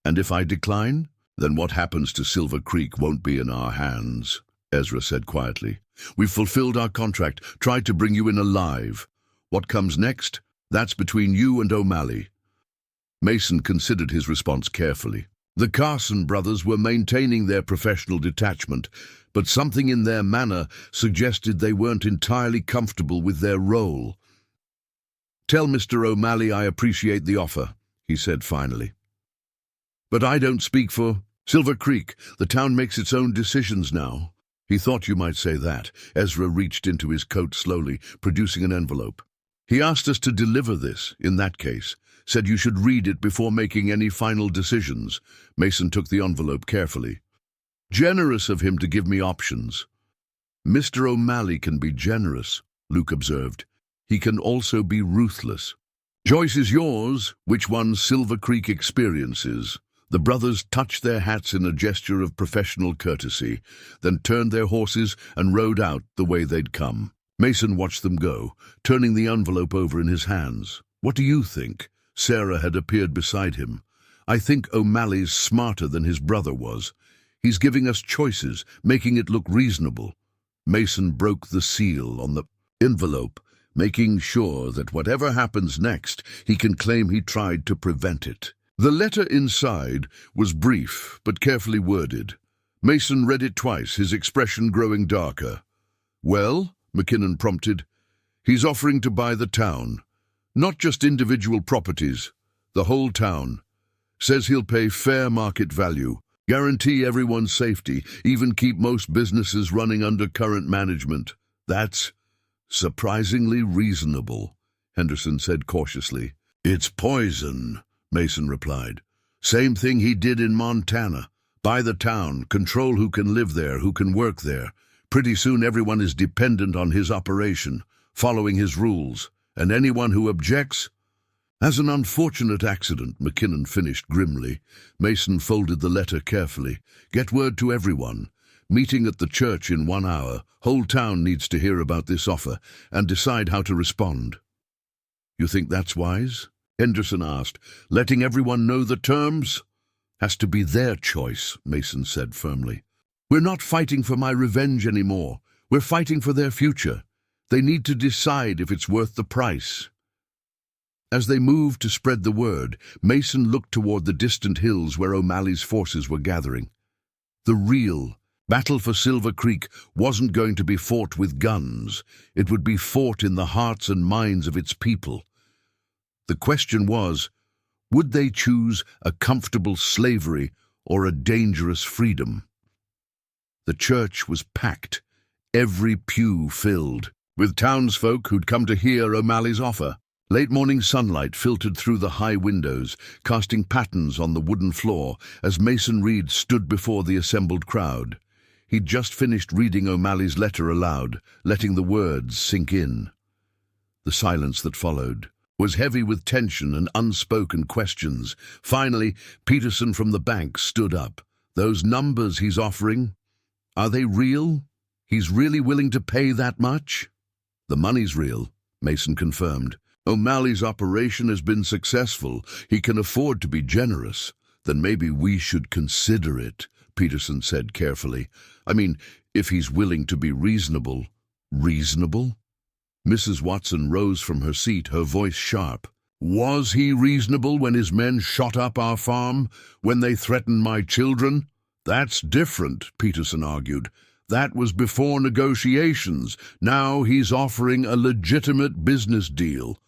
And if I decline, then what happens to Silver Creek won't be in our hands. Ezra said quietly. "We've fulfilled our contract, tried to bring you in alive. What comes next? That's between you and O'Malley." Mason considered his response carefully. The Carson brothers were maintaining their professional detachment, but something in their manner suggested they weren't entirely comfortable with their role. "Tell Mr. O'Malley I appreciate the offer," he said finally. "But I don't speak for Silver Creek. The town makes its own decisions now." He thought you might say that. Ezra reached into his coat slowly, producing an envelope. "He asked us to deliver this, in that case. Said you should read it before making any final decisions." Mason took the envelope carefully. "Generous of him to give me options." "Mr. O'Malley can be generous," Luke observed. "He can also be ruthless. Choice is yours, which one Silver Creek experiences." The brothers touched their hats in a gesture of professional courtesy, then turned their horses and rode out the way they'd come. Mason watched them go, turning the envelope over in his hands. "What do you think?" Sarah had appeared beside him. "I think O'Malley's smarter than his brother was. He's giving us choices, making it look reasonable." Mason broke the seal on the envelope, making sure that whatever happens next, he can claim he tried to prevent it. The letter inside was brief but carefully worded. Mason read it twice, his expression growing darker. "Well," McKinnon prompted, "he's offering to buy the town. Not just individual properties, the whole town. Says he'll pay fair market value, guarantee everyone's safety, even keep most businesses running under current management. That's surprisingly reasonable," Henderson said cautiously. "It's poison," Mason replied. "Same thing he did in Montana. Buy the town, control who can live there, who can work there. Pretty soon everyone is dependent on his operation, following his rules, and anyone who objects—" "As an unfortunate accident," McKinnon finished grimly. Mason folded the letter carefully. "Get word to everyone. Meeting at the church in 1 hour. Whole town needs to hear about this offer and decide how to respond." "You think that's wise?" Henderson asked. "Letting everyone know the terms?" "Has to be their choice," Mason said firmly. "We're not fighting for my revenge anymore. We're fighting for their future. They need to decide if it's worth the price." As they moved to spread the word, Mason looked toward the distant hills where O'Malley's forces were gathering. The real battle for Silver Creek wasn't going to be fought with guns. It would be fought in the hearts and minds of its people. The question was, would they choose a comfortable slavery or a dangerous freedom? The church was packed, every pew filled, with townsfolk who'd come to hear O'Malley's offer. Late morning sunlight filtered through the high windows, casting patterns on the wooden floor as Mason Reed stood before the assembled crowd. He'd just finished reading O'Malley's letter aloud, letting the words sink in. The silence that followed was heavy with tension and unspoken questions. Finally, Peterson from the bank stood up. "Those numbers he's offering, are they real? He's really willing to pay that much?" "The money's real," Mason confirmed. "O'Malley's operation has been successful. He can afford to be generous." "Then maybe we should consider it," Peterson said carefully. "I mean, if he's willing to be reasonable." "Reasonable?" Mrs. Watson rose from her seat, her voice sharp. "Was he reasonable when his men shot up our farm, when they threatened my children?" "That's different," Peterson argued. "That was before negotiations. Now he's offering a legitimate business deal."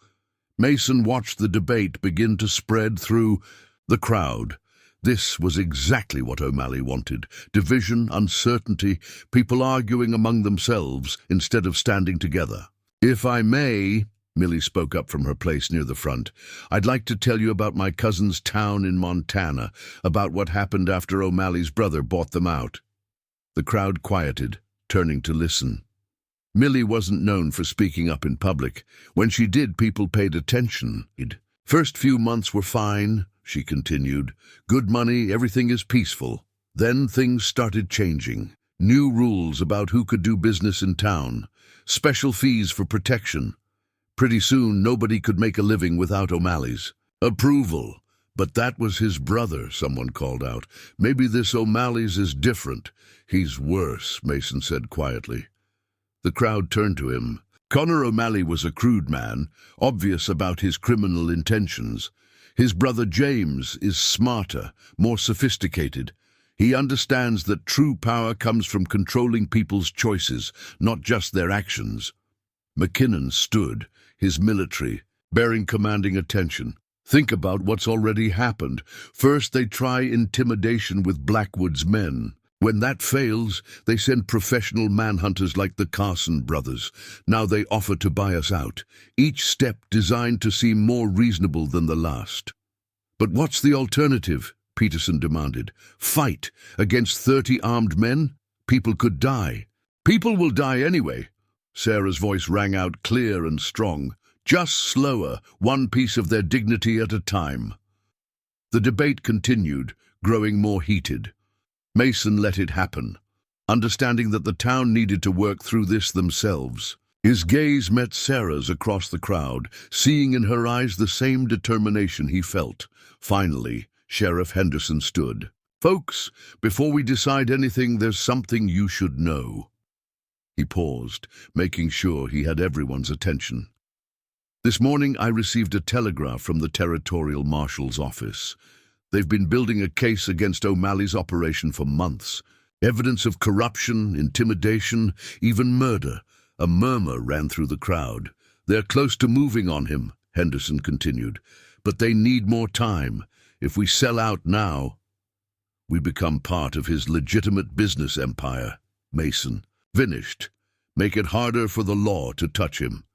Mason watched the debate begin to spread through the crowd. This was exactly what O'Malley wanted. Division, uncertainty, people arguing among themselves instead of standing together. "If I may," Millie spoke up from her place near the front, "I'd like to tell you about my cousin's town in Montana, about what happened after O'Malley's brother bought them out." The crowd quieted, turning to listen. Millie wasn't known for speaking up in public. When she did, people paid attention. "First few months were fine," she continued. "Good money, everything is peaceful. Then things started changing. New rules about who could do business in town. Special fees for protection. Pretty soon, nobody could make a living without O'Malley's approval. But that was his brother, someone called out. Maybe this O'Malley's is different. He's worse, Mason said quietly. The crowd turned to him. Connor O'Malley was a crude man, obvious about his criminal intentions. His brother James is smarter, more sophisticated. He understands that true power comes from controlling people's choices, not just their actions. McKinnon stood, his military, bearing commanding attention. Think about what's already happened. First, they try intimidation with Blackwood's men. When that fails, they send professional manhunters like the Carson brothers. Now they offer to buy us out, each step designed to seem more reasonable than the last. But what's the alternative? Peterson demanded. Fight against 30 armed men? People could die. People will die anyway. Sarah's voice rang out clear and strong. Just slower, one piece of their dignity at a time. The debate continued, growing more heated. Mason let it happen, understanding that the town needed to work through this themselves. His gaze met Sarah's across the crowd, seeing in her eyes the same determination he felt. Finally, Sheriff Henderson stood. Folks, before we decide anything, there's something you should know. He paused, making sure he had everyone's attention. This morning I received a telegraph from the Territorial Marshal's office. They've been building a case against O'Malley's operation for months. Evidence of corruption, intimidation, even murder. A murmur ran through the crowd. They're close to moving on him, Henderson continued. But they need more time. If we sell out now, we become part of his legitimate business empire. Mason finished. Make it harder for the law to touch him.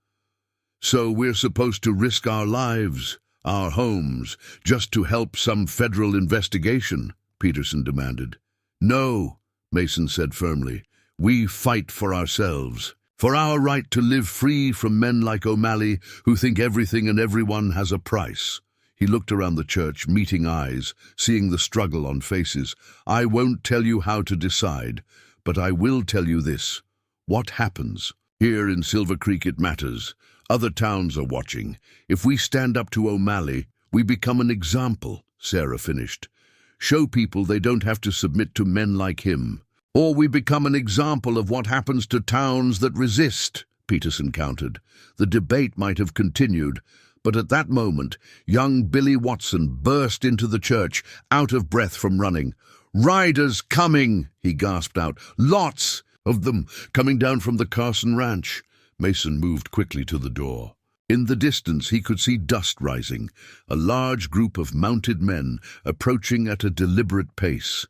So we're supposed to risk our lives, our homes, just to help some federal investigation? Peterson demanded. No, Mason said firmly. We fight for ourselves, for our right to live free from men like O'Malley who think everything and everyone has a price. He looked around the church, meeting eyes, seeing the struggle on faces. I won't tell you how to decide, but I will tell you this. What happens? Here in Silver Creek it matters. Other towns are watching. If we stand up to O'Malley, we become an example, Sarah finished. Show people they don't have to submit to men like him. Or we become an example of what happens to towns that resist, Peterson countered. The debate might have continued, but at that moment, young Billy Watson burst into the church, out of breath from running. Riders coming, he gasped out. Lots of them coming down from the Carson Ranch. Mason moved quickly to the door. In the distance he could see dust rising, a large group of mounted men approaching at a deliberate pace.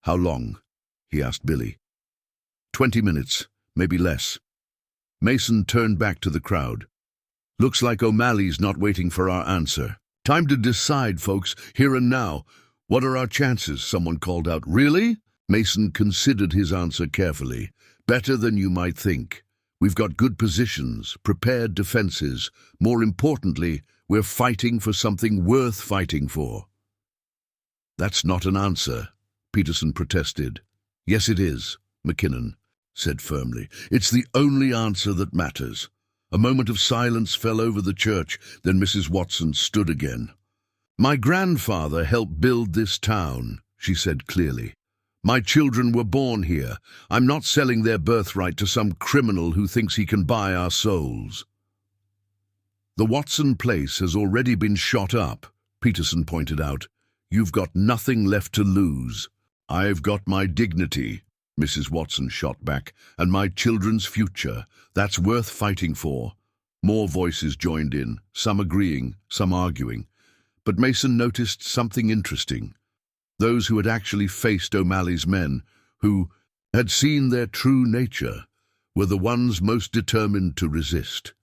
How long? He asked Billy. 20 minutes, maybe less. Mason turned back to the crowd. Looks like O'Malley's not waiting for our answer. Time to decide, folks, here and now. What are our chances? Someone called out. Really? Mason considered his answer carefully. Better than you might think. We've got good positions, prepared defenses. More importantly, we're fighting for something worth fighting for. That's not an answer, Peterson protested. Yes, it is, McKinnon said firmly. It's the only answer that matters. A moment of silence fell over the church, then Mrs. Watson stood again. My grandfather helped build this town, she said clearly. My children were born here. I'm not selling their birthright to some criminal who thinks he can buy our souls. The Watson place has already been shot up, Peterson pointed out. You've got nothing left to lose. I've got my dignity, Mrs. Watson shot back, and my children's future. That's worth fighting for. More voices joined in, some agreeing, some arguing. But Mason noticed something interesting. Those who had actually faced O'Malley's men, who had seen their true nature, were the ones most determined to resist.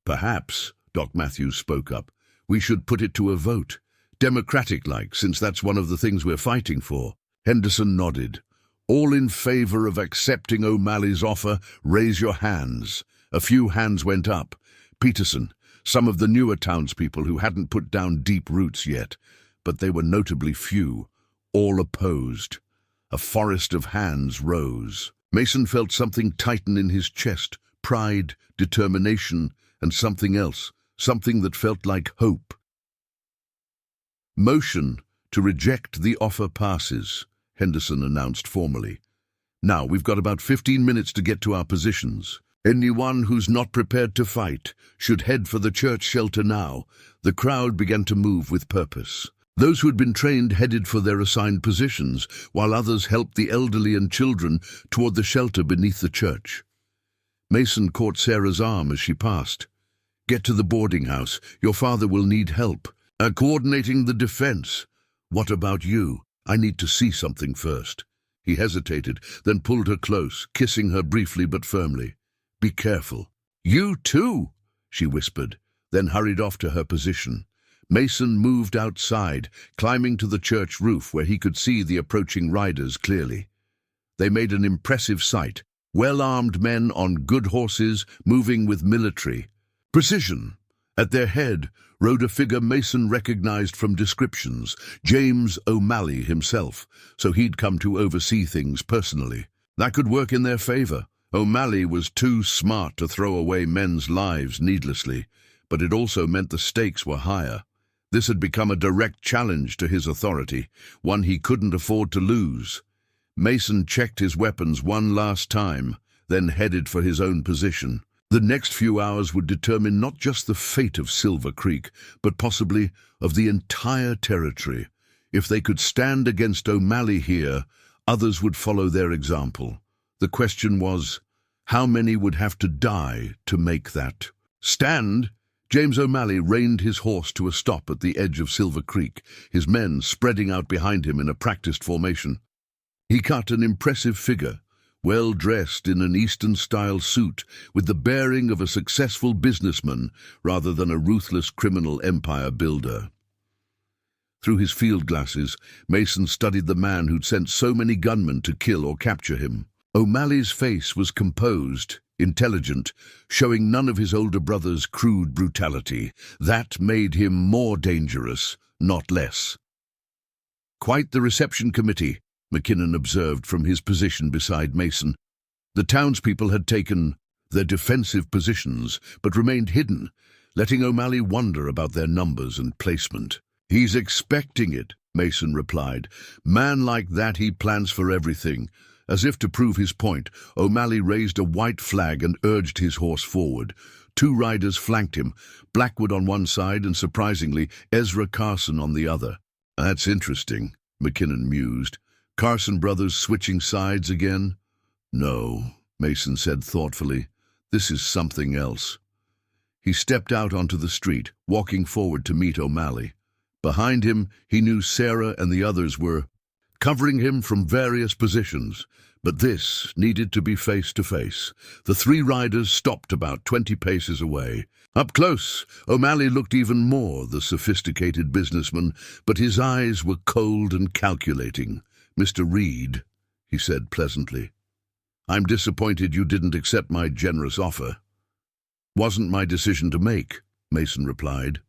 Perhaps, Doc Matthews spoke up, we should put it to a vote, democratic-like, since that's one of the things we're fighting for. Henderson nodded. All in favor of accepting O'Malley's offer, raise your hands. A few hands went up. Peterson, some of the newer townspeople who hadn't put down deep roots yet, but they were notably few. All opposed. A forest of hands rose. Mason felt something tighten in his chest, pride, determination, and something else, something that felt like hope. Motion to reject the offer passes, Henderson announced formally. Now, we've got about 15 minutes to get to our positions. Anyone who's not prepared to fight should head for the church shelter now. The crowd began to move with purpose. Those who had been trained headed for their assigned positions, while others helped the elderly and children toward the shelter beneath the church. Mason caught Sarah's arm as she passed. "Get to the boarding house. Your father will need help. Coordinating the defense. What about you? I need to see something first." He hesitated, then pulled her close, kissing her briefly but firmly. "Be careful." "You too," she whispered, then hurried off to her position. Mason moved outside, climbing to the church roof where he could see the approaching riders clearly. They made an impressive sight, well-armed men on good horses, moving with military precision. At their head rode a figure Mason recognized from descriptions, James O'Malley himself, so he'd come to oversee things personally. That could work in their favor. O'Malley was too smart to throw away men's lives needlessly, but it also meant the stakes were higher. This had become a direct challenge to his authority, one he couldn't afford to lose. Mason checked his weapons one last time, then headed for his own position. The next few hours would determine not just the fate of Silver Creek, but possibly of the entire territory. If they could stand against O'Malley here, others would follow their example. The question was, how many would have to die to make that stand? James O'Malley reined his horse to a stop at the edge of Silver Creek, his men spreading out behind him in a practiced formation. He cut an impressive figure, well dressed in an Eastern-style suit, with the bearing of a successful businessman rather than a ruthless criminal empire builder. Through his field glasses, Mason studied the man who'd sent so many gunmen to kill or capture him. O'Malley's face was composed, intelligent, showing none of his older brother's crude brutality. That made him more dangerous, not less. "Quite the reception committee," McKinnon observed from his position beside Mason. The townspeople had taken their defensive positions, but remained hidden, letting O'Malley wonder about their numbers and placement. "He's expecting it," Mason replied. "Man like that, he plans for everything." As if to prove his point, O'Malley raised a white flag and urged his horse forward. Two riders flanked him, Blackwood on one side and, surprisingly, Ezra Carson on the other. "That's interesting," McKinnon mused. "Carson brothers switching sides again?" "No," Mason said thoughtfully. "This is something else." He stepped out onto the street, walking forward to meet O'Malley. Behind him, he knew Sarah and the others were covering him from various positions, but this needed to be face to face. The three riders stopped about 20 paces away. Up close, O'Malley looked even more the sophisticated businessman, but his eyes were cold and calculating. "Mr. Reed," he said pleasantly, "I'm disappointed you didn't accept my generous offer." "Wasn't my decision to make," Mason replied.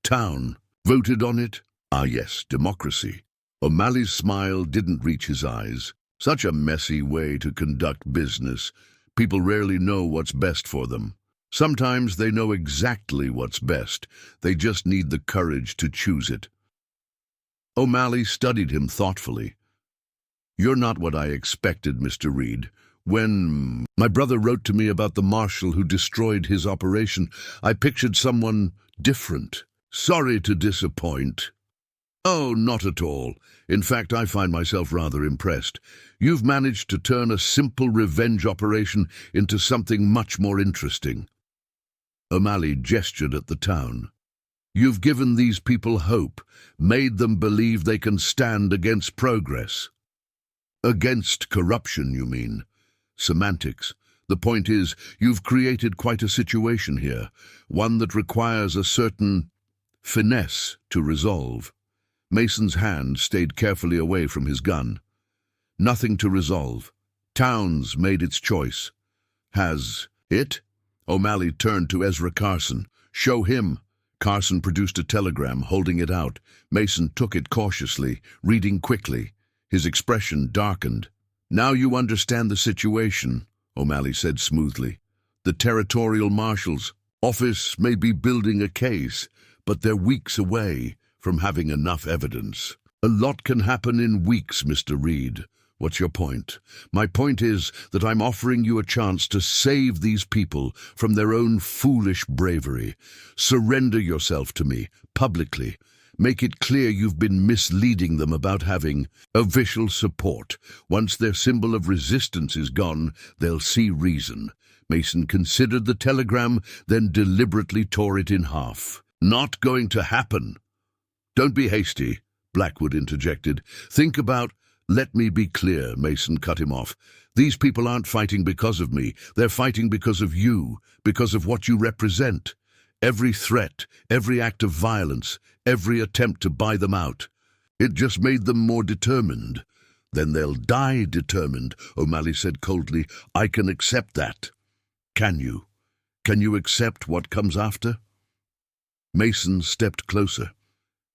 "Town voted on it?" "Ah yes, democracy." O'Malley's smile didn't reach his eyes. "Such a messy way to conduct business. People rarely know what's best for them. Sometimes they know exactly what's best. They just need the courage to choose it." O'Malley studied him thoughtfully. "You're not what I expected, Mr. Reed. When my brother wrote to me about the marshal who destroyed his operation, I pictured someone different. Sorry to disappoint." "Oh, not at all. In fact, I find myself rather impressed. You've managed to turn a simple revenge operation into something much more interesting." O'Malley gestured at the town. "You've given these people hope, made them believe they can stand against progress." "Against corruption, you mean?" "Semantics. The point is, you've created quite a situation here, one that requires a certain finesse to resolve." Mason's hand stayed carefully away from his gun. "Nothing to resolve. Town's made its choice." "Has it?" O'Malley turned to Ezra Carson. "Show him." Carson produced a telegram, holding it out. Mason took it cautiously, reading quickly. His expression darkened. "Now you understand the situation," O'Malley said smoothly. "The territorial marshal's office may be building a case, but they're weeks away from having enough evidence. A lot can happen in weeks, Mr. Reed. What's your point? My point is that I'm offering you a chance to save these people from their own foolish bravery. Surrender yourself to me, publicly. Make it clear you've been misleading them about having official support. Once their symbol of resistance is gone, they'll see reason. Mason considered the telegram, then deliberately tore it in half. Not going to happen. Don't be hasty, Blackwood interjected. Think about... Let me be clear, Mason cut him off. These people aren't fighting because of me. They're fighting because of you, because of what you represent. Every threat, every act of violence, every attempt to buy them out. It just made them more determined. Then they'll die determined, O'Malley said coldly. I can accept that. Can you? Can you accept what comes after? Mason stepped closer.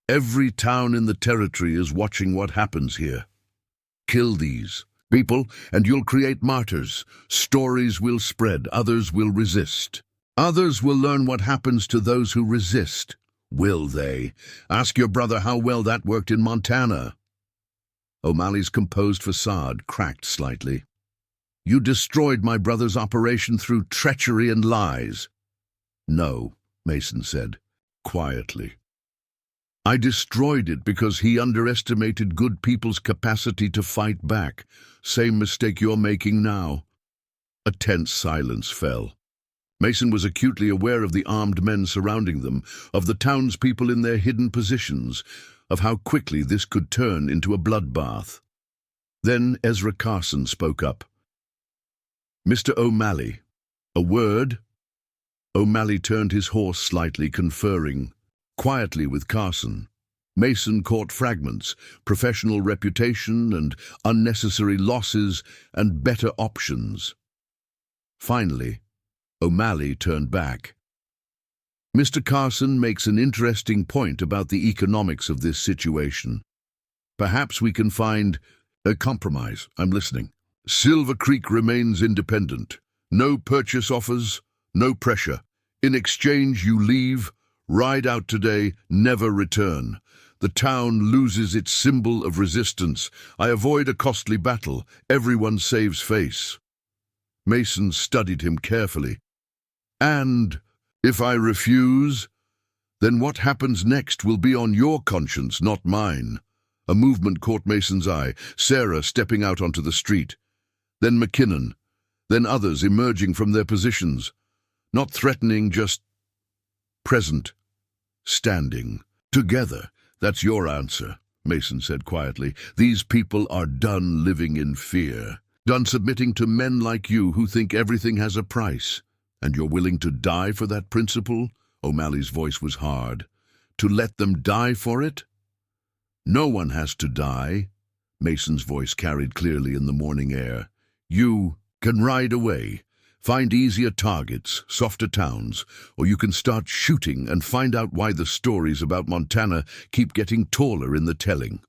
Every town in the territory is watching what happens here. Kill these people, and you'll create martyrs. Stories will spread, others will resist. Others will learn what happens to those who resist. Will they? Ask your brother how well that worked in Montana. O'Malley's composed facade cracked slightly. You destroyed my brother's operation through treachery and lies. No, Mason said, quietly. I destroyed it because he underestimated good people's capacity to fight back. Same mistake you're making now. A tense silence fell. Mason was acutely aware of the armed men surrounding them, of the townspeople in their hidden positions, of how quickly this could turn into a bloodbath. Then Ezra Carson spoke up. Mr. O'Malley, a word? O'Malley turned his horse slightly, conferring quietly with Carson. Mason caught fragments, professional reputation and unnecessary losses and better options. Finally, O'Malley turned back. Mr. Carson makes an interesting point about the economics of this situation. Perhaps we can find a compromise. I'm listening. Silver Creek remains independent. No purchase offers, no pressure. In exchange, you leave, ride out today, never return. The town loses its symbol of resistance. I avoid a costly battle. Everyone saves face. Mason studied him carefully. And if I refuse, then what happens next will be on your conscience, not mine. A movement caught Mason's eye, Sarah stepping out onto the street. Then McKinnon, then others emerging from their positions. Not threatening, just present, standing. Together, that's your answer, Mason said quietly. These people are done living in fear, done submitting to men like you who think everything has a price. And you're willing to die for that principle? O'Malley's voice was hard. To let them die for it? No one has to die. Mason's voice carried clearly in the morning air. You can ride away. Find easier targets, softer towns, or you can start shooting and find out why the stories about Montana keep getting taller in the telling.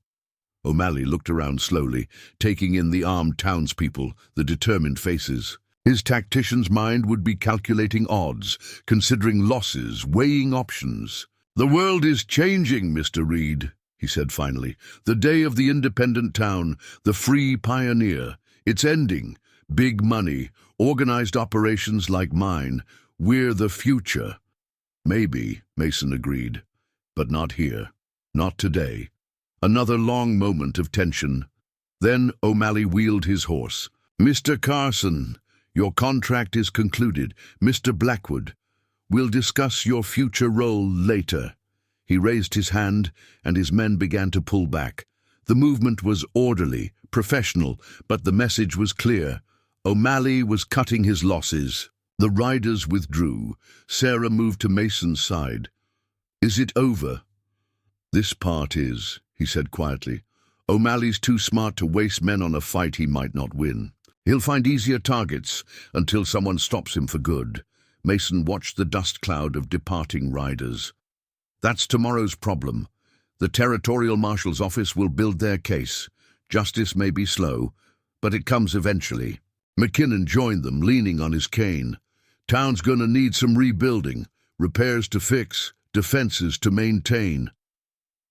O'Malley looked around slowly, taking in the armed townspeople, the determined faces. His tactician's mind would be calculating odds, considering losses, weighing options. The world is changing, Mr. Reed, he said finally. The day of the independent town, the free pioneer. It's ending. Big money, organized operations like mine. We're the future. Maybe, Mason agreed, but not here. Not today. Another long moment of tension. Then O'Malley wheeled his horse. Mr. Carson, your contract is concluded. Mr. Blackwood, we'll discuss your future role later. He raised his hand, and his men began to pull back. The movement was orderly, professional, but the message was clear. O'Malley was cutting his losses. The riders withdrew. Sarah moved to Mason's side. Is it over? This part is, he said quietly. O'Malley's too smart to waste men on a fight he might not win. He'll find easier targets until someone stops him for good. Mason watched the dust cloud of departing riders. That's tomorrow's problem. The Territorial Marshal's office will build their case. Justice may be slow, but it comes eventually. McKinnon joined them, leaning on his cane. Town's gonna need some rebuilding, repairs to fix, defenses to maintain.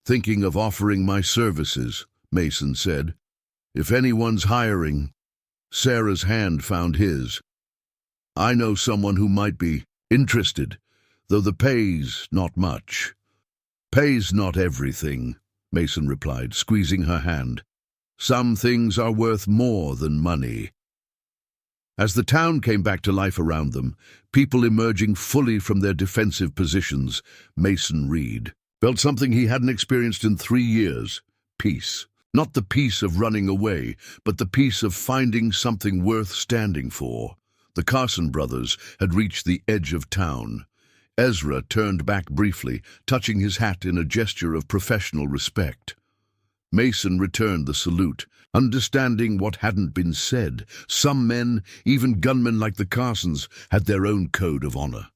Thinking of offering my services, Mason said. If anyone's hiring. Sarah's hand found his. I know someone who might be interested, though the pay's not much. Pay's not everything, Mason replied, squeezing her hand. Some things are worth more than money. As the town came back to life around them, people emerging fully from their defensive positions, Mason Reed felt something he hadn't experienced in 3 years: peace. Not the peace of running away, but the peace of finding something worth standing for. The Carson brothers had reached the edge of town. Ezra turned back briefly, touching his hat in a gesture of professional respect. Mason returned the salute, understanding what hadn't been said. Some men, even gunmen like the Carsons, had their own code of honor.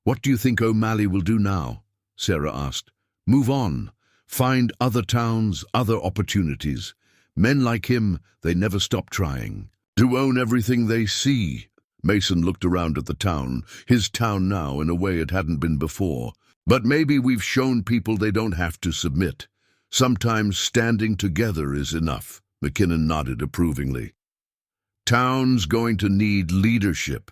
What do you think O'Malley will do now? Sarah asked. Move on. Find other towns, other opportunities. Men like him, they never stop trying. To own everything they see. Mason looked around at the town, his town now, in a way it hadn't been before. But maybe we've shown people they don't have to submit. Sometimes standing together is enough. McKinnon nodded approvingly. Town's going to need leadership.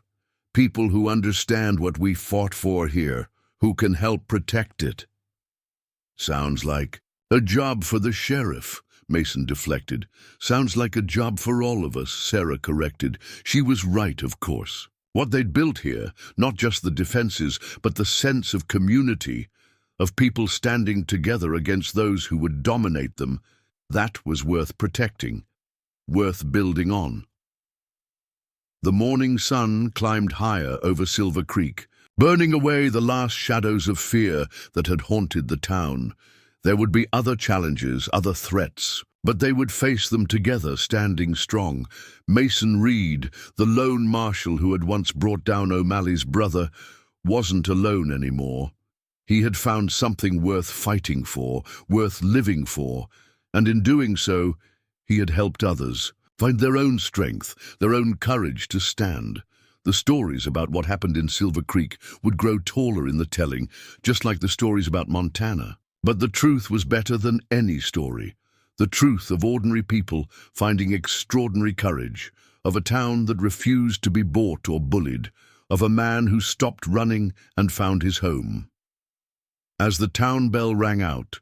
People who understand what we fought for here, who can help protect it. Sounds like a job for the sheriff, Mason deflected. Sounds like a job for all of us, Sarah corrected. She was right, of course. What they'd built here, not just the defenses, but the sense of community, of people standing together against those who would dominate them, that was worth protecting, worth building on. The morning sun climbed higher over Silver Creek, burning away the last shadows of fear that had haunted the town. There would be other challenges, other threats, but they would face them together, standing strong. Mason Reed, the lone marshal who had once brought down O'Malley's brother, wasn't alone anymore. He had found something worth fighting for, worth living for, and in doing so, he had helped others find their own strength, their own courage to stand. The stories about what happened in Silver Creek would grow taller in the telling, just like the stories about Montana. But the truth was better than any story. The truth of ordinary people finding extraordinary courage, of a town that refused to be bought or bullied, of a man who stopped running and found his home. As the town bell rang out,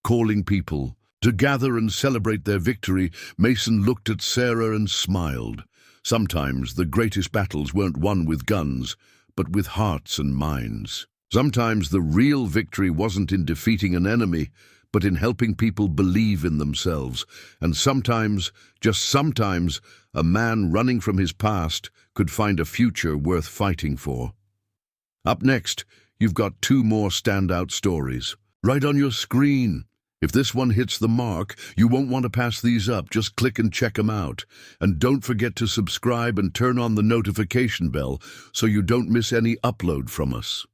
calling people to gather and celebrate their victory, Mason looked at Sarah and smiled. Sometimes the greatest battles weren't won with guns, but with hearts and minds. Sometimes the real victory wasn't in defeating an enemy, but in helping people believe in themselves. And sometimes, just sometimes, a man running from his past could find a future worth fighting for. Up next, you've got 2 more standout stories, right on your screen. If this one hits the mark, you won't want to pass these up. Just click and check them out. And don't forget to subscribe and turn on the notification bell so you don't miss any upload from us.